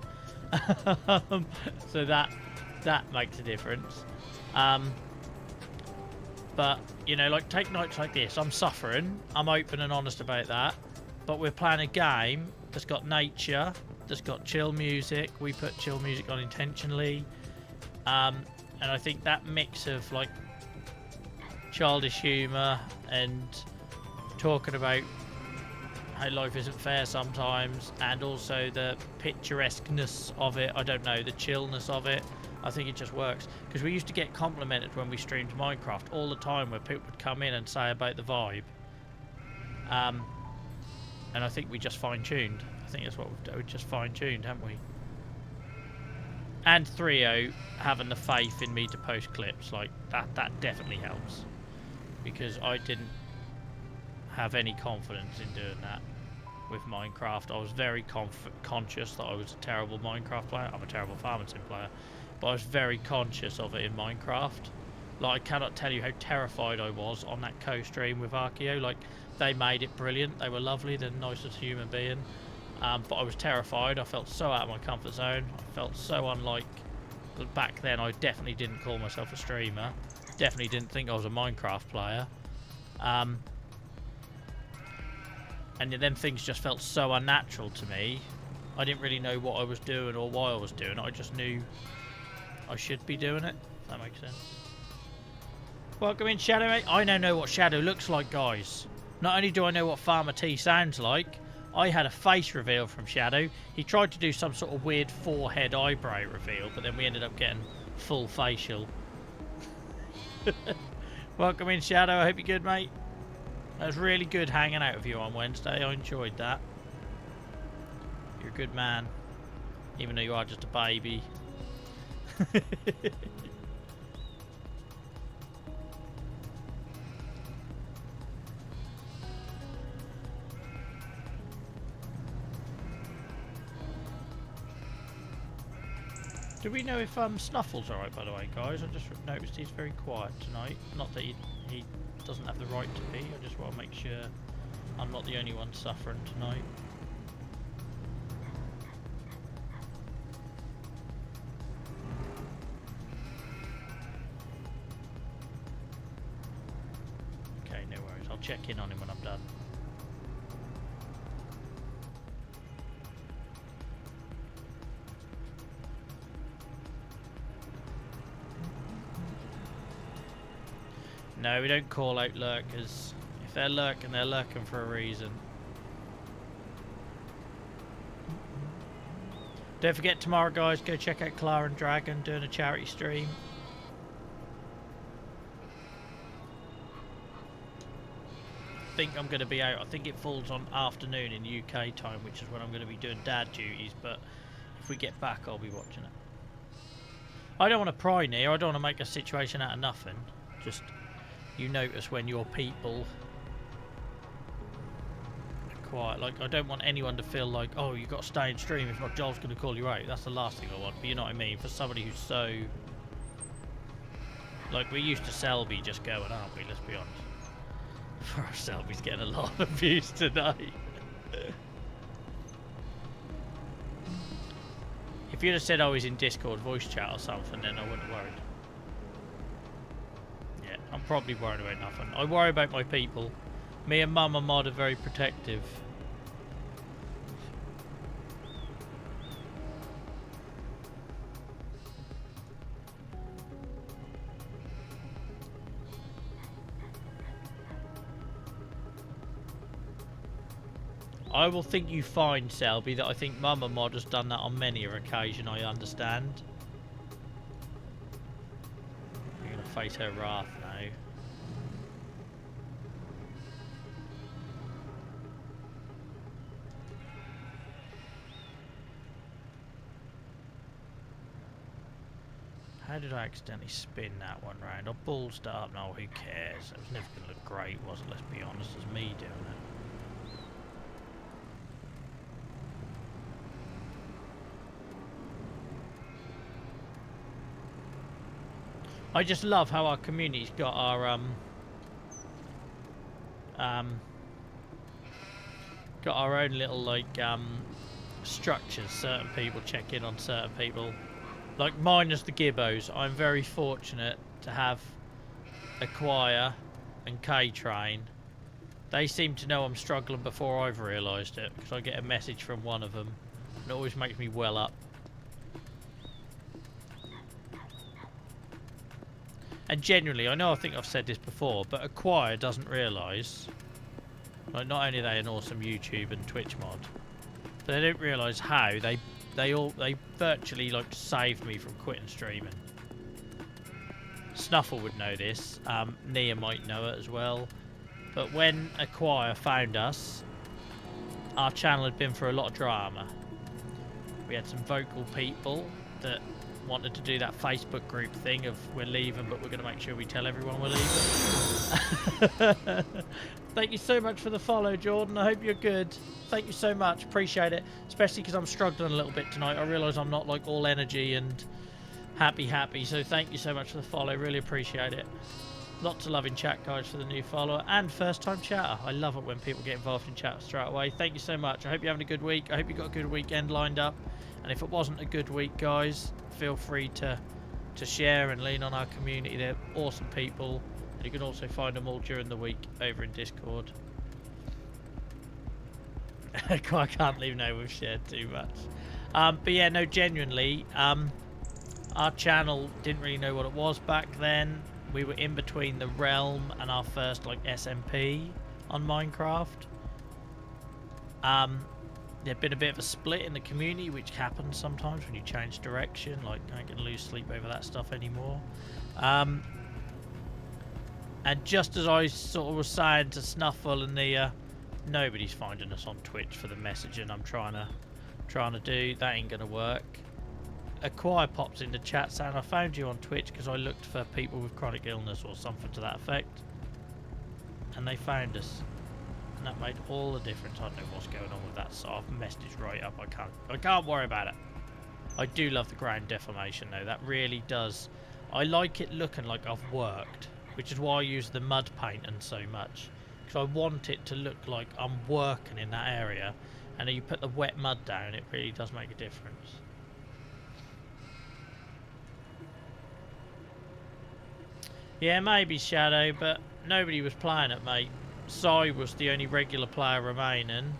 So that makes a difference. But, you know, like, take nights like this. I'm suffering. I'm open and honest about that. But we're playing a game that's got nature, that's got chill music. We put chill music on intentionally. And I think that mix of, like, childish humour and talking about how life isn't fair sometimes, and also the picturesqueness of it. I don't know, the chillness of it. I think it just works, because we used to get complimented when we streamed Minecraft all the time, where people would come in and say about the vibe. And I think we just fine-tuned. I think that's what we've done. We just fine-tuned, haven't we? And 3.0 having the faith in me to post clips, like that definitely helps, because I didn't have any confidence in doing that with Minecraft. I was very conscious that I was a terrible Minecraft player. I'm a terrible farming sim player, but I was very conscious of it in Minecraft. Like, I cannot tell you how terrified I was on that co-stream with Achy. Like, they made it brilliant. They were lovely. They're the nicest human being. But I was terrified. I felt so out of my comfort zone. I felt so unlike... Back then, I definitely didn't call myself a streamer. Definitely didn't think I was a Minecraft player. And then things just felt so unnatural to me. I didn't really know what I was doing or why I was doing it. I just knew I should be doing it, if that makes sense. Welcome in, Shadow, mate. I now know what Shadow looks like, guys. Not only do I know what Farmer T sounds like, I had a face reveal from Shadow. He tried to do some sort of weird forehead eyebrow reveal, but then we ended up getting full facial. Welcome in, Shadow. I hope you're good, mate. It was really good hanging out with you on Wednesday. I enjoyed that. You're a good man, even though you are just a baby. Do we know if Snuffle's alright, by the way, guys? I just noticed he's very quiet tonight. Not that he doesn't have the right to be. I just want to make sure I'm not the only one suffering tonight. Okay, no worries. I'll check in on him when I'm done. No, we don't call out lurkers. If they're lurking for a reason. Don't forget tomorrow, guys, go check out Clara and Dragon doing a charity stream. I think I'm going to be out. I think it falls on afternoon in UK time, which is when I'm going to be doing dad duties, but if we get back, I'll be watching it. I don't want to pry near. I don't want to make a situation out of nothing. Just... you notice when your people are quiet. Like, I don't want anyone to feel like, oh, you've got to stay in stream, if not Joel's going to call you out. That's the last thing I want, but you know what I mean? For somebody who's so... like, we're used to Selby just going, aren't we? Let's be honest. For our Selby's getting a lot of abuse tonight. If you'd have said I was in Discord voice chat or something, then I wouldn't have worried. I'm probably worried about nothing. I worry about my people. Me and Mum and Mod are very protective. I will think you find, Selby, that I think Mum and Mod has done that on many an occasion, I understand. You're going to face her wrath now. How did I accidentally spin that one round? I ballsed it up. No, who cares? It was never going to look great, was it? Let's be honest, it's me doing it. I just love how our community's got our got our own little like structures. Certain people check in on certain people. Like, minus the Gibbos, I'm very fortunate to have Acquire and K-Train. They seem to know I'm struggling before I've realised it, because I get a message from one of them, and it always makes me well up. And genuinely, I know I think I've said this before, but Acquire doesn't realise Like, not only are they an awesome YouTube and Twitch mod, but they didn't realise how they virtually like saved me from quitting streaming. Snuffle would know this. Nia might know it as well. But when Acquire found us, our channel had been through a lot of drama. We had some vocal people that wanted to do that Facebook group thing of we're leaving, but we're going to make sure we tell everyone we're leaving. Thank you so much for the follow, Jordan. I hope you're good. Thank you so much. Appreciate it. Especially because I'm struggling a little bit tonight. I realise I'm not like all energy and happy. So thank you so much for the follow. Really appreciate it. Lots of love in chat, guys, for the new follower and first time chatter. I love it when people get involved in chat straight away. Thank you so much. I hope you're having a good week. I hope you got a good weekend lined up. And if it wasn't a good week, guys, feel free to share and lean on our community. They're awesome people. And you can also find them all during the week over in Discord. I can't leave now, we've shared too much. But yeah, no, genuinely, our channel didn't really know what it was back then. We were in between the Realm and our first like SMP on Minecraft. There'd been a bit of a split in the community, which happens sometimes when you change direction. Like, I ain't gonna lose sleep over that stuff anymore. And just as I sort of was saying to Snuffle and Nia, nobody's finding us on Twitch for the messaging I'm trying to do. That ain't gonna work. Acquire pops into chat saying I found you on Twitch because I looked for people with chronic illness or something to that effect, and they found us, and that made all the difference. I don't know what's going on with that, so I've messed it right up. I can't worry about it. I do love the ground deformation though. That really does. I like it looking like I've worked, which is why I use the mud painting so much, because I want it to look like I'm working in that area, and then you put the wet mud down, it really does make a difference. Yeah, maybe Shadow, but nobody was playing it, mate. Sai was the only regular player remaining.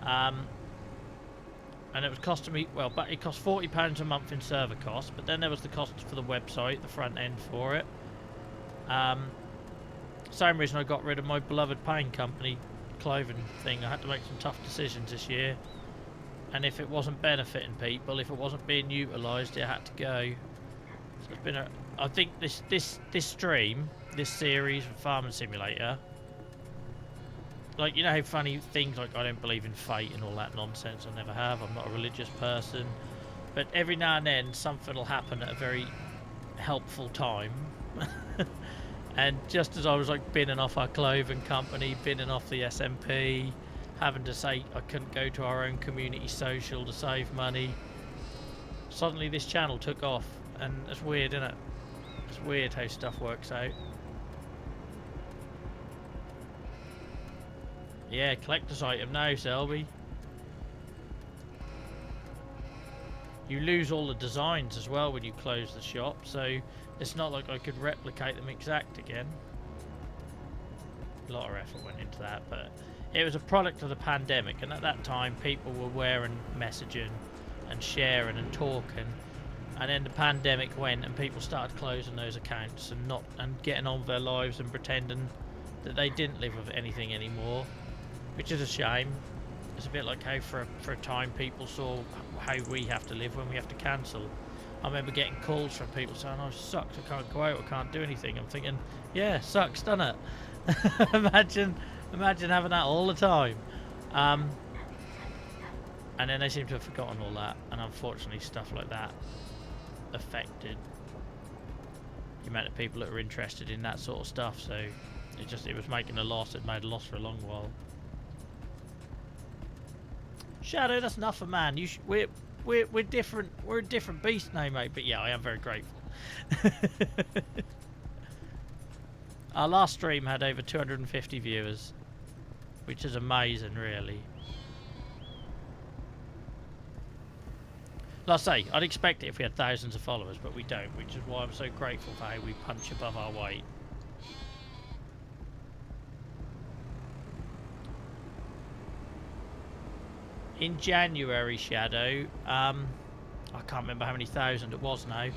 And it was costing me, well, but it cost £40 a month in server costs, but then there was the cost for the website, the front end for it. Same reason I got rid of my beloved paint company clothing thing. I had to make some tough decisions this year. And if it wasn't benefiting people, if it wasn't being utilised, it had to go. So it's been a... I think this stream, this series of Farming Simulator, like, you know how funny things like I don't believe in fate and all that nonsense, I never have, I'm not a religious person, but every now and then something will happen at a very helpful time. And just as I was like binning off our clothing company, binning off the SMP, having to say I couldn't go to our own community social to save money, suddenly this channel took off, and it's weird, isn't it? It's weird how stuff works out. Yeah, collector's item now, Selby. You lose all the designs as well when you close the shop, so it's not like I could replicate them exact again. A lot of effort went into that, but it was a product of the pandemic, and at that time people were wearing messaging and sharing and talking. And then the pandemic went and people started closing those accounts and getting on with their lives and pretending that they didn't live with anything anymore, which is a shame. It's a bit like how for a time people saw how we have to live when we have to cancel. I remember getting calls from people saying, "Oh, it sucks, I can't go out, I can't do anything." I'm thinking, yeah, sucks, doesn't it? imagine having that all the time. And then they seem to have forgotten all that, and unfortunately stuff like that affected the amount of people that were interested in that sort of stuff, so it was making a loss. It made a loss for a long while. Shadow, that's enough of man. We're different. We're a different beast now, mate. But yeah, I am very grateful. Our last stream had over 250 viewers, which is amazing, really. Like I say, I'd expect it if we had thousands of followers, but we don't, which is why I'm so grateful for how we punch above our weight. In January, Shadow, I can't remember how many thousand it was now,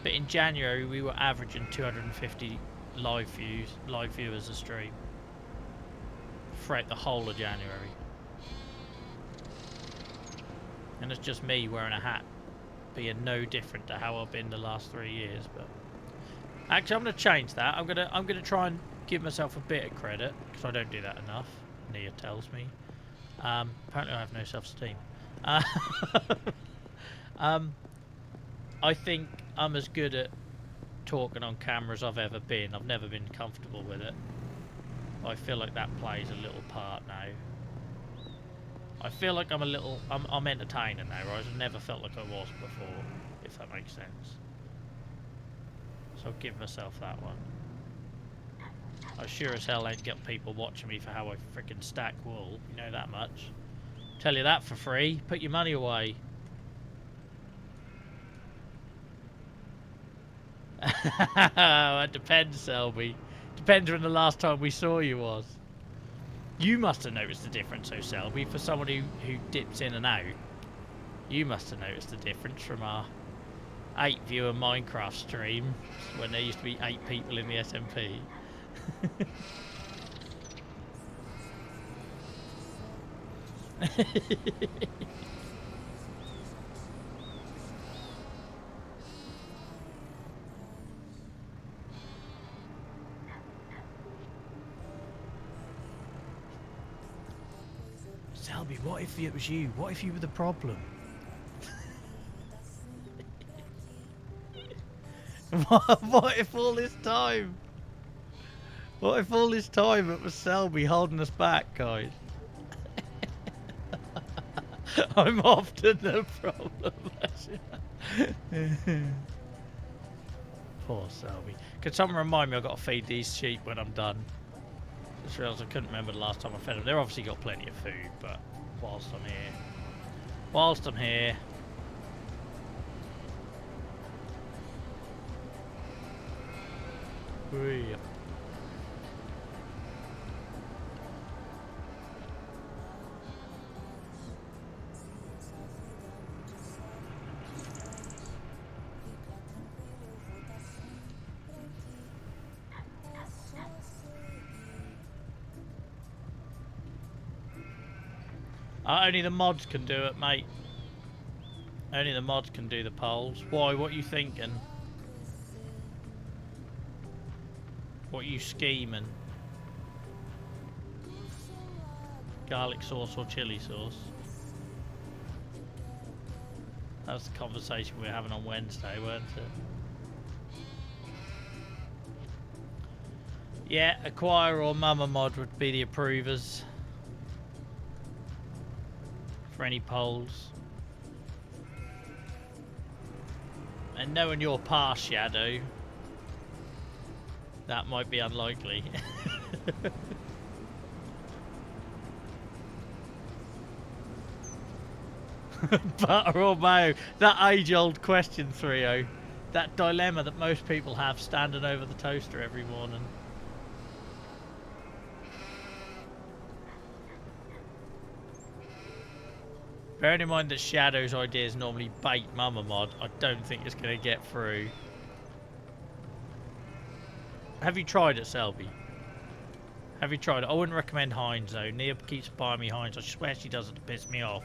but in January we were averaging 250 live viewers a stream. throughout the whole of January. And it's just me wearing a hat, being no different to how I've been the last 3 years. But actually, I'm going to change that. I'm gonna try and give myself a bit of credit, because I don't do that enough. Nia tells me. Apparently, I have no self-esteem. I think I'm as good at talking on camera as I've ever been. I've never been comfortable with it. I feel like that plays a little part now. I feel like I'm entertaining now, right? I've never felt like I was before, if that makes sense. So I'll give myself that one. I sure as hell ain't got people watching me for how I freaking stack wool. You know that much. Tell you that for free. Put your money away. It depends, Selby. Depends when the last time we saw you was. You must have noticed the difference, though, Selby, for someone who dips in and out. You must have noticed the difference from our 8-viewer Minecraft stream when there used to be 8 people in the SMP. Selby, what if it was you? What if you were the problem? What if all this time? What if all this time it was Selby holding us back, guys? I'm often the problem. Poor Selby. Could someone remind me I've got to feed these sheep when I'm done? Just realised I couldn't remember the last time I fed them. They've obviously got plenty of food, but whilst I'm here, Whee. Only the mods can do it, mate. Only the mods can do the polls. Why? What are you thinking? What are you scheming? Garlic sauce or chili sauce? That's the conversation we were having on Wednesday, weren't it? Yeah, Acquire or Mama Mod would be the approvers for any polls. And knowing your past, Shadow, that might be unlikely. Butter or mayo? That age-old question, 3-0. That dilemma that most people have standing over the toaster every morning. Bearing in mind that Shadow's ideas normally bait Mama Mod, I don't think it's going to get through. Have you tried it, Selby? Have you tried it? I wouldn't recommend Heinz though. Nia keeps buying me Heinz. I swear she does it to piss me off.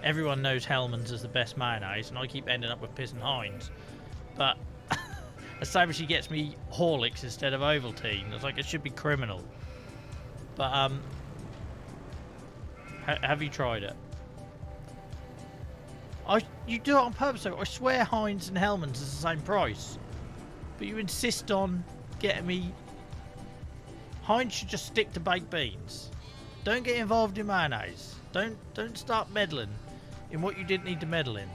Everyone knows Hellman's is the best mayonnaise, and I keep ending up with pissing Heinz. But the same as she gets me Horlicks instead of Ovaltine. It's like it should be criminal. But have you tried it? You do it on purpose though. I swear Heinz and Hellman's is the same price. But you insist on getting me... Heinz should just stick to baked beans. Don't get involved in mayonnaise. Don't start meddling in what you didn't need to meddle in.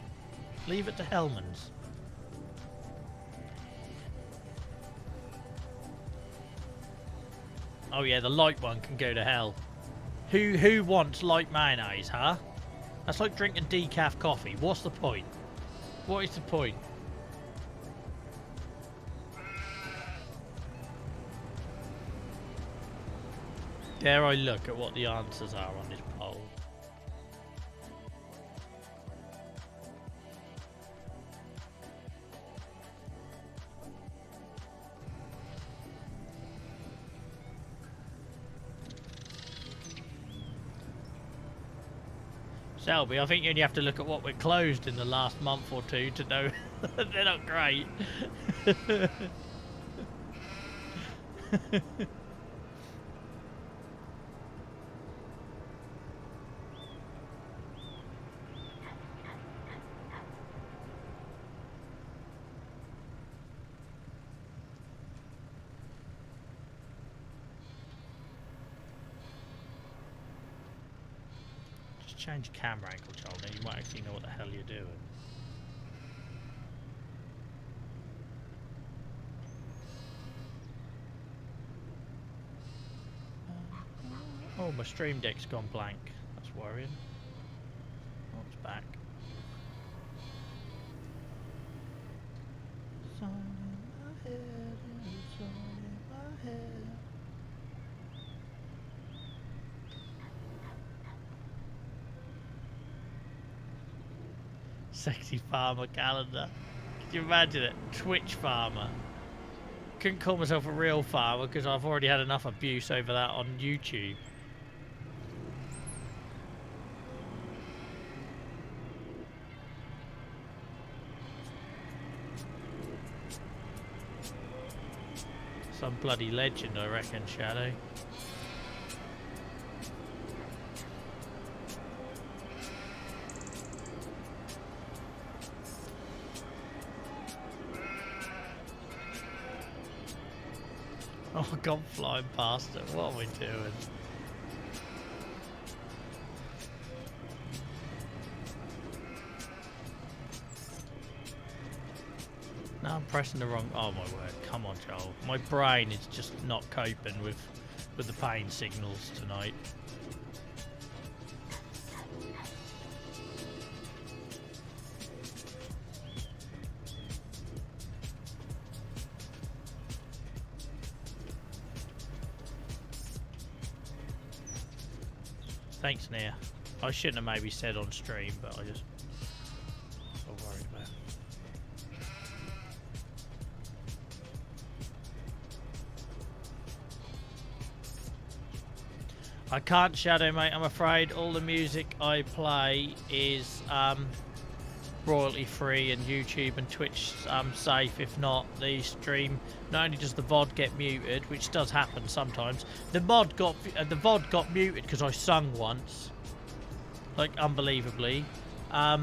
Leave it to Hellman's. Oh yeah, the light one can go to hell. Who wants light mayonnaise, huh? That's like drinking decaf coffee. What's the point? What is the point? Dare I look at what the answers are on this poll? Selby, I think you only have to look at what we're closed in the last month or two to know they're not great. Just change camera angle, Joel, then you might actually know what the hell you're doing. Oh, my stream deck's gone blank. That's worrying. Oh, it's back. Sun in my head, sun in my head. Sexy farmer calendar. Can you imagine it? Twitch farmer. Couldn't call myself a real farmer because I've already had enough abuse over that on YouTube. Some bloody legend, I reckon, Shadow. Oh, I gone flying past it. What are we doing? Now I'm pressing the wrong... Oh, my word. Come on, Joel. My brain is just not coping with the pain signals tonight. Thanks, Nia. I shouldn't have maybe said on stream, but I just got worried about it. I can't, Shadow, mate. I'm afraid all the music I play is royalty free, and YouTube and Twitch safe. If not, the stream, not only does the VOD get muted, which does happen sometimes, the VOD got muted because I sung once, like unbelievably, but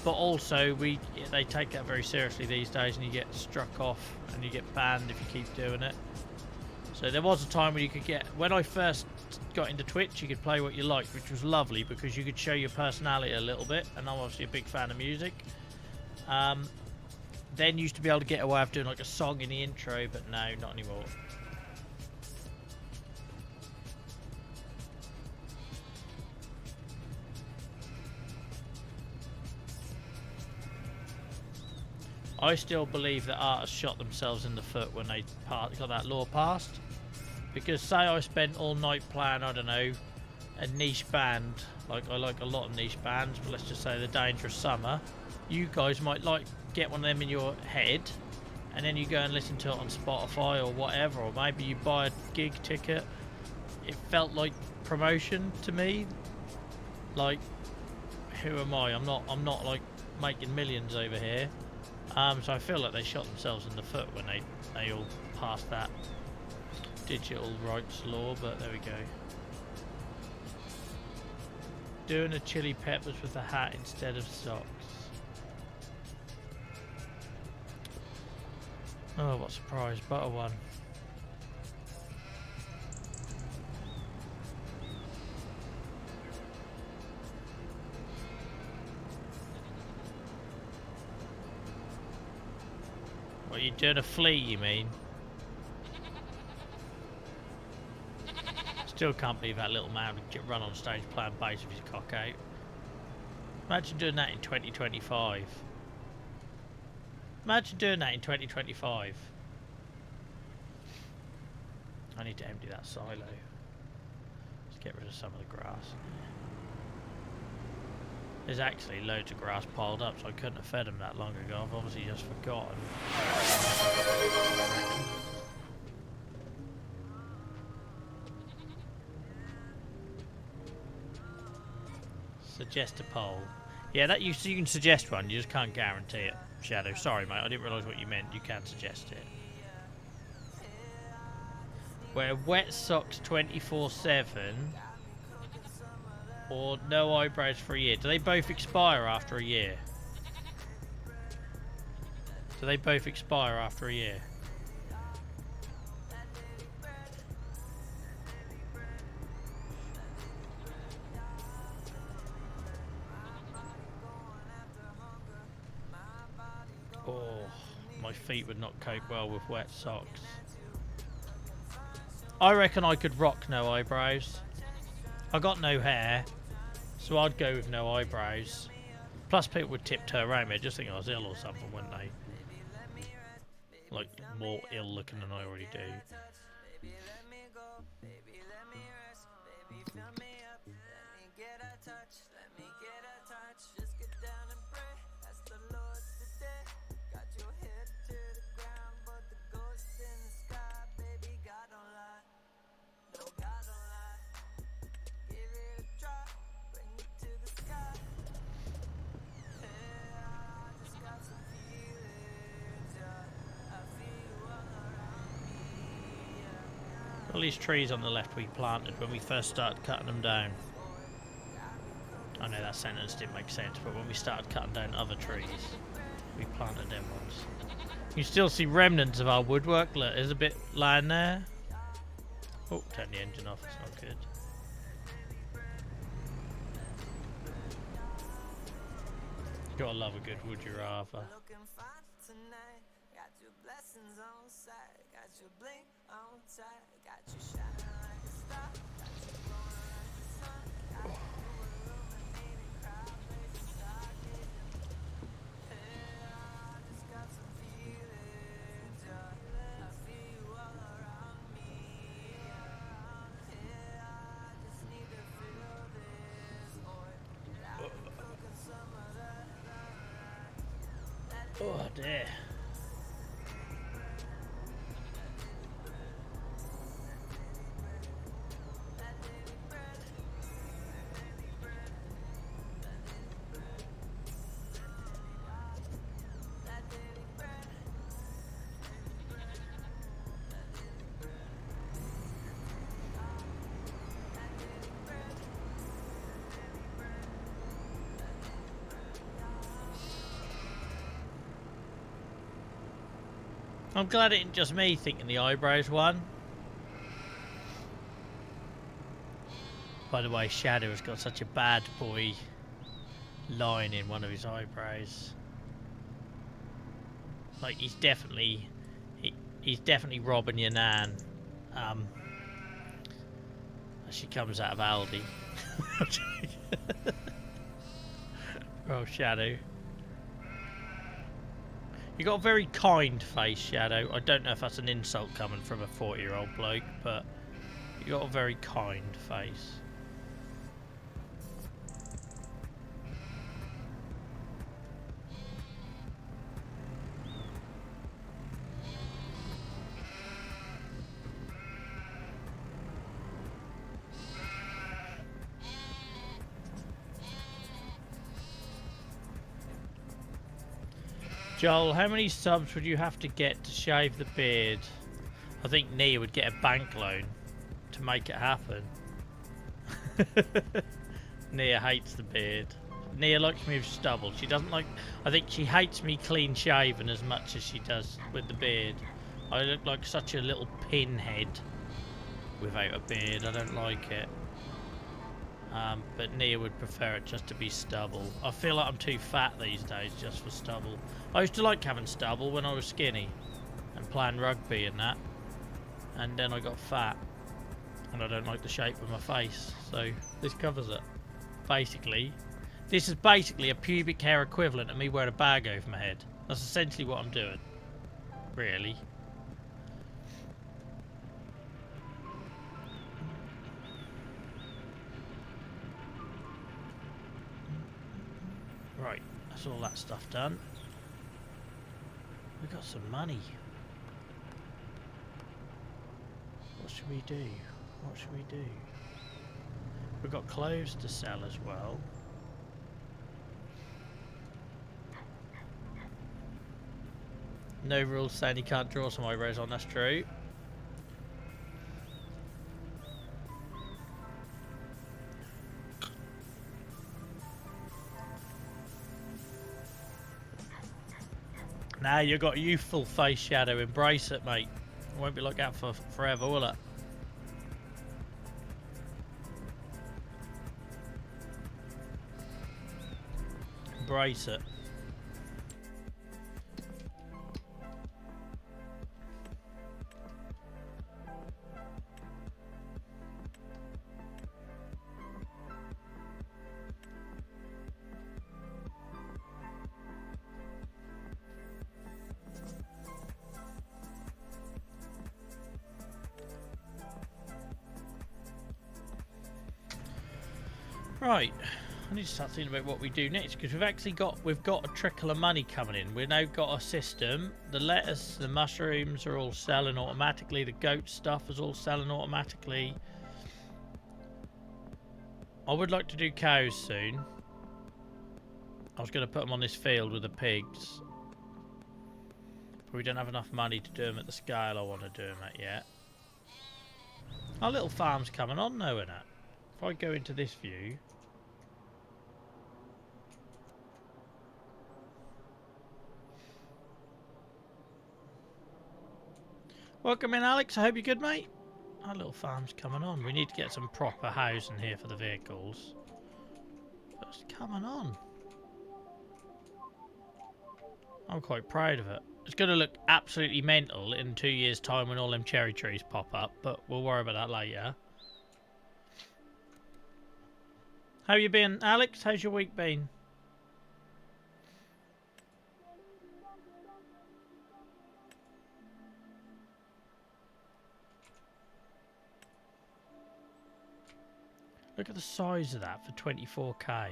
also they take that very seriously these days, and you get struck off and you get banned if you keep doing it. So there was a time when you could get, when I first got into Twitch, you could play what you liked, which was lovely because you could show your personality a little bit, and I'm obviously a big fan of music. Then you used to be able to get away with doing like a song in the intro, but no, not anymore. I still believe that artists shot themselves in the foot when they got that law passed. Because say I spent all night playing, I don't know, a niche band, like I like a lot of niche bands, but let's just say the Dangerous Summer, you guys might get one of them in your head, and then you go and listen to it on Spotify or whatever, or maybe you buy a gig ticket. It felt like promotion to me. Like, who am I? I'm not like making millions over here. So I feel like they shot themselves in the foot when they all passed that digital rights law, but there we go. Doing a chili peppers with a hat instead of socks. Oh, what a surprise. Butter one. What, you doing a flea, you mean? Still can't believe that little man would run on stage playing bass with his cock out. Imagine doing that in 2025. Imagine doing that in 2025. I need to empty that silo. Let's get rid of some of the grass. There's actually loads of grass piled up, so I couldn't have fed them that long ago. I've obviously just forgotten. Suggest a poll. Yeah, that you can suggest one. You just can't guarantee it. Shadow. Sorry, mate. I didn't realise what you meant. You can suggest it. Wear wet socks 24/7 or no eyebrows for a year. Do they both expire after a year? Do they both expire after a year? Oh, my feet would not cope well with wet socks. I reckon I could rock no eyebrows. I got no hair, so I'd go with no eyebrows. Plus, people would tiptoe around me. I'd just think I was ill or something, wouldn't they? Like, more ill looking than I already do. All these trees on the left we planted when we first started cutting them down. I know that sentence didn't make sense, but when we started cutting down other trees, we planted them ones. You can still see remnants of our woodwork. Look, there's a bit lying there. Oh, turn the engine off, it's not good. Gotta love a good would you rather. Oh dear. I'm glad it ain't just me thinking the eyebrows one. By the way, Shadow has got such a bad boy line in one of his eyebrows. Like he's definitely robbing your nan. As she comes out of Aldi. Oh, Shadow. You got a very kind face, Shadow. I don't know if that's an insult coming from a 40-year-old bloke, but you got a very kind face. Joel, how many subs would you have to get to shave the beard? I think Nia would get a bank loan to make it happen. Nia hates the beard. Nia likes me with stubble. She doesn't like... I think she hates me clean shaven as much as she does with the beard. I look like such a little pinhead without a beard. I don't like it. But Nia would prefer it just to be stubble. I feel like I'm too fat these days just for stubble. I used to like having stubble when I was skinny and playing rugby and that. And then I got fat. And I don't like the shape of my face. So this covers it. Basically. This is basically a pubic hair equivalent of me wearing a bag over my head. That's essentially what I'm doing. Really. Right, that's all that stuff done. We got some money. What should we do? What should we do? We've got clothes to sell as well. No rules saying you can't draw some eyebrows on, that's true. Now you got a youthful face, Shadow. Embrace it, mate. It won't be like that for forever, will it? Embrace it. Right, I need to start thinking about what we do next, because we've got a trickle of money coming in. We've now got a system. The lettuce, the mushrooms are all selling automatically. The goat stuff is all selling automatically. I would like to do cows soon. I was going to put them on this field with the pigs, but we don't have enough money to do them at the scale I want to do them at yet. Our little farm's coming on though, isn't it? If I go into this view, welcome in, Alex. I hope you're good, mate. Our little farm's coming on. We need to get some proper housing here for the vehicles. But it's coming on. I'm quite proud of it. It's going to look absolutely mental in 2 years' time when all them cherry trees pop up, but we'll worry about that later. How you been, Alex? How's your week been? Look at the size of that for 24k.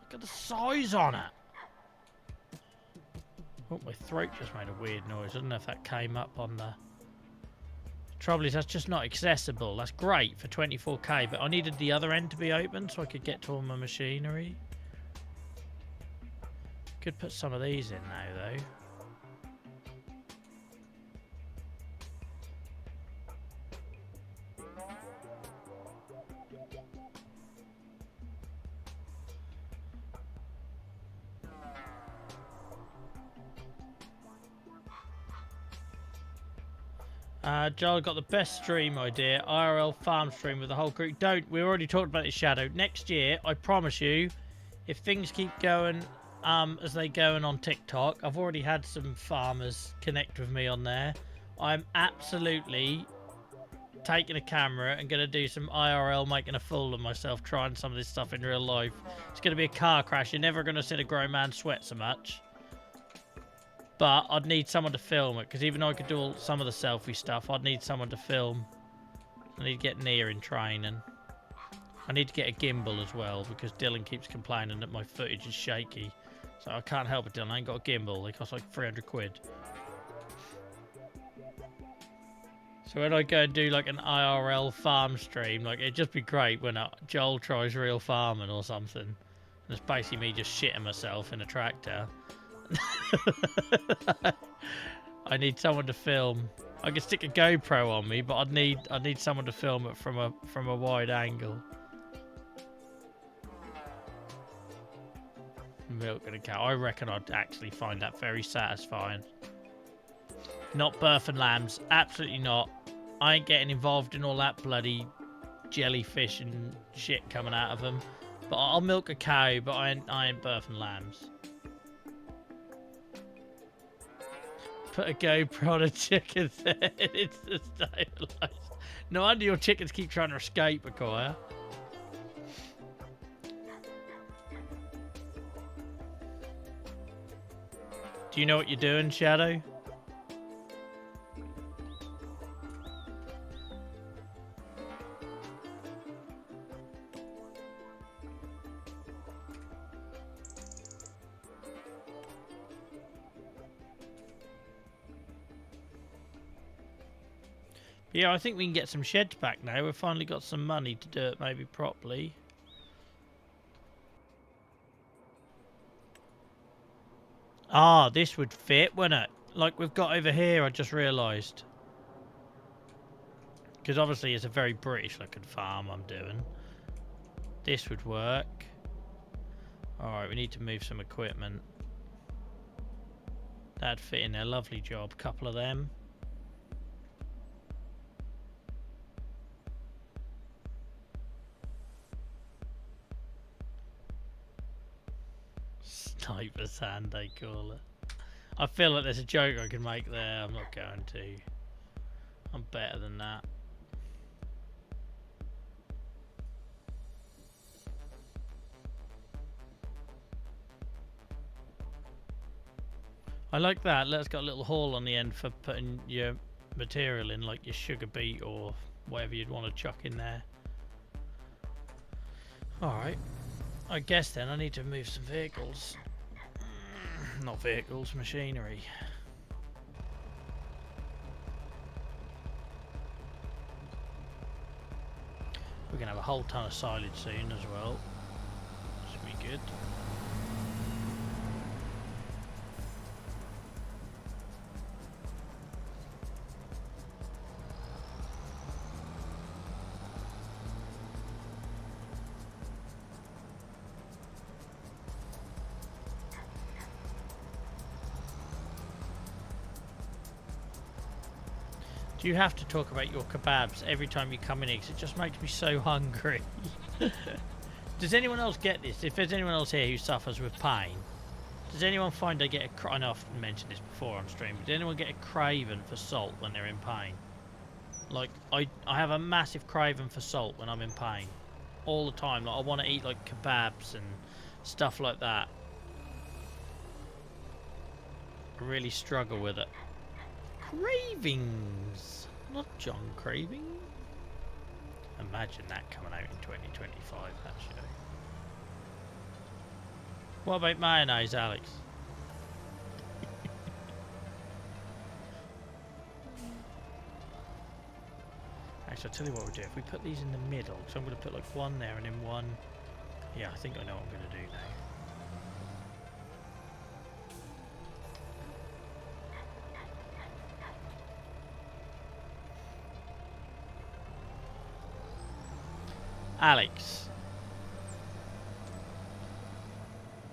Look at the size on it. Oh, my throat just made a weird noise. I don't know if that came up on the... Trouble is, that's just not accessible. That's great for 24k, but I needed the other end to be open so I could get to all my machinery. Could put some of these in now, though. Joel got the best stream idea. IRL farm stream with the whole group. We already talked about this, Shadow. Next year, I promise you, if things keep going as they going on TikTok, I've already had some farmers connect with me on there. I'm absolutely taking a camera and going to do some IRL making a fool of myself, trying some of this stuff in real life. It's going to be a car crash. You're never going to see a grown man sweat so much. But I'd need someone to film it, because even though I could do some of the selfie stuff, I'd need someone to film. I need to get near in training. I need to get a gimbal as well, because Dylan keeps complaining that my footage is shaky. So I can't help it, Dylan. I ain't got a gimbal. They cost like 300 quid. So when I go and do like an IRL farm stream, like it'd just be great when Joel tries real farming or something. And it's basically me just shitting myself in a tractor. I need someone to film. I could stick a GoPro on me, but I'd need someone to film it from a wide angle. Milking a cow. I reckon I'd actually find that very satisfying. Not birthing lambs. Absolutely not. I ain't getting involved in all that bloody jellyfish and shit coming out of them. But I'll milk a cow, but I ain't birthing lambs. Put a GoPro on a chicken's head. It's destabilized. No wonder your chickens keep trying to escape, Acquire. Do you know what you're doing, Shadow? Yeah, I think we can get some sheds back now. We've finally got some money to do it maybe properly. Ah, this would fit, wouldn't it? Like we've got over here, I just realised. Because obviously it's a very British looking farm I'm doing. This would work. Alright, we need to move some equipment. That'd fit in there. Lovely job. Couple of them. Sniper sand, they call it. I feel like there's a joke I can make there. I'm not going to. I'm better than that. I like that. Let's got a little hole on the end for putting your material in, like your sugar beet or whatever you'd want to chuck in there. Alright. I guess then I need to move some vehicles. Not vehicles, machinery. We're going to have a whole ton of silage soon as well. Should be good. Do you have to talk about your kebabs every time you come in here? Because it just makes me so hungry. Does anyone else get this? If there's anyone else here who suffers with pain, does anyone find they get a... I know I've mentioned this before on stream, but does anyone get a craving for salt when they're in pain? Like, I have a massive craving for salt when I'm in pain. All the time. Like, I want to eat, like, kebabs and stuff like that. I really struggle with it. Cravings, not John Craving. Imagine that coming out in 2025, that show. What about mayonnaise, Alex? Actually, I'll tell you what we'll do. If we put these in the middle, so I'm going to put like one there and then one. Yeah, I think I know what I'm going to do now. Alex.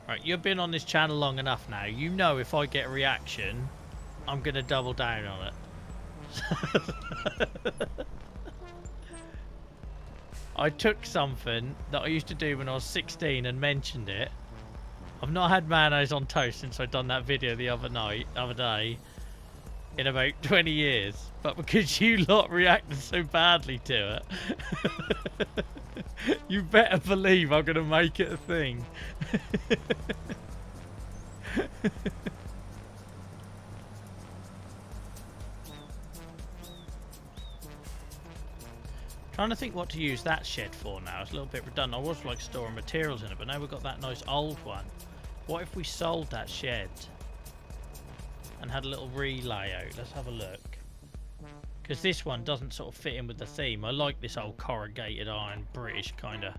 Right, you've been on this channel long enough now. You know if I get a reaction, I'm going to double down on it. I took something that I used to do when I was 16 and mentioned it. I've not had mayonnaise on toast since I'd done that video the other day. In about 20 years. But because you lot reacted so badly to it, you better believe I'm going to make it a thing. Trying to think what to use that shed for now. It's a little bit redundant. I was like storing materials in it, but now we've got that nice old one. What if we sold that shed and had a little re-layout? Let's have a look. Because this one doesn't sort of fit in with the theme. I like this old corrugated iron British kind of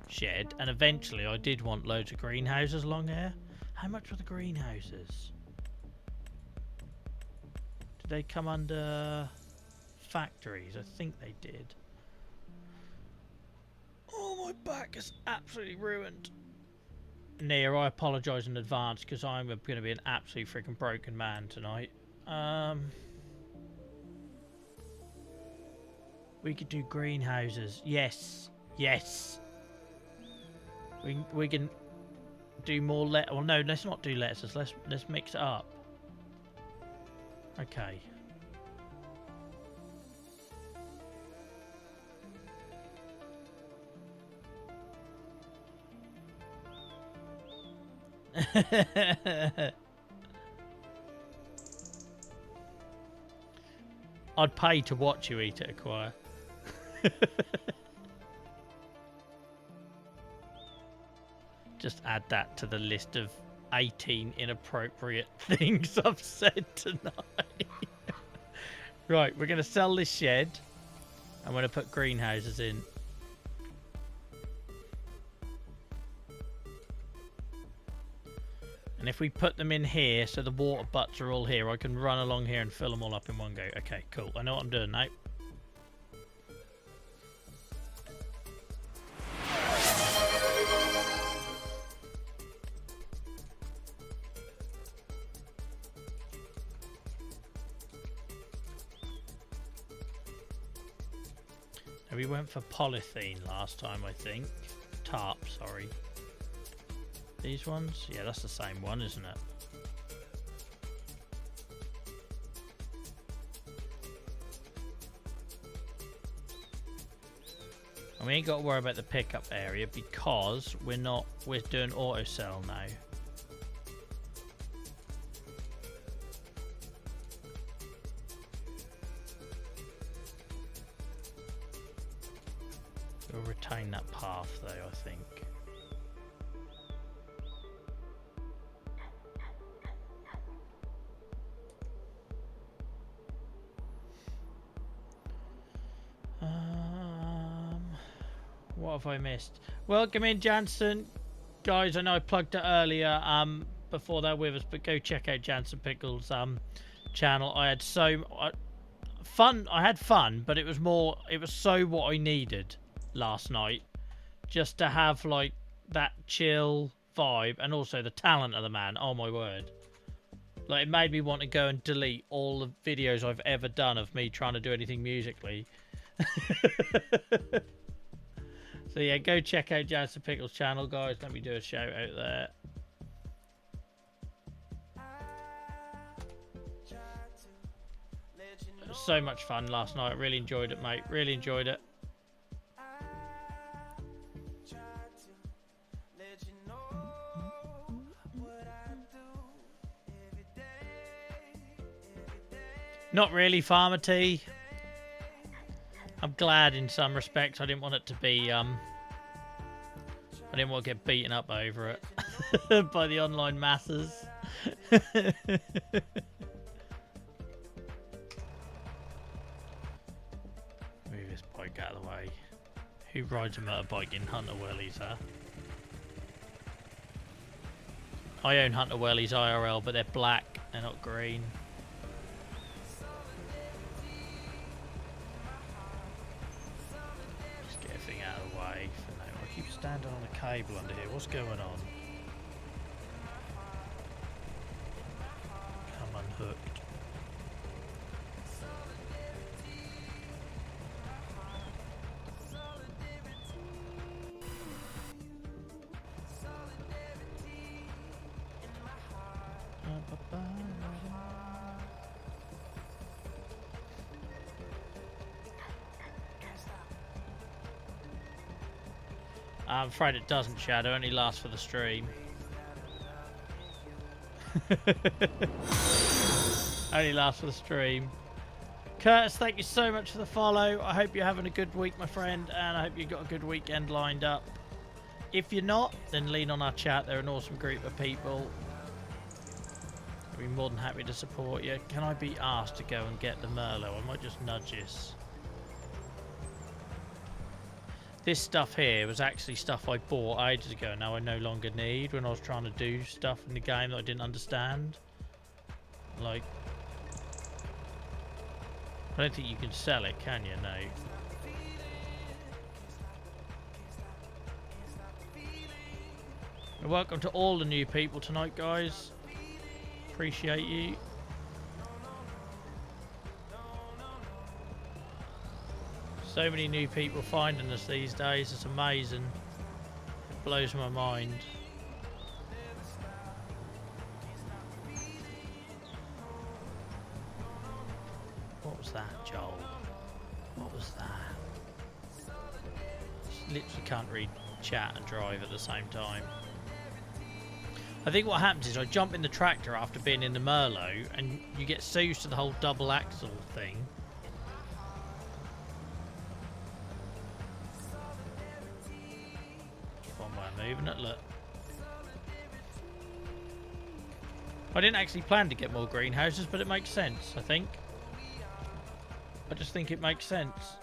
shed. And eventually I did want loads of greenhouses along here. How much were the greenhouses? Did they come under factories? I think they did. Oh, my back is absolutely ruined. Nia, I apologise in advance because I'm going to be an absolutely freaking broken man tonight. We could do greenhouses. Yes. Yes. We can do more well, no, let's not do lettuces. Let's mix it up. Okay. I'd pay to watch you eat it, Acquire. Just add that to the list of 18 inappropriate things I've said tonight. Right, we're going to sell this shed. I'm going to put greenhouses in. And if we put them in here, so the water butts are all here, I can run along here and fill them all up in one go. Okay, cool. I know what I'm doing now. We went for polythene last time, I think. Tarp, sorry. These ones? Yeah, that's the same one, isn't it? And we ain't got to worry about the pickup area because we're doing auto sell now. We'll retain that path though, I think. What have I missed? Welcome in, Jansen. Guys, I know I plugged it earlier before they're with us, but go check out Jansen Pickles' channel. I had fun. I had fun, but it was so what I needed last night, just to have like that chill vibe, and also the talent of the man. Oh my word, like it made me want to go and delete all the videos I've ever done of me trying to do anything musically. So yeah, go check out Jansen Pickles' channel, guys. Let me do a shout out there. It was so much fun last night. Really enjoyed it, mate. Really enjoyed it. Not really, Farmer T. I'm glad in some respects. I didn't want it to be, I didn't want to get beaten up over it by the online masses. Move this bike out of the way. Who rides a motorbike in Hunter Wellies, huh? I own Hunter Wellies IRL, but they're black, they're not green. Standing on a cable under here. What's going on? Come unhooked. I'm afraid it doesn't, Shadow. Only lasts for the stream. Only lasts for the stream. Curtis, thank you so much for the follow. I hope you're having a good week, my friend, and I hope you've got a good weekend lined up. If you're not, then lean on our chat. They're an awesome group of people. I'd be more than happy to support you. Can I be asked to go and get the Merlot? I might just nudge this. This stuff here was actually stuff I bought ages ago. Now I no longer need when I was trying to do stuff in the game that I didn't understand. Like, I don't think you can sell it, can you? No. And welcome to all the new people tonight, guys. Appreciate you. So many new people finding us these days. It's amazing. It blows my mind. What was that, Joel? What was that? Literally can't read chat and drive at the same time. I think what happens is I jump in the tractor after being in the Merlot, and you get so used to the whole double axle thing. Moving it, look. I didn't actually plan to get more greenhouses, but it makes sense, I think. I just think it makes sense.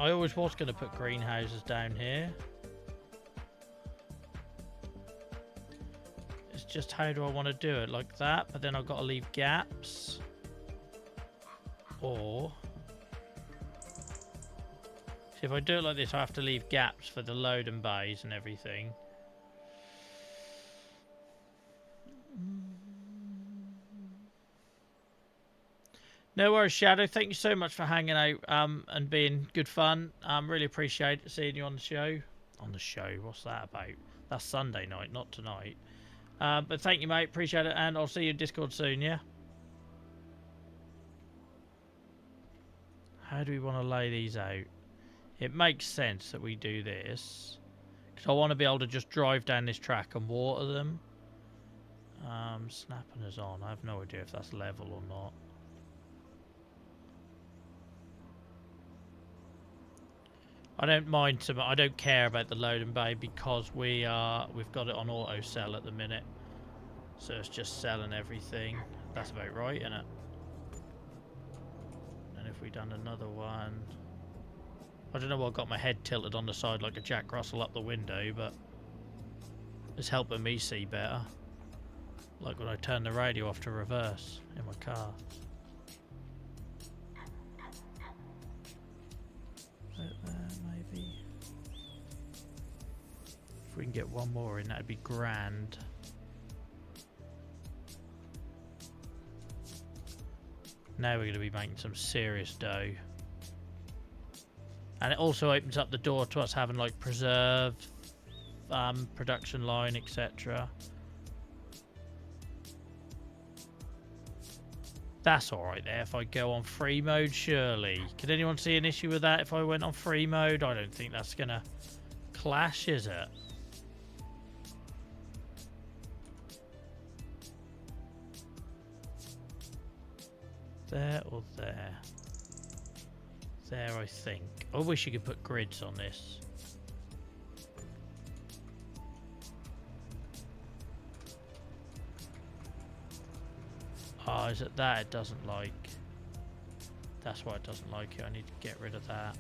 I always was going to put greenhouses down here. It's just how do I want to do it? Like that, but then I've got to leave gaps. Or... So if I do it like this, I have to leave gaps for the load and bays and everything. No worries, Shadow. Thank you so much for hanging out and being good fun. Really appreciate seeing you on the show. On the show? What's that about? That's Sunday night, not tonight. But thank you, mate. Appreciate it. And I'll see you in Discord soon, yeah? How do we want to lay these out? It makes sense that we do this. Because I want to be able to just drive down this track and water them. Snapping us on. I have no idea if that's level or not. I don't mind so much. I don't care about the load and bay because we've got it on auto sell at the minute. So it's just selling everything. That's about right, isn't it? And if we done another one, I don't know why I got my head tilted on the side like a Jack Russell up the window, but it's helping me see better. Like when I turn the radio off to reverse in my car. Right there, maybe. If we can get one more in, that'd be grand. Now we're going to be making some serious dough. And it also opens up the door to us having like preserved production line, etc. That's alright there if I go on free mode, surely. Could anyone see an issue with that if I went on free mode? I don't think that's going to clash, is it? There or there? There, I think. I wish you could put grids on this. Oh, is it that it doesn't like? That's why it doesn't like it. I need to get rid of that.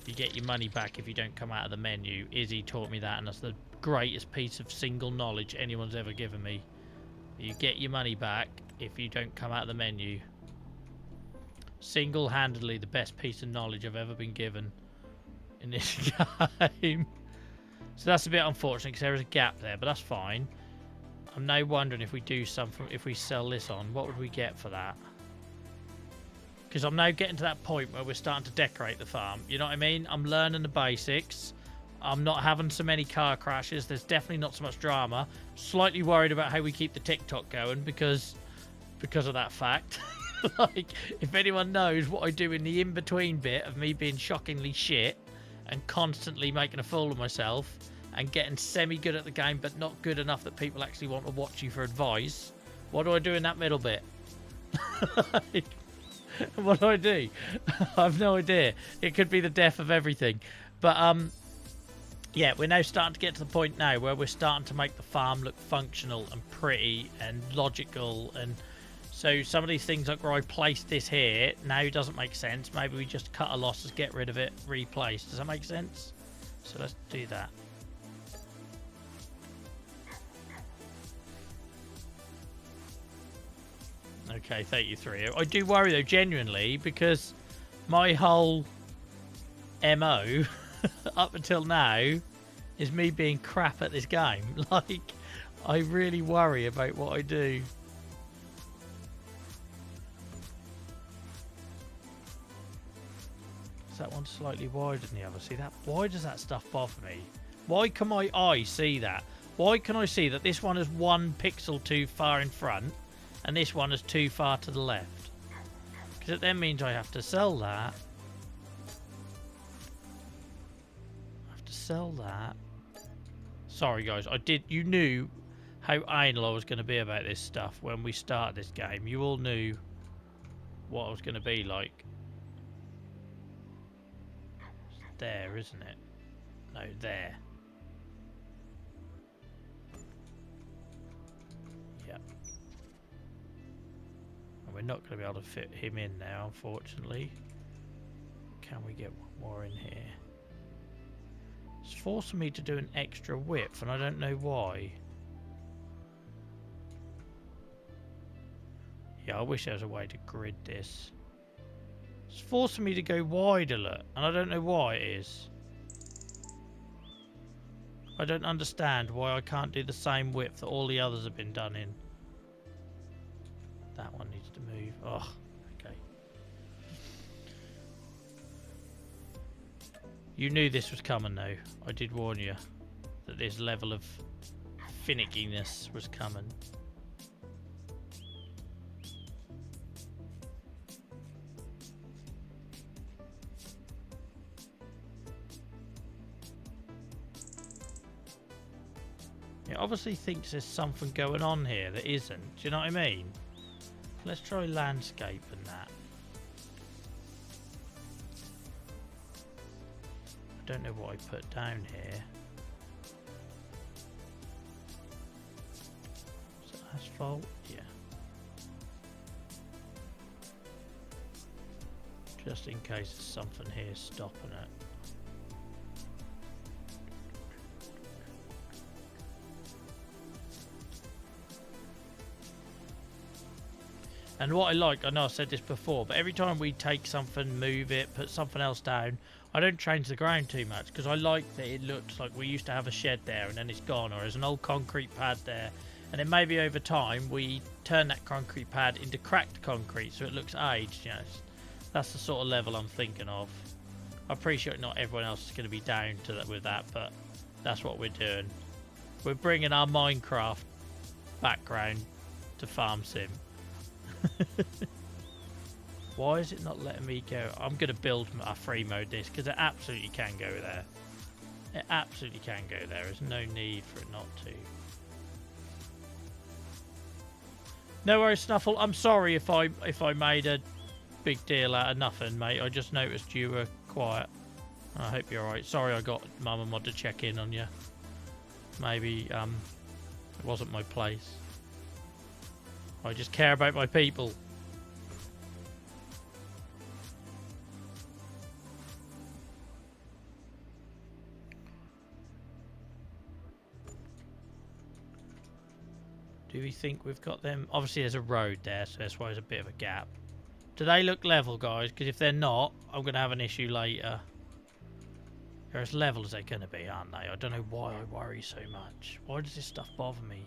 You get your money back if you don't come out of the menu. Izzy taught me that, and that's the greatest piece of single knowledge anyone's ever given me. You get your money back if you don't come out of the menu. Single-handedly the best piece of knowledge I've ever been given in this game. So that's a bit unfortunate because there is a gap there, but that's fine. I'm now wondering if we do something, if we sell this on, what would we get for that? Because I'm now getting to that point where we're starting to decorate the farm. You know what I mean? I'm learning the basics. I'm not having so many car crashes. There's definitely not so much drama. Slightly worried about how we keep the TikTok going because of that fact. Like, if anyone knows what I do in the in-between bit of me being shockingly shit and constantly making a fool of myself and getting semi-good at the game but not good enough that people actually want to watch you for advice, what do I do in that middle bit? Like, what do I do? I have no idea. It could be the death of everything. But, yeah, we're now starting to get to the point now where we're starting to make the farm look functional and pretty and logical. And so some of these things, like where I placed this here, now doesn't make sense. Maybe we just cut a losses, get rid of it, replace. Does that make sense? So let's do that. Okay, 33. I do worry though, genuinely, because my whole MO up until now is me being crap at this game. Like, I really worry about what I do. Is that one slightly wider than the other? See that? Why does that stuff bother me? Why can my eye see that? Why can I see that this one is 1 pixel too far in front and this one is too far to the left? Because it then means I have to sell that. I have to sell that. Sorry guys, you knew how anal I was going to be about this stuff when we started this game. You all knew what I was going to be like. It's there, isn't it? No, there. Yep. And we're not going to be able to fit him in now, unfortunately. Can we get one more in here? It's forcing me to do an extra width, and I don't know why. go. I wish there was a way to grid this. It's forcing me to go wider, look, and I don't know why it is. I don't understand why I can't do the same width that all the others have been done in. That one needs to move. Oh, okay. You knew this was coming though. I did warn you that this level of finickiness was coming. It obviously thinks there's something going on here that isn't. Do you know what I mean? Let's try landscape and that. I don't know what I put down here. Is it asphalt? Yeah. Just in case there's something here stopping it. And what I like, I know I said this before, but every time we take something, move it, put something else down, I don't change the ground too much because I like that it looks like we used to have a shed there and then it's gone, or there's an old concrete pad there, and then maybe over time we turn that concrete pad into cracked concrete so it looks aged. You know, that's the sort of level I'm thinking of. I appreciate not everyone else is going to be down to that with that, but that's what we're doing. We're bringing our Minecraft background to Farm Sim. Why is it not letting me go? I'm going to build a free mode this because it absolutely can go there. It absolutely can go there. There's no need for it not to. No worries, Snuffle. I'm sorry if I made a big deal out of nothing, mate. I just noticed you were quiet. I hope you're alright. Sorry I got Mum Mod to check in on you. Maybe it wasn't my place. I just care about my people. Do we think we've got them? Obviously there's a road there, so that's why there's a bit of a gap. Do they look level, guys? Because if they're not, I'm going to have an issue later. They're as level as they're going to be, aren't they? I don't know why I worry so much. Why does this stuff bother me?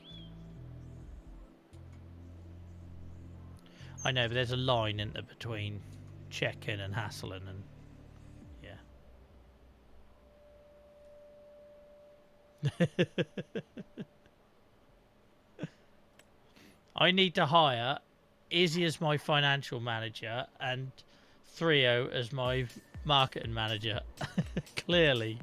I know, but there's a line in between checking and hassling, and yeah. I need to hire Izzy as my financial manager and Trio as my marketing manager. Clearly.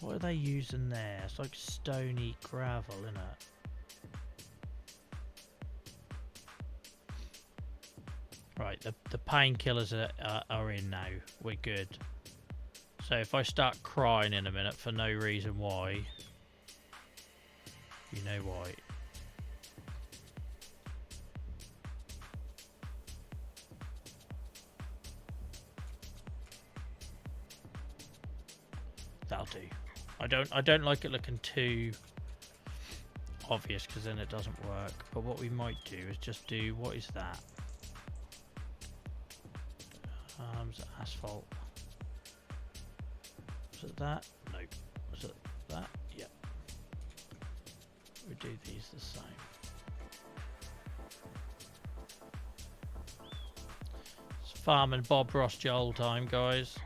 What are they using there? It's like stony gravel, isn't it? Right, the painkillers are in now. We're good. So if I start crying in a minute for no reason why, you know why. That'll do. I don't like it looking too obvious because then it doesn't work. But what we might do is just do, what is that? Is it asphalt? Was it that? No. Was it that? Yep. We do these the same. It's farming Bob Ross Joel time, guys.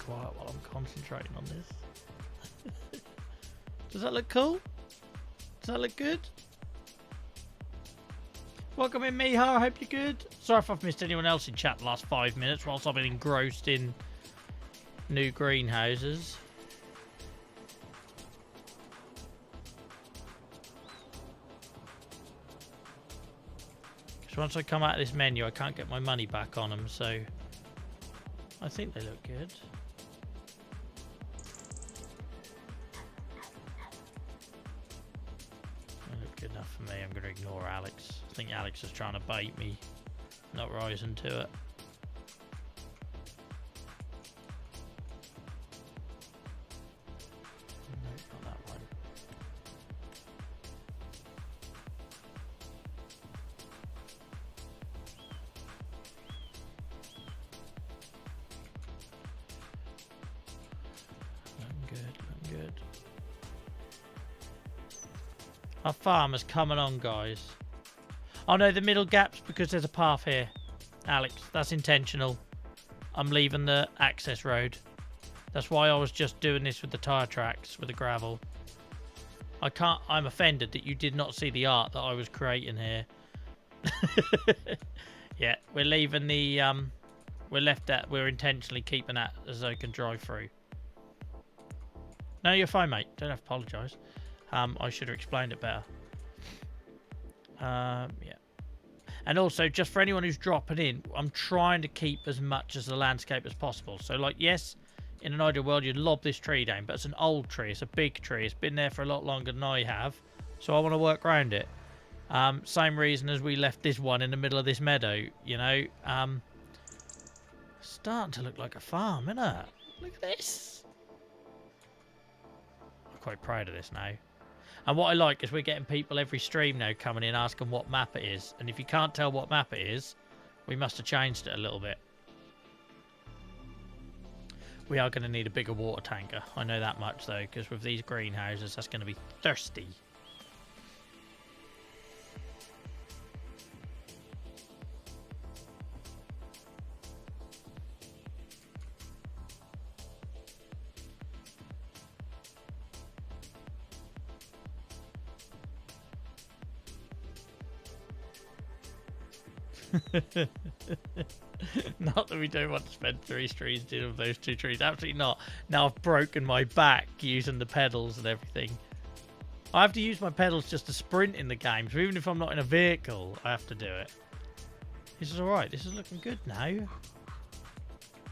quiet while I'm concentrating on this. Does that look cool? Does that look good? Welcome in, Miha. I hope you're good. Sorry if I've missed anyone else in chat the last 5 minutes whilst I've been engrossed in new greenhouses. Because once I come out of this menu, I can't get my money back on them, so I think they look good. They look good enough for me. I'm going to ignore Alex. I think Alex is trying to bait me, not rising to it. No, not that one. Looking good. Our farm is coming on, guys. Oh no, the middle gap's because there's a path here. Alex, that's intentional. I'm leaving the access road. That's why I was just doing this with the tyre tracks, with the gravel. I'm offended that you did not see the art that I was creating here. Yeah, we're leaving the, we're intentionally keeping that as I can drive through. No, you're fine, mate. Don't have to apologise. I should have explained it better. Yeah. And also, just for anyone who's dropping in, I'm trying to keep as much as the landscape as possible. So, like, yes, in an ideal world, you'd lob this tree down, but it's an old tree. It's a big tree. It's been there for a lot longer than I have. So I want to work around it. Same reason as we left this one in the middle of this meadow, you know. Starting to look like a farm, isn't it? Look at this. I'm quite proud of this now. And what I like is we're getting people every stream now coming in asking what map it is. And if you can't tell what map it is, we must have changed it a little bit. We are going to need a bigger water tanker. I know that much, though, because with these greenhouses, that's going to be thirsty. Not that we don't want to spend 3 streams dealing with those 2 trees. Absolutely not. Now I've broken my back using the pedals and everything. I have to use my pedals just to sprint in the game. So even if I'm not in a vehicle, I have to do it. This is alright. This is looking good now.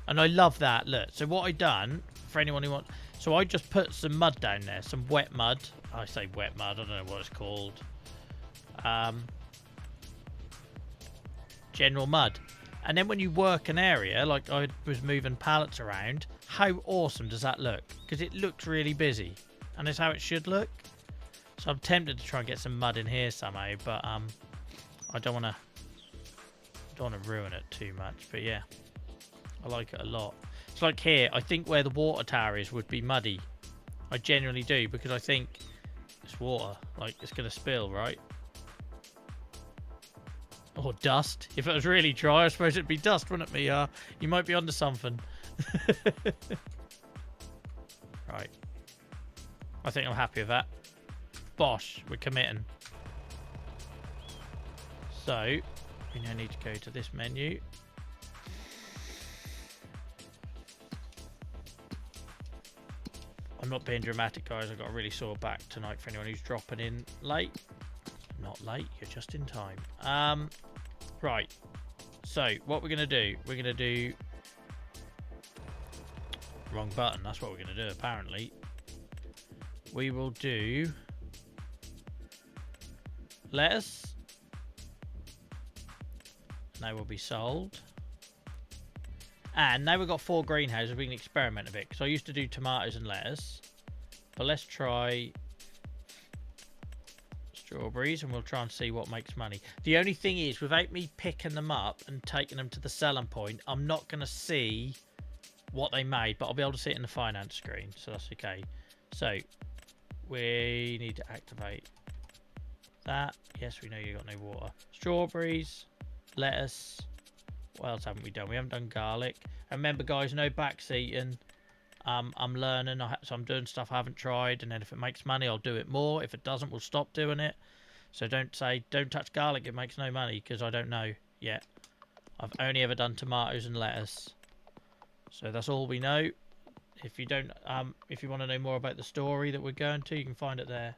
And I love that. Look. So what I done, for anyone who wants... So I just put some mud down there. Some wet mud. I say wet mud. I don't know what it's called. General mud. And then when you work an area, like I was moving pallets around, how awesome does that look? Because it looks really busy. And it's how it should look. So I'm tempted to try and get some mud in here somehow, but I don't want to ruin it too much. But yeah, I like it a lot. It's like here, I think where the water tower is would be muddy. I genuinely do, because I think it's water. Like, it's going to spill, right? Or dust. If it was really dry, I suppose it'd be dust, wouldn't it be? You might be onto something. Right. I think I'm happy with that. Bosh, we're committing. So, we now need to go to this menu. I'm not being dramatic, guys. I've got a really sore back tonight for anyone who's dropping in late. Not late, you're just in time. Right. So, what we're going to do, we're going to do... Wrong button, that's what we're going to do, apparently. We will do... lettuce. Now will be sold. And now we've got 4 greenhouses, we can experiment a bit. Because I used to do tomatoes and lettuce. But let's try... strawberries, and we'll try and see what makes money. The only thing is, without me picking them up and taking them to the selling point, I'm not going to see what they made, but I'll be able to see it in the finance screen, so that's okay. So we need to activate that. Yes, we know you got no water. Strawberries, lettuce. What else haven't we done? We haven't done garlic. And remember, guys, no backseating. I'm learning, so I'm doing stuff I haven't tried, and then if it makes money, I'll do it more. If it doesn't, we'll stop doing it. So don't say, don't touch garlic, it makes no money, because I don't know yet. I've only ever done tomatoes and lettuce. So that's all we know. If you don't, if you want to know more about the story that we're going to, you can find it there.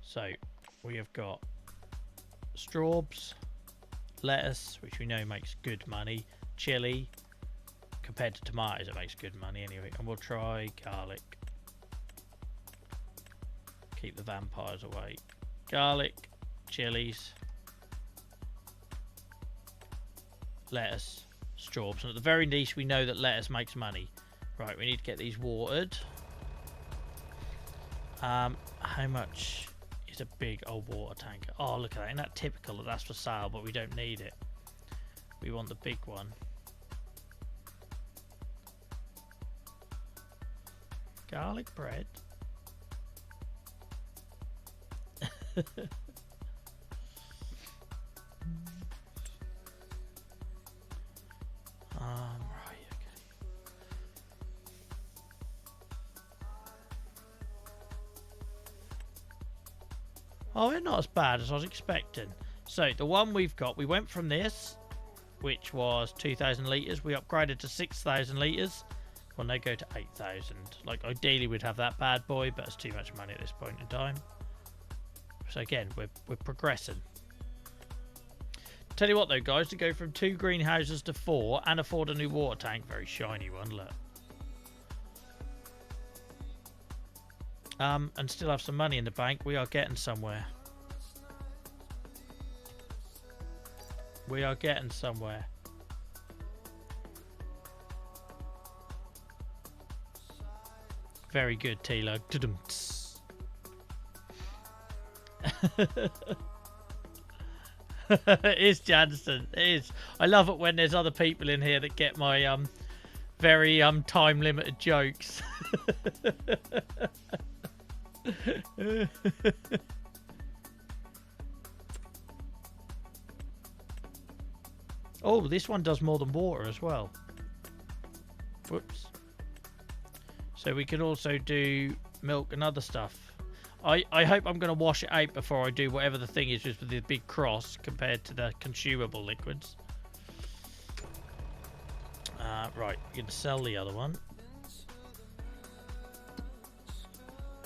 So we have got straws, lettuce, which we know makes good money, chili. Compared to tomatoes, it makes good money anyway. And we'll try garlic. Keep the vampires away. Garlic, chilies, lettuce, straws. And at the very least, we know that lettuce makes money. Right, we need to get these watered. How much is a big old water tanker? Oh, look at that. Isn't that typical that that's for sale, but we don't need it? We want the big one. Garlic bread. Right, okay. Oh, it's not as bad as I was expecting. So the one we've got, we went from this, which was 2,000 litres. We upgraded to 6,000 litres. Well, they go to 8,000. Like, ideally, we'd have that bad boy, but it's too much money at this point in time. So again, we're progressing. Tell you what, though, guys, to go from 2 greenhouses to 4 and afford a new water tank, very shiny one, look. And still have some money in the bank. We are getting somewhere. We are getting somewhere. Very good, T-Lug. It is Jansen. It is. I love it when there's other people in here that get my very time limited jokes. Oh, this one does more than water as well. Whoops. So we could also do milk and other stuff. I hope I'm going to wash it out before I do whatever the thing is with the big cross compared to the consumable liquids. Right, you can sell the other one.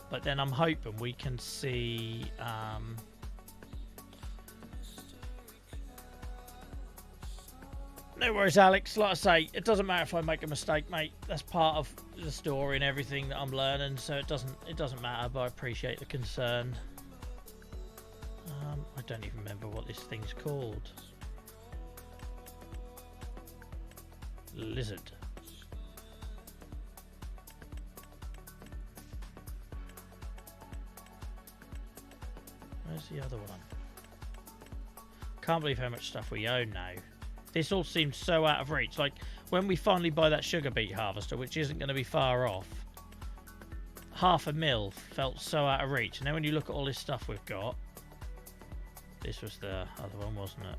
But then I'm hoping we can see... No worries, Alex. Like I say, it doesn't matter if I make a mistake, mate. That's part of the story and everything that I'm learning, so it doesn't matter. But I appreciate the concern. I don't even remember what this thing's called. Lizard. Where's the other one? Can't believe how much stuff we own now. This all seems so out of reach. Like, when we finally buy that sugar beet harvester, which isn't going to be far off, $500,000 felt so out of reach. And then when you look at all this stuff we've got, this was the other one, wasn't it?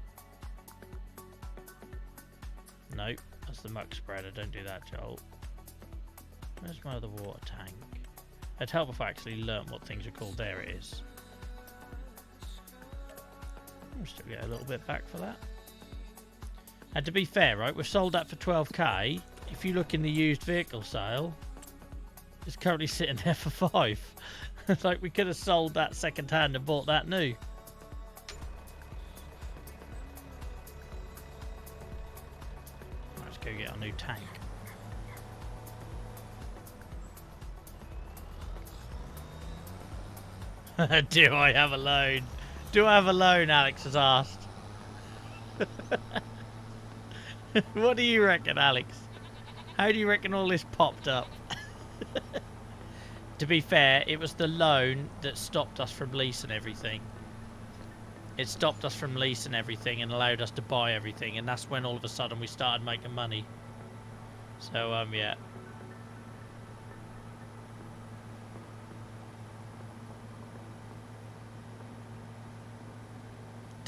Nope, that's the muck spreader. Don't do that, Joel. Where's my other water tank? It'd help if I actually learnt what things are called. There it is. I'll still get a little bit back for that. And to be fair, right, we've sold that for 12k. If you look in the used vehicle sale, it's currently sitting there for 5. It's like we could have sold that second hand and bought that new. Let's go get our new tank. Do I have a loan? Do I have a loan, Alex has asked. What do you reckon, Alex? How do you reckon all this popped up? To be fair, it was the loan that stopped us from leasing everything. It stopped us from leasing everything and allowed us to buy everything, and that's when all of a sudden we started making money. So, yeah.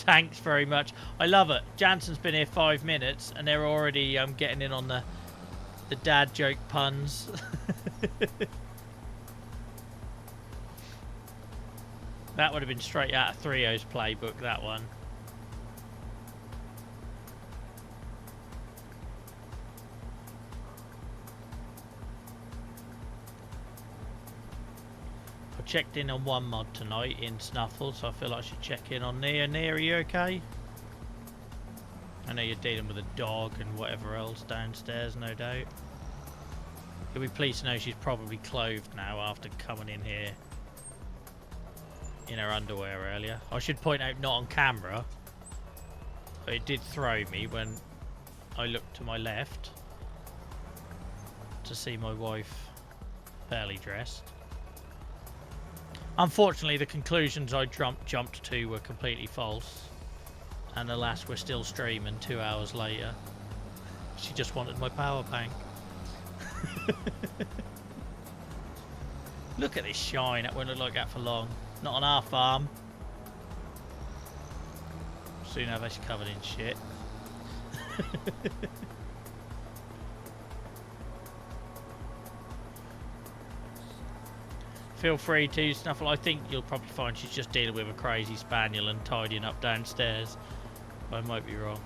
Thanks very much. I love it. Jansen's been here 5 minutes and they're already getting in on the dad joke puns. That would have been straight out of 3O's playbook, that one. I checked in on one mod tonight in Snuffle, so I feel like I should check in on Nia. Nia, are you okay? I know you're dealing with a dog and whatever else downstairs, no doubt. You'll be pleased to know she's probably clothed now after coming in here in her underwear earlier. I should point out, not on camera, but it did throw me when I looked to my left to see my wife barely dressed. Unfortunately, the conclusions I jumped to were completely false, and alas, we're still streaming 2 hours later. She just wanted my power bank. Look at this shine. That won't look like that for long. Not on our farm. Soon have us covered in shit. Feel free to Snuffle. I think you'll probably find she's just dealing with a crazy spaniel and tidying up downstairs. But I might be wrong.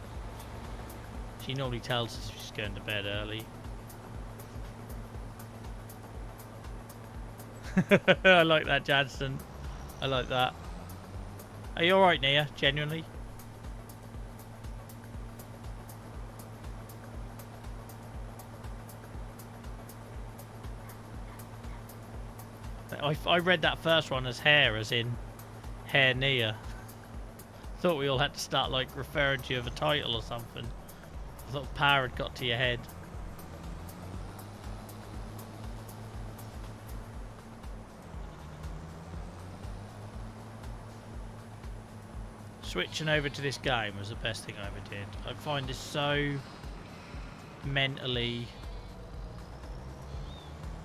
She normally tells us she's going to bed early. I like that, Jansen. I like that. Are you alright, Nia? Genuinely? I read that first one as hair, as in hair Nia. Thought we all had to start like referring to you with a title or something. I thought power had got to your head. Switching over to this game was the best thing I ever did. I find this so mentally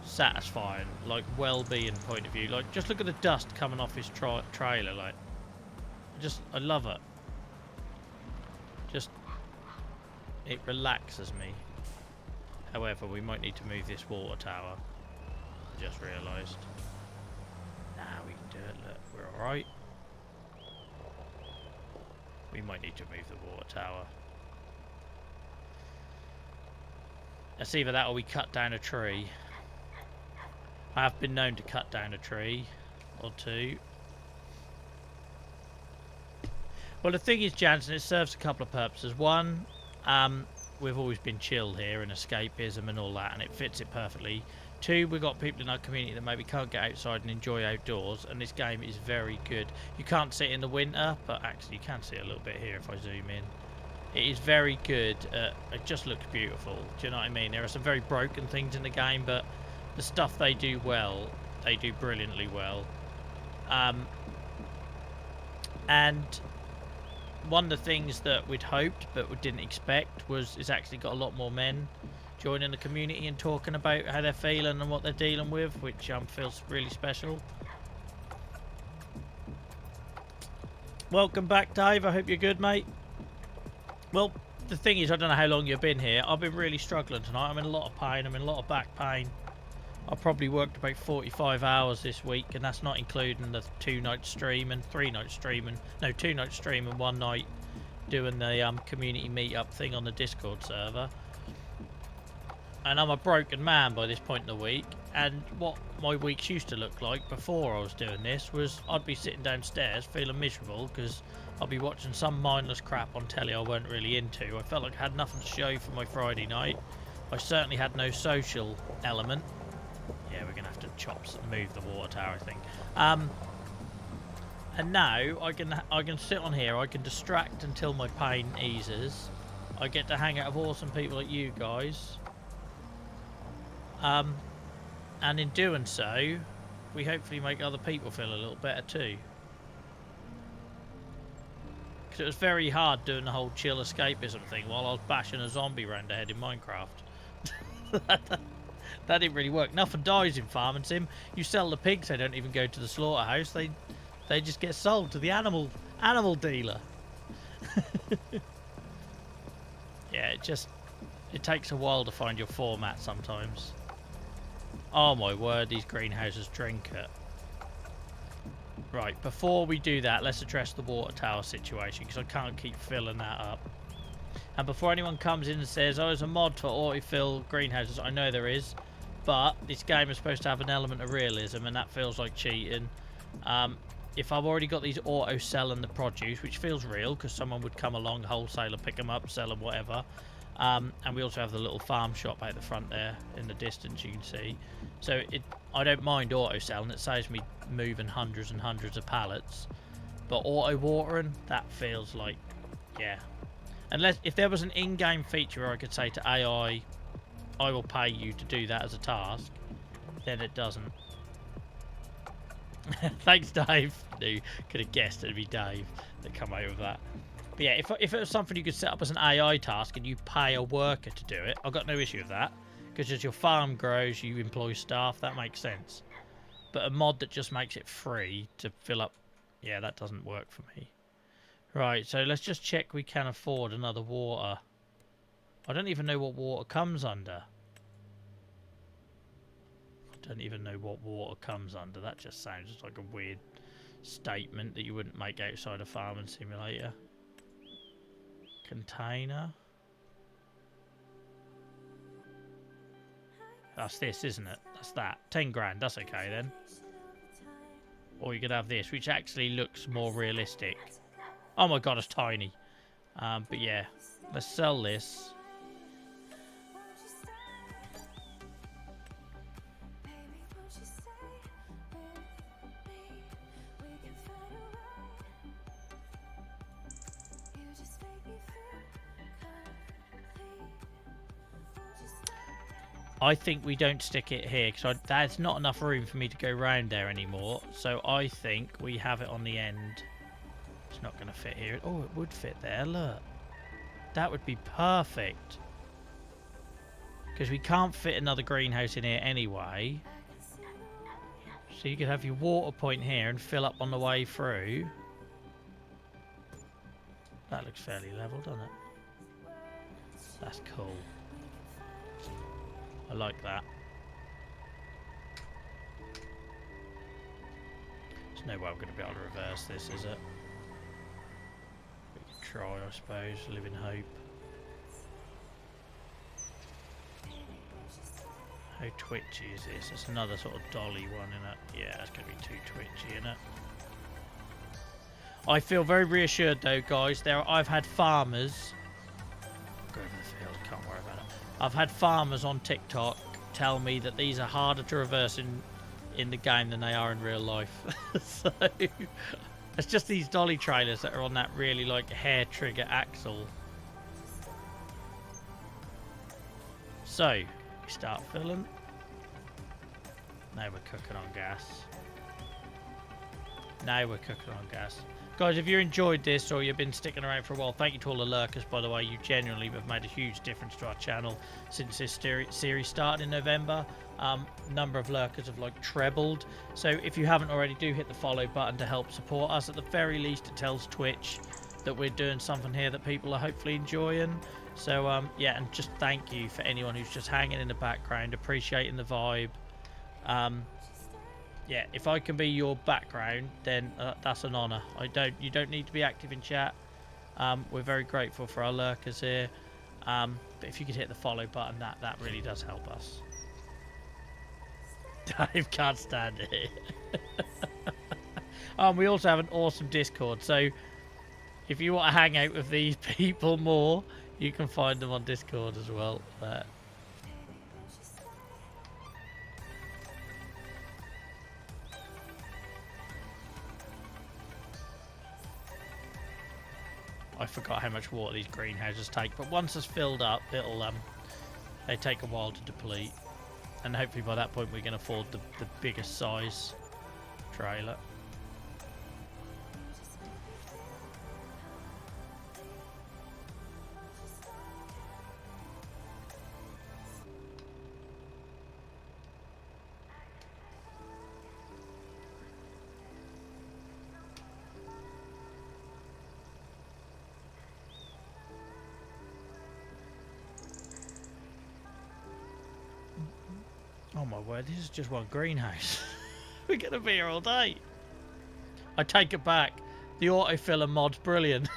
satisfying, like well-being point of view. Like, just look at the dust coming off his trailer. Like, I love it. Just, it relaxes me. However, we might need to move this water tower. I just realised. Nah, we can do it. Look, we're all right. We might need to move the water tower. It's either that or we cut down a tree. I have been known to cut down a tree or two. Well, the thing is, Jansen, it serves a couple of purposes. One, we've always been chilled here and escapism and all that, and it fits it perfectly. Two, we've got people in our community that maybe can't get outside and enjoy outdoors, and this game is very good. You can't see it in the winter, but actually you can see it a little bit here if I zoom in. It is very good. It just looks beautiful. Do you know what I mean? There are some very broken things in the game, but the stuff they do well, they do brilliantly well. And one of the things that we'd hoped but we didn't expect was it's actually got a lot more men joining the community and talking about how they're feeling and what they're dealing with, which feels really special. Welcome back, Dave. I hope you're good, mate. Well, the thing is, I don't know how long you've been here. I've been really struggling tonight. I'm in a lot of pain. I'm in a lot of back pain. I probably worked about 45 hours this week, and that's not including the 2 nights streaming, 3 nights streaming. No, 2 nights streaming, 1 night doing the community meetup thing on the Discord server. And I'm a broken man by this point in the week, and what my weeks used to look like before I was doing this was I'd be sitting downstairs feeling miserable because I'd be watching some mindless crap on telly I weren't really into. I felt like I had nothing to show for my Friday night. I certainly had no social element. Yeah, we're going to have to move the water tower, I think. And now I can sit on here, I can distract until my pain eases. I get to hang out with awesome people like you guys. And in doing so, we hopefully make other people feel a little better too. Because it was very hard doing the whole chill escapism thing while I was bashing a zombie round the head in Minecraft. That didn't really work. Nothing dies in Farming Sim. You sell the pigs, they don't even go to the slaughterhouse. They just get sold to the animal dealer. Yeah, it takes a while to find your format sometimes. Oh my word, these greenhouses drink it. Right, before we do that, let's address the water tower situation, because I can't keep filling that up. And before anyone comes in and says, oh, there's a mod for auto-fill greenhouses, I know there is, but this game is supposed to have an element of realism, and that feels like cheating. If I've already got these auto-selling the produce, which feels real, because someone would come along, wholesale, pick them up, sell them, whatever. And we also have the little farm shop out the front there in the distance, you can see. So I don't mind auto-selling, it saves me moving hundreds and hundreds of pallets. But auto-watering, that feels like, yeah. Unless, if there was an in-game feature where I could say to AI, I will pay you to do that as a task, then it doesn't. Thanks, Dave. No, could have guessed it'd be Dave that come out with that. But yeah, if it was something you could set up as an AI task and you pay a worker to do it, I've got no issue with that. Because as your farm grows, you employ staff, that makes sense. But a mod that just makes it free to fill up, yeah, that doesn't work for me. Right, so let's just check we can afford another water. I don't even know what water comes under. I don't even know what water comes under. That just sounds like a weird statement that you wouldn't make outside a farming simulator. Container. That's this, isn't it? That's that. 10 grand. That's okay then. Or you could have this, which actually looks more realistic. Oh my god, it's tiny. But yeah, let's sell this. I think we don't stick it here because there's not enough room for me to go round there anymore. So I think we have it on the end. It's not going to fit here. Oh, it would fit there. Look. That would be perfect. Because we can't fit another greenhouse in here anyway. So you could have your water point here and fill up on the way through. That looks fairly level, doesn't it? That's cool. I like that. There's no way I'm going to be able to reverse this, is it? We can try, I suppose. Live in hope. How twitchy is this? It's another sort of dolly one, isn't it? Yeah, it's going to be too twitchy, isn't it? I feel very reassured though, guys. I've had farmers... Go over the field, can't worry about it. I've had farmers on TikTok tell me that these are harder to reverse in the game than they are in real life. So it's just these dolly trailers that are on that really like hair trigger axle. So we start filling. Now we're cooking on gas. Now we're cooking on gas. Guys, if you enjoyed this or you've been sticking around for a while, thank you to all the lurkers, by the way. You genuinely have made a huge difference to our channel since this series started in November. Number of lurkers have like trebled. So if you haven't already, do hit the follow button to help support us. At the very least, it tells Twitch that we're doing something here that people are hopefully enjoying. So yeah, and just thank you for anyone who's just hanging in the background, appreciating the vibe. Yeah, if I can be your background, then that's an honour. You don't need to be active in chat. We're very grateful for our lurkers here. But if you could hit the follow button, that really does help us. Dave can't stand it. We also have an awesome Discord. So if you want to hang out with these people more, you can find them on Discord as well. I forgot how much water these greenhouses take, but once it's filled up, they take a while to deplete, and hopefully by that point we can afford the biggest size trailer. Oh my word, this is just one greenhouse. We're going to be here all day. I take it back. The autofiller mod's brilliant.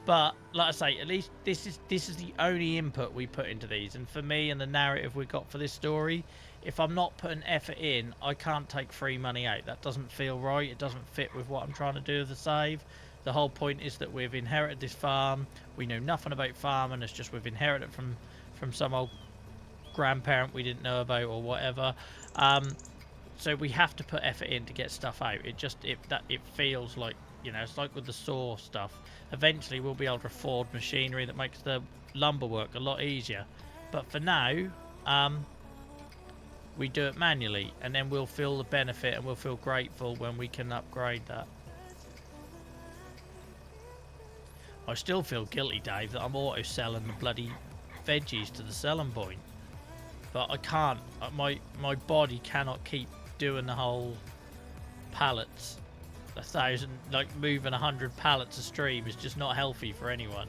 But like I say, at least this is the only input we put into these, and for me and the narrative we got for this story, if I'm not putting effort in, I can't take free money out. That doesn't feel right. It doesn't fit with what I'm trying to do with the save. The whole point is that we've inherited this farm. We know nothing about farming. It's just we've inherited it from some old grandparent we didn't know about or whatever. So we have to put effort in to get stuff out. It feels like, you know, it's like with the saw stuff. Eventually we'll be able to afford machinery that makes the lumber work a lot easier. But for now, we do it manually, and then we'll feel the benefit and we'll feel grateful when we can upgrade that. I still feel guilty, Dave, that I'm auto-selling the bloody veggies to the selling point. But I can't. My body cannot keep doing the whole pallets. 1,000, like moving 100 pallets a stream is just not healthy for anyone.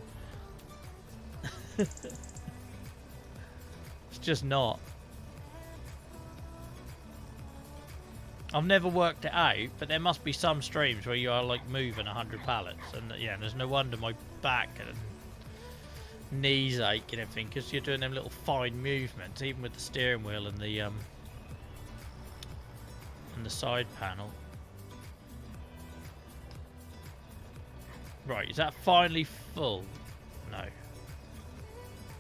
It's just not. I've never worked it out, but there must be some streams where you are like moving 100 pallets, and yeah, there's no wonder my back and knees ache and everything, because you're doing them little fine movements, even with the steering wheel and the side panel. Right, is that finally full? No.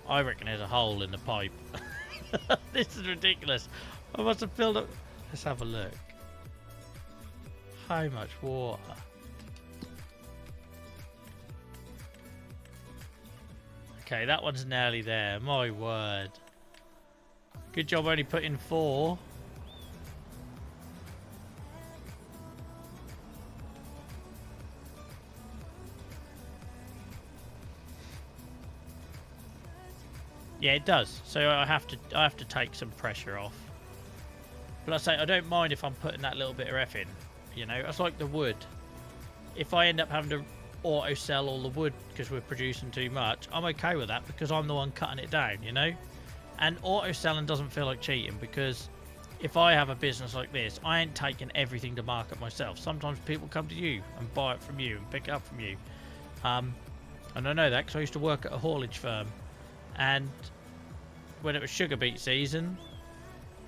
I reckon there's a hole in the pipe. This is ridiculous. I must have filled up. Let's have a look. How much water? Okay, that one's nearly there. My word. Good job only putting 4. Yeah, it does. So I have to take some pressure off. But I say I don't mind if I'm putting that little bit of F in. You know, it's like the wood. If I end up having to auto sell all the wood because we're producing too much, I'm okay with that because I'm the one cutting it down, you know? And auto selling doesn't feel like cheating, because if I have a business like this, I ain't taking everything to market myself. Sometimes people come to you and buy it from you and pick it up from you. And I know that because I used to work at a haulage firm. And when it was sugar beet season,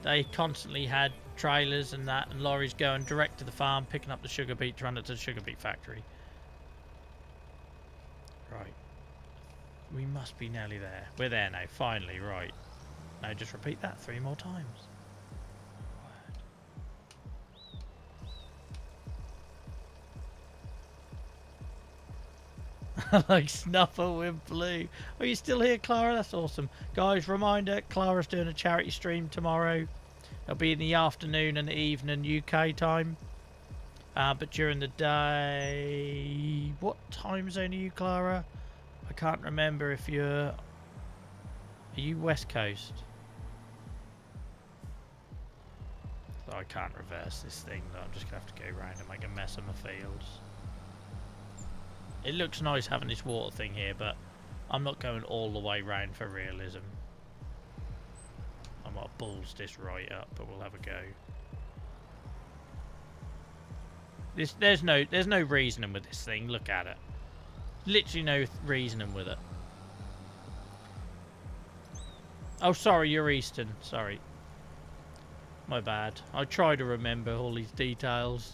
they constantly had trailers and that and lorries going direct to the farm, picking up the sugar beet to run it to the sugar beet factory. Right. We must be nearly there. We're there now, finally, right. Now just repeat that 3 more times. Like Snuffer with blue. Are you still here, Clara? That's awesome. Guys, reminder, Clara's doing a charity stream tomorrow. It'll be in the afternoon and the evening UK time. But during the day... What time zone are you, Clara? I can't remember if you're... Are you West Coast? So I can't reverse this thing. I'm just going to have to go around and make a mess of my fields. It looks nice having this water thing here, but I'm not going all the way round for realism. I might balls this right up, but we'll have a go. There's no reasoning with this thing. Look at it. Literally no reasoning with it. Oh, sorry, you're Eastern. Sorry. My bad. I try to remember all these details.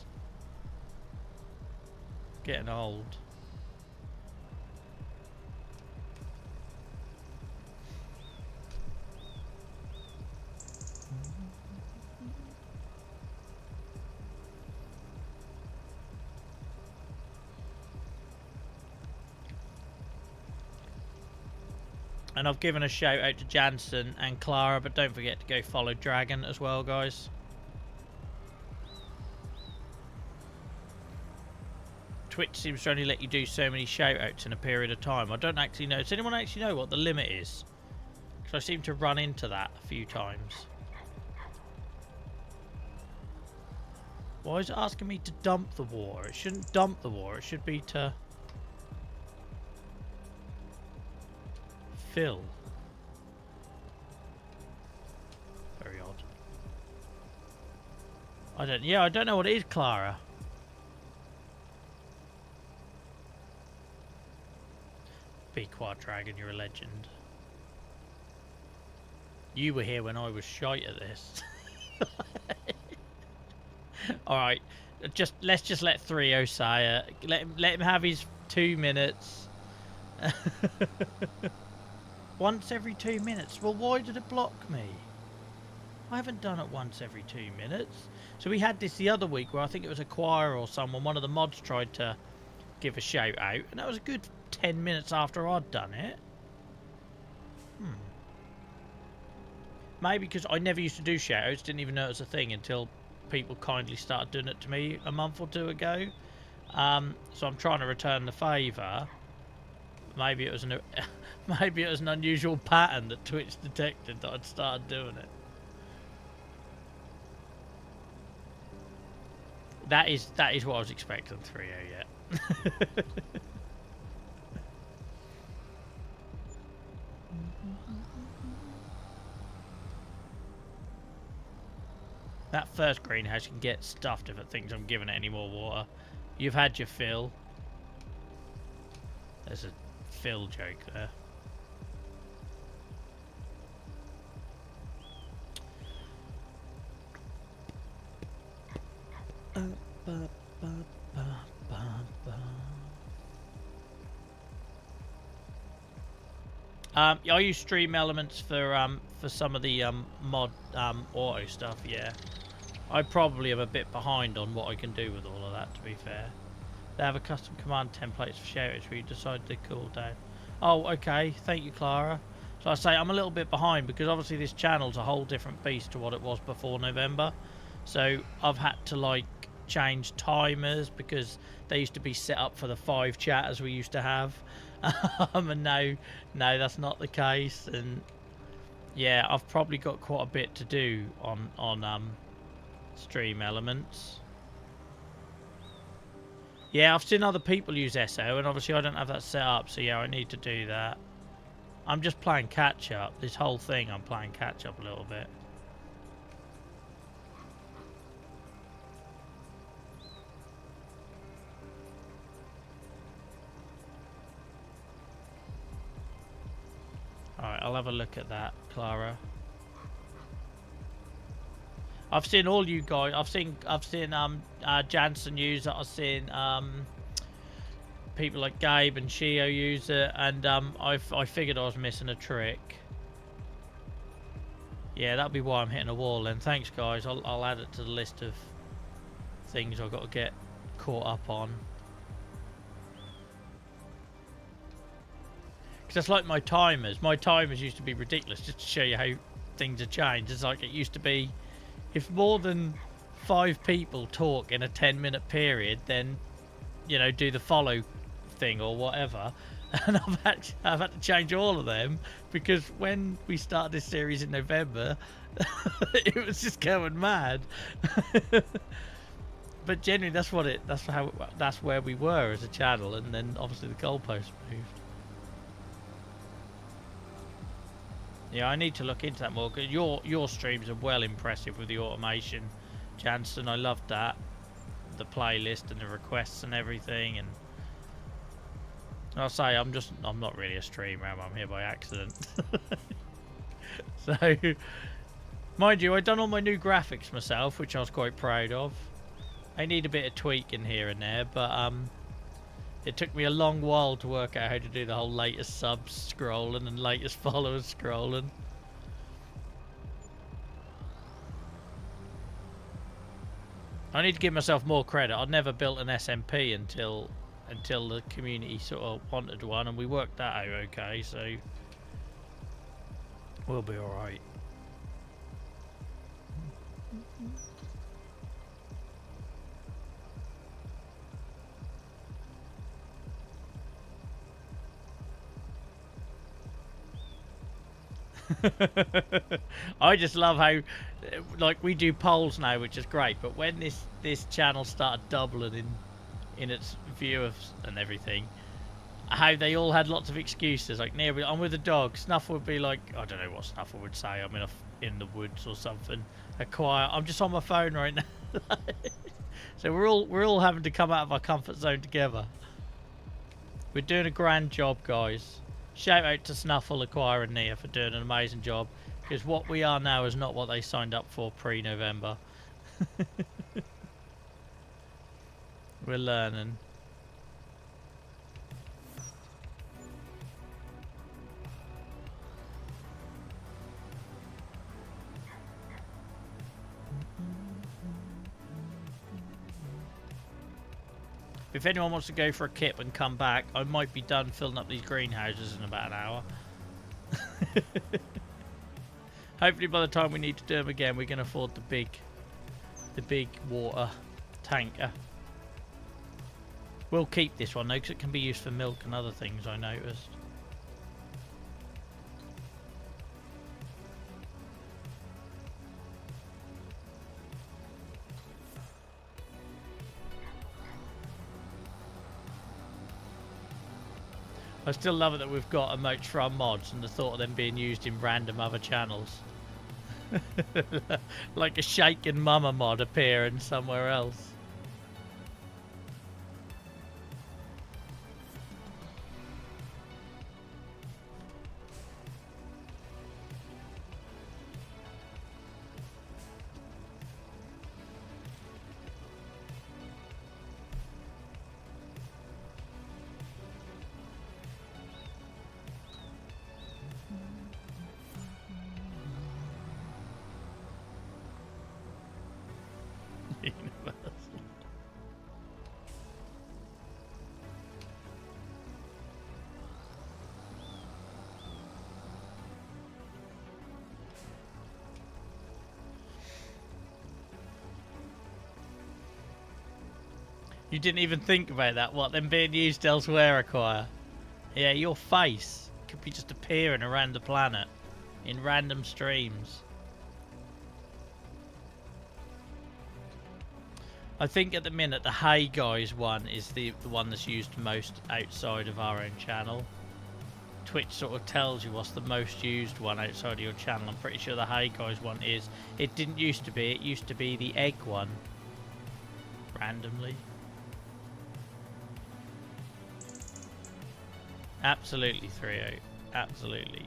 Getting old. And I've given a shout out to Jansen and Clara, but don't forget to go follow Dragon as well, guys. Twitch seems to only let you do so many shout outs in a period of time. I don't actually know. Does anyone actually know what the limit is? Because I seem to run into that a few times. Why is it asking me to dump the water? It shouldn't dump the water. It should be to... fill. I don't know what it is, Clara. Be quiet, Dragon, you're a legend. You were here when I was shite at this. Alright, let's just let 3-0 say it. Let him have his 2 minutes. Once every 2 minutes. Well, why did it block me? I haven't done it once every 2 minutes. So we had this the other week where I think it was a choir or someone, one of the mods tried to give a shout out, and that was a good 10 minutes after I'd done it. Maybe because I never used to do shout outs, didn't even know it was a thing until people kindly started doing it to me a month or two ago. So I'm trying to return the favour. Maybe it was maybe it was an unusual pattern that Twitch detected that I'd started doing it. That is what I was expecting, 3-0 yet. That first greenhouse can get stuffed if it thinks I'm giving it any more water. You've had your fill. There's a fill joke there. I use Stream Elements for some of the mod auto stuff. Yeah, I probably am a bit behind on what I can do with all of that. To be fair, they have a custom command templates for shoutouts where you decide to cool down. Oh, okay. Thank you, Clara. So I say I'm a little bit behind because obviously this channel's a whole different beast to what it was before November. So I've had to like change timers because they used to be set up for the 5 chatters we used to have. And no, that's not the case. And yeah, I've probably got quite a bit to do on Stream Elements. Yeah, I've seen other people use SO, and obviously I don't have that set up, so yeah, I need to do that. I'm just playing catch up. This whole thing, I'm playing catch up a little bit. Alright, I'll have a look at that, Clara. I've seen all you guys. I've seen Jansen use it. I've seen people like Gabe and Shio use it, and I figured I was missing a trick. Yeah, that'll be why I'm hitting a wall. And thanks, guys. I'll add it to the list of things I've got to get caught up on. Because that's like my timers. My timers used to be ridiculous, just to show you how things have changed. It's like it used to be, if more than 5 people talk in a 10-minute period, then, you know, do the follow thing or whatever. And I've had to change all of them because when we started this series in November, it was just going mad. But generally, that's where we were as a channel, and then obviously the goalposts moved. Yeah, I need to look into that more because your streams are well impressive with the automation, Jansen. I loved that, the playlist and the requests and everything. And I'll say I'm not really a streamer. I'm here by accident. So, mind you, I've done all my new graphics myself, which I was quite proud of. I need a bit of tweaking here and there, but it took me a long while to work out how to do the whole latest subs scrolling and latest followers scrolling. I need to give myself more credit. I'd never built an SMP until the community sort of wanted one, and we worked that out okay, so we'll be alright. I just love how, like, we do polls now, which is great, but when this channel started doubling in its viewers and everything, how they all had lots of excuses, like, I'm with a dog. Snuffle would be like, I don't know what Snuffle would say, I'm in the woods or something, a quiet, I'm just on my phone right now. So we're all having to come out of our comfort zone together. We're doing a grand job, guys. Shout out to Snuffle, Acquire and Nia for doing an amazing job, because what we are now is not what they signed up for pre-November. We're learning. If anyone wants to go for a kip and come back, I might be done filling up these greenhouses in about an hour. Hopefully by the time we need to do them again, we can afford the big water tanker. We'll keep this one though, because it can be used for milk and other things, I noticed. I still love it that we've got emotes for our mods and the thought of them being used in random other channels. Like a shaken mama mod appearing somewhere else. You didn't even think about that, what, them being used elsewhere, Acquire? Yeah, your face could be just appearing around the planet in random streams. I think at the minute the Hey Guys one is the one that's used most outside of our own channel. Twitch sort of tells you what's the most used one outside of your channel. I'm pretty sure the Hey Guys one is. It didn't used to be. It used to be the egg one. Randomly. Absolutely, 3-0. Absolutely.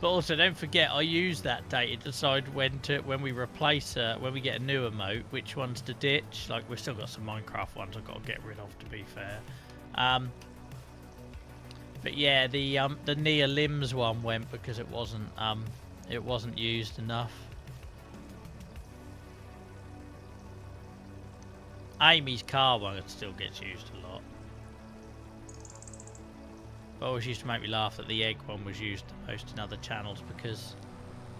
But also, don't forget, I use that data to decide when we replace when we get a new emote, which ones to ditch. Like, we've still got some Minecraft ones I've got to get rid of, to be fair. But yeah, the Nia limbs one went because it wasn't used enough. Amy's car one still gets used a lot. But always used to make me laugh that the egg one was used the most in other channels, because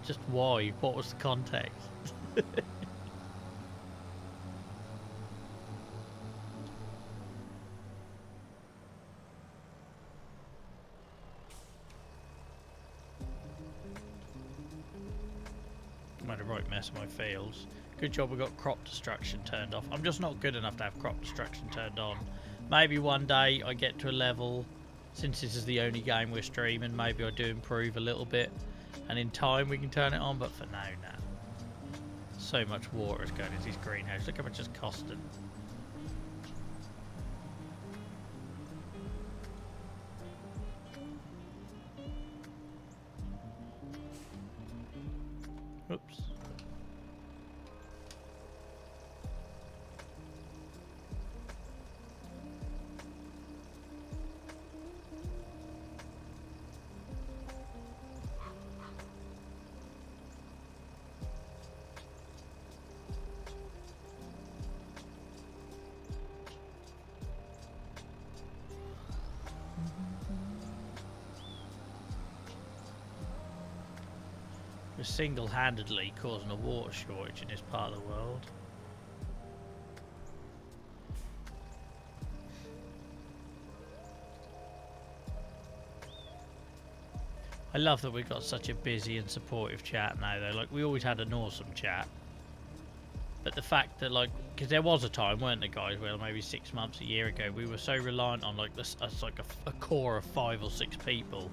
just why? What was the context? I made a right mess of my fields. Good job we got crop destruction turned off. I'm just not good enough to have crop destruction turned on. Maybe one day I get to a level, since this is the only game we're streaming, maybe I do improve a little bit, and in time we can turn it on, but for now, nah. So much water is going into these greenhouses. Look how much it's costing. Oops. We're single-handedly causing a water shortage in this part of the world. I love that we've got such a busy and supportive chat now, though. Like, we always had an awesome chat. But the fact that, like, because there was a time, weren't there, guys, where maybe 6 months, a year ago, we were so reliant on, like, this, us, like a core of 5 or 6 people.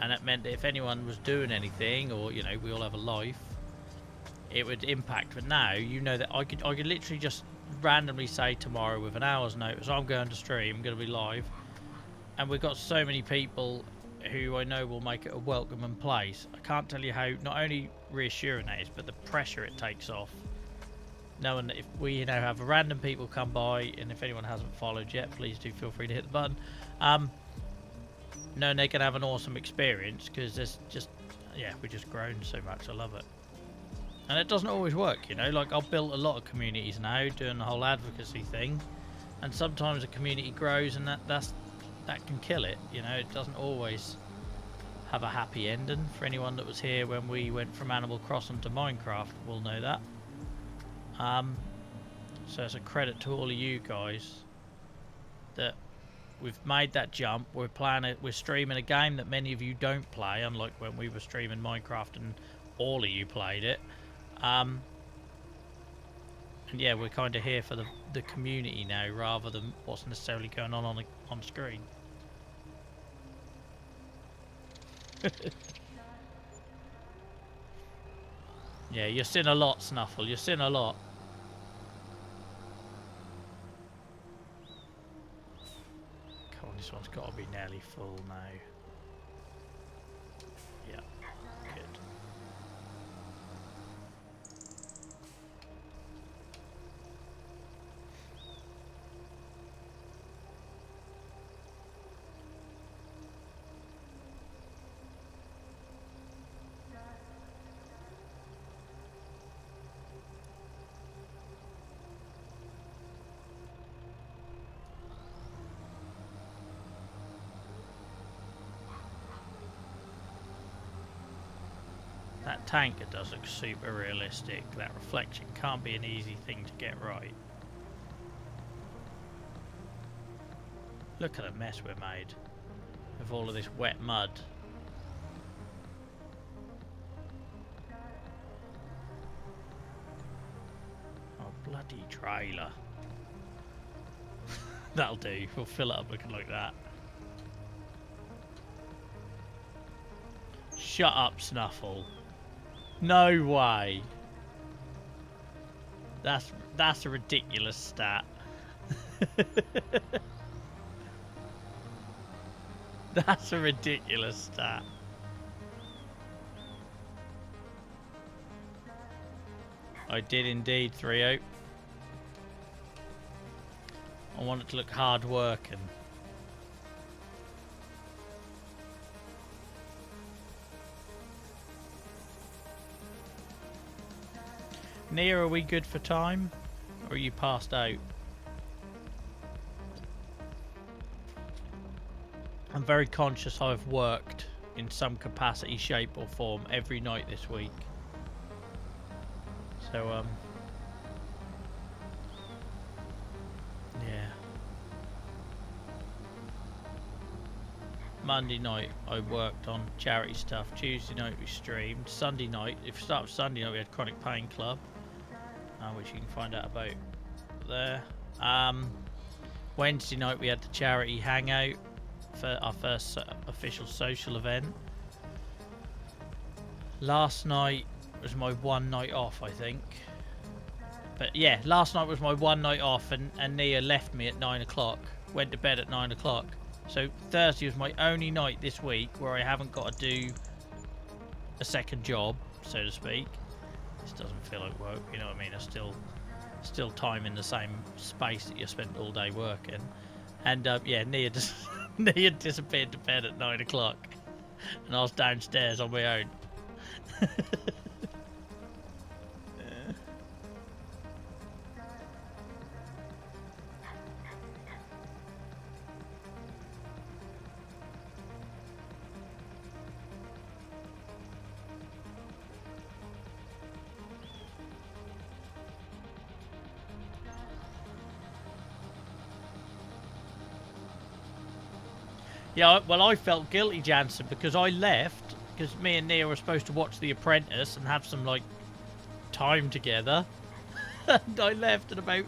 And that meant that if anyone was doing anything, or, you know, we all have a life, it would impact. But now, you know that I could literally just randomly say tomorrow with an hour's notice, I'm going to stream, I'm going to be live. And we've got so many people who I know will make it a welcoming place. I can't tell you how not only reassuring that is, but the pressure it takes off. Knowing that if we now have random people come by, and if anyone hasn't followed yet, please do feel free to hit the button. Knowing they can have an awesome experience, because there's just, yeah, we've just grown so much. I love it. And it doesn't always work, you know. Like, I've built a lot of communities now, doing the whole advocacy thing, and sometimes a community grows, and that can kill it. You know, it doesn't always have a happy ending. For anyone that was here when we went from Animal Crossing to Minecraft will know that. So it's a credit to all of you guys that we've made that jump. We're streaming a game that many of you don't play, unlike when we were streaming Minecraft and all of you played it. And yeah, we're kind of here for the community now, rather than what's necessarily going on screen. Yeah, you're seeing a lot, Snuffle. You're seeing a lot. Come on, this one's got to be nearly full now. Yeah, good. That tanker does look super realistic. That reflection can't be an easy thing to get right. Look at the mess we're made with all of this wet mud. Oh, bloody trailer. That'll do. We'll fill it up looking like that. Shut up, Snuffle. No way. That's a ridiculous stat. That's a ridiculous stat. I did indeed, 3-0. I want it to look hard working. Nia, are we good for time? Or are you passed out? I'm very conscious I've worked in some capacity, shape or form every night this week. So, yeah. Monday night I worked on charity stuff. Tuesday night we streamed. Sunday night, if you start with Sunday night, we had Chronic Pain Club, which you can find out about there. Wednesday night we had the charity hangout for our first official social event. Last night was my one night off, I think. But yeah, last night was my one night off, and Nia left me at 9 o'clock. Went to bed at 9 o'clock. So Thursday was my only night this week where I haven't got to do a second job, so to speak. This doesn't feel like work, you know what I mean? It's still time in the same space that you spent all day working. And yeah, Nia disappeared to bed at 9 o'clock, and I was downstairs on my own. Yeah, well, I felt guilty, Jansen, because I left, because me and Nia were supposed to watch The Apprentice and have some, like, time together. And I left, and about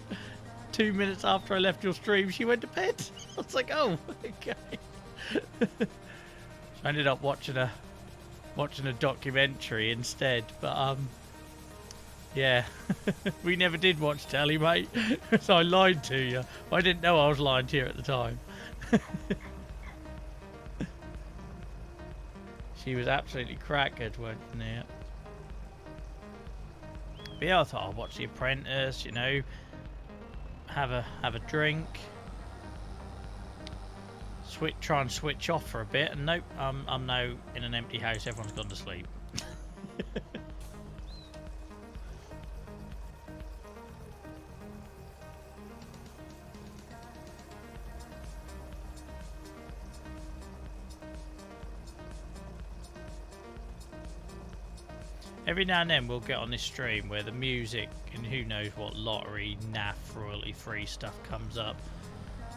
2 minutes after I left your stream, she went to bed. I was like, oh, okay. So I ended up watching a documentary instead, but, yeah. We never did watch telly, mate, so I lied to you. I didn't know I was lying to you at the time. She was absolutely crackered, weren't she? But yeah, I thought I'll watch The Apprentice, you know, have a drink, try and switch off for a bit, and nope, I'm now in an empty house. Everyone's gone to sleep. Every now and then we'll get on this stream where the music and who knows what lottery, NAF, royalty-free stuff comes up.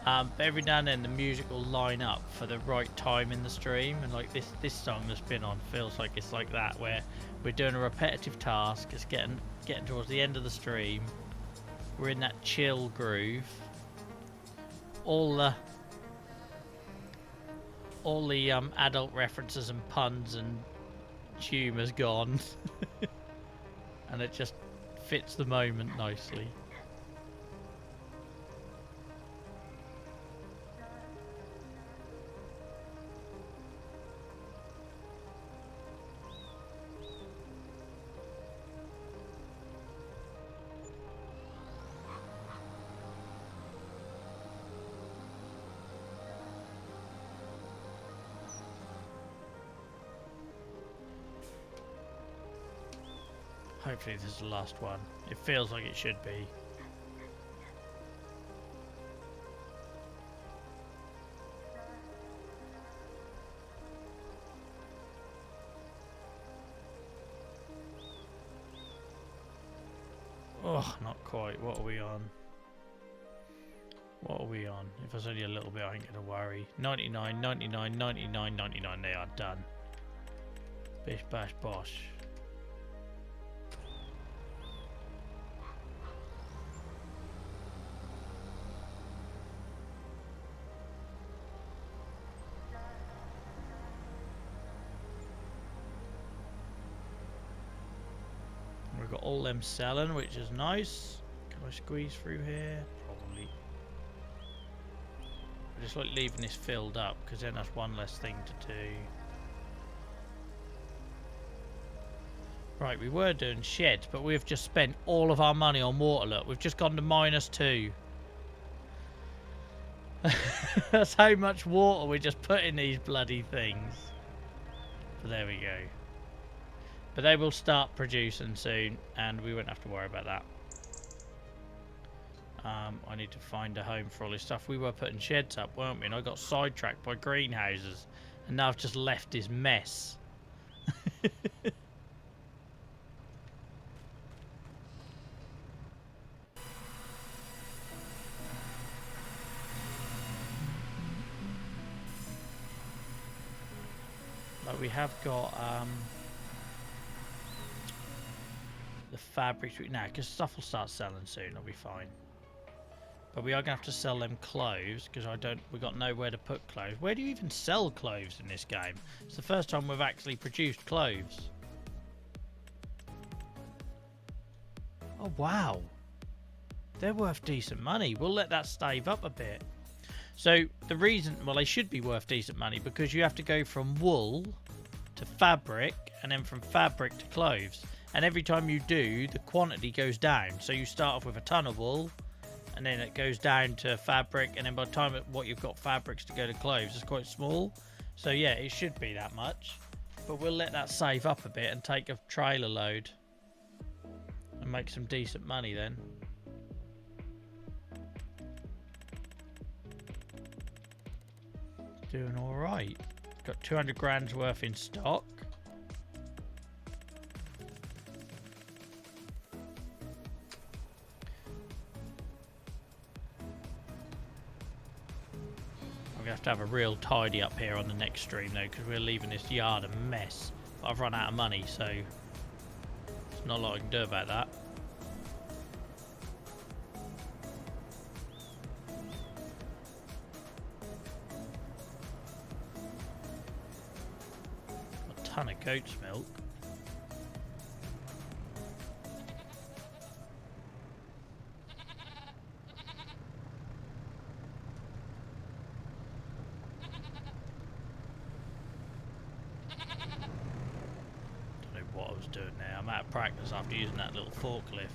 But every now and then the music will line up for the right time in the stream, and like this song that's been on feels like it's like that, where we're doing a repetitive task. It's getting towards the end of the stream. We're in that chill groove. All the adult references and puns and humour's gone. And it just fits the moment nicely. Hopefully this is the last one. It feels like it should be. Oh, not quite. What are we on? What are we on? If there's only a little bit, I ain't gonna worry. 99, 99, 99, 99. They are done. Bish, bash, bosh. We've got all them selling, which is nice. Can I squeeze through here? Probably. I just like leaving this filled up, because then that's one less thing to do. Right, we were doing sheds, but we've just spent all of our money on water. Look, we've just gone to -2. That's how much water we just put in these bloody things. But there we go. But they will start producing soon, and we won't have to worry about that. I need to find a home for all this stuff. We were putting sheds up, weren't we? And I got sidetracked by greenhouses, and now I've just left this mess. Like we have got the fabrics now, because stuff will start selling soon. It'll be fine. But we are gonna have to sell them clothes, because we got nowhere to put clothes. Where do you even sell clothes in this game? It's the first time we've actually produced clothes. Oh wow, they're worth decent money. We'll let that stave up a bit. So the reason, well, they should be worth decent money, because you have to go from wool to fabric, and then from fabric to clothes. And every time you do, the quantity goes down. So you start off with a ton of wool, and then it goes down to fabric, and then by the time what you've got fabrics to go to clothes is quite small. So yeah, it should be that much. But we'll let that save up a bit and take a trailer load and make some decent money then. Doing all right. Got 200 grand's worth in stock. We're going to have a real tidy up here on the next stream though, because we're leaving this yard a mess. But I've run out of money, so there's not a lot I can do about that. A ton of goat's milk. What I was doing now. I'm out of practice after using that little forklift.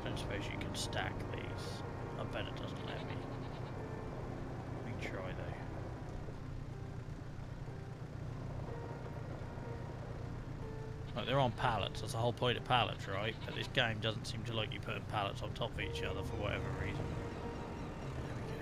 I don't suppose you can stack these. I bet it doesn't let me. Let me try though. Like, they're on pallets, that's the whole point of pallets, right? But this game doesn't seem to like you putting pallets on top of each other for whatever reason. There we go.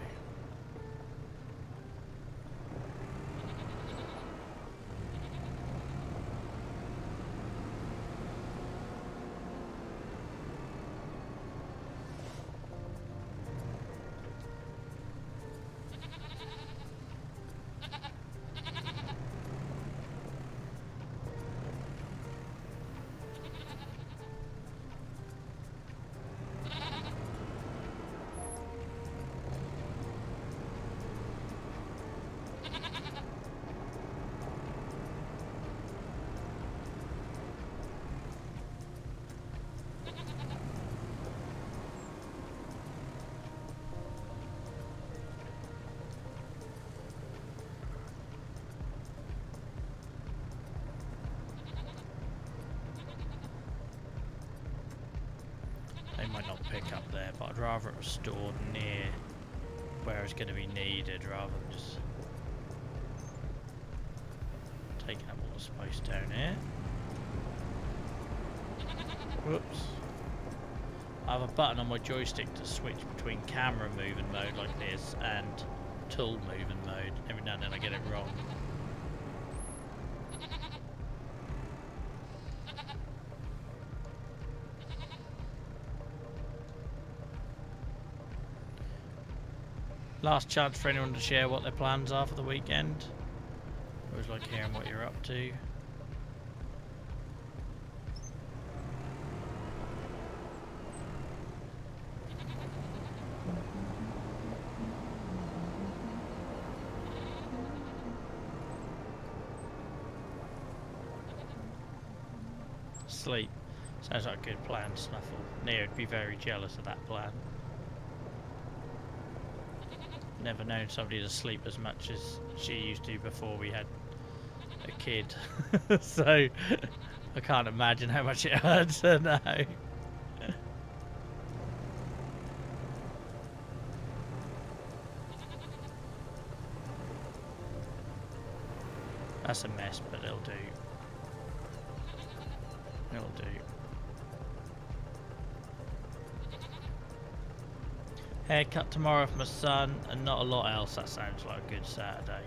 They might not pick up there, but I'd rather it was stored near where it's going to be needed rather than just taking up all the space down here. Whoops. I have a button on my joystick to switch between camera moving mode like this and tool moving mode. Every now and then I get it wrong. Last chance for anyone to share what their plans are for the weekend. Always like hearing what you're up to. Sleep. Sounds like a good plan, Snuffle. Nia would be very jealous of that plan. Never known somebody to sleep as much as she used to before we had a kid. So I can't imagine how much it hurts her now. That's a mess, but it'll do. It'll do. Haircut tomorrow for my son, and not a lot else. That sounds like a good Saturday.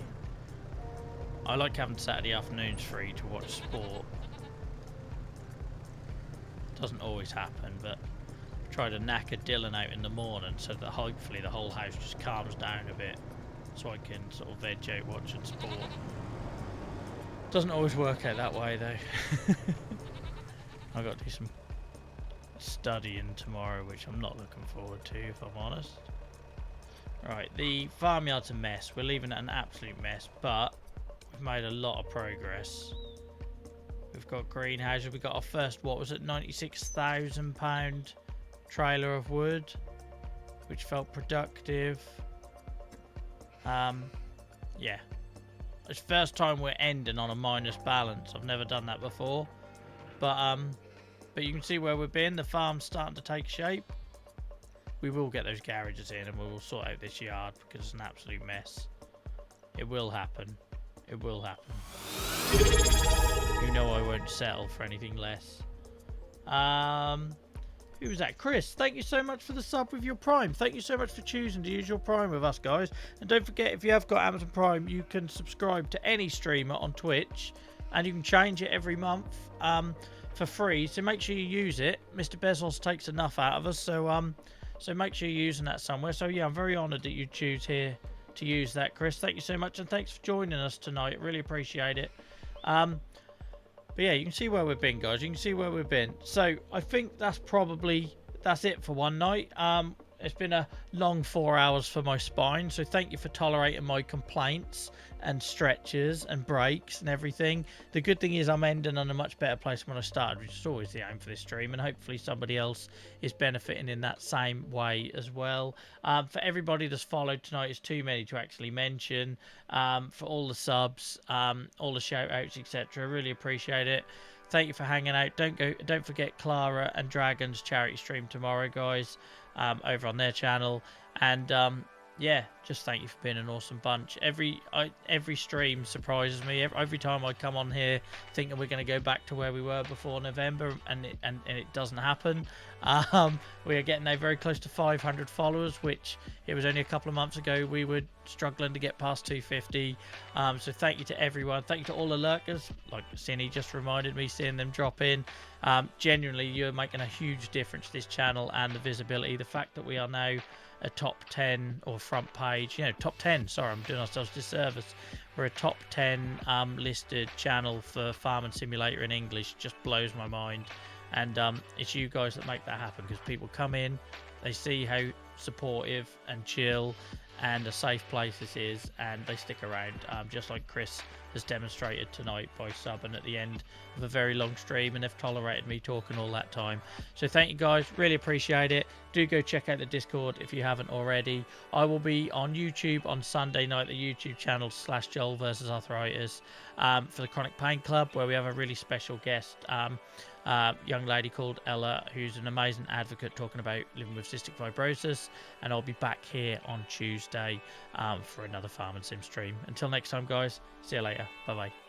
I like having Saturday afternoons free to watch sport. Doesn't always happen, but I try to knacker Dylan out in the morning so that hopefully the whole house just calms down a bit, so I can sort of veg out watching sport. Doesn't always work out that way though. I've got to do some studying tomorrow, which I'm not looking forward to, if I'm honest. Right, the farmyard's a mess. We're leaving it an absolute mess, but we've made a lot of progress. We've got greenhouses. We got our first, what was it, £96,000 trailer of wood, which felt productive. Yeah, it's the first time we're ending on a minus balance. I've never done that before, but you can see where we've been. The farm's starting to take shape. We will get those garages in and we will sort out this yard because it's an absolute mess. It will happen. It will happen. You know I won't settle for anything less. Who was that? Chris, thank you so much for the sub with your Prime. Thank you so much for choosing to use your Prime with us, guys. And don't forget, if you have got Amazon Prime, you can subscribe to any streamer on Twitch, and you can change it every month for free. So make sure you use it. Mr. Bezos takes enough out of us, so make sure you're using that somewhere. So yeah, I'm very honoured that you choose here to use that, Chris. Thank you so much, and thanks for joining us tonight. Really appreciate it. But yeah, you can see where we've been, guys. You can see where we've been. So I think that's it for one night. It's been a long 4 hours for my spine, so thank you for tolerating my complaints and stretches and breaks and everything. The good thing is I'm ending on a much better place than when I started, which is always the aim for this stream, and hopefully somebody else is benefiting in that same way as well. For everybody that's followed tonight, it's too many to actually mention. For all the subs, all the shout outs, etc. Really appreciate it. Thank you for hanging out. Don't forget Clara and Dragon's charity stream tomorrow, guys, over on their channel. And yeah, just thank you for being an awesome bunch. Every stream surprises me. Every time I come on here thinking we're going to go back to where we were before November, and it doesn't happen. We are getting now very close to 500 followers, which it was only a couple of months ago we were struggling to get past 250. So thank you to everyone. Thank you to all the lurkers, like Cindy just reminded me, seeing them drop in. Genuinely, you're making a huge difference to this channel and the visibility. The fact that we are now a top 10 or front page, top 10, sorry, I'm doing ourselves disservice, we're a top 10 listed channel for Farming Simulator in English, just blows my mind. And it's you guys that make that happen, because people come in, they see how supportive and chill and a safe place this is, and they stick around, just like Chris has demonstrated tonight by subbing at the end of a very long stream, and they've tolerated me talking all that time. So thank you guys, really appreciate it. Do go check out the Discord if you haven't already. I will be on YouTube on Sunday night, the YouTube channel /Joel versus Arthritis, for the Chronic Pain Club, where we have a really special guest, young lady called Ella, who's an amazing advocate talking about living with cystic fibrosis. And I'll be back here on Tuesday for another Farm and Sim stream. Until next time, guys, see you later. Bye bye.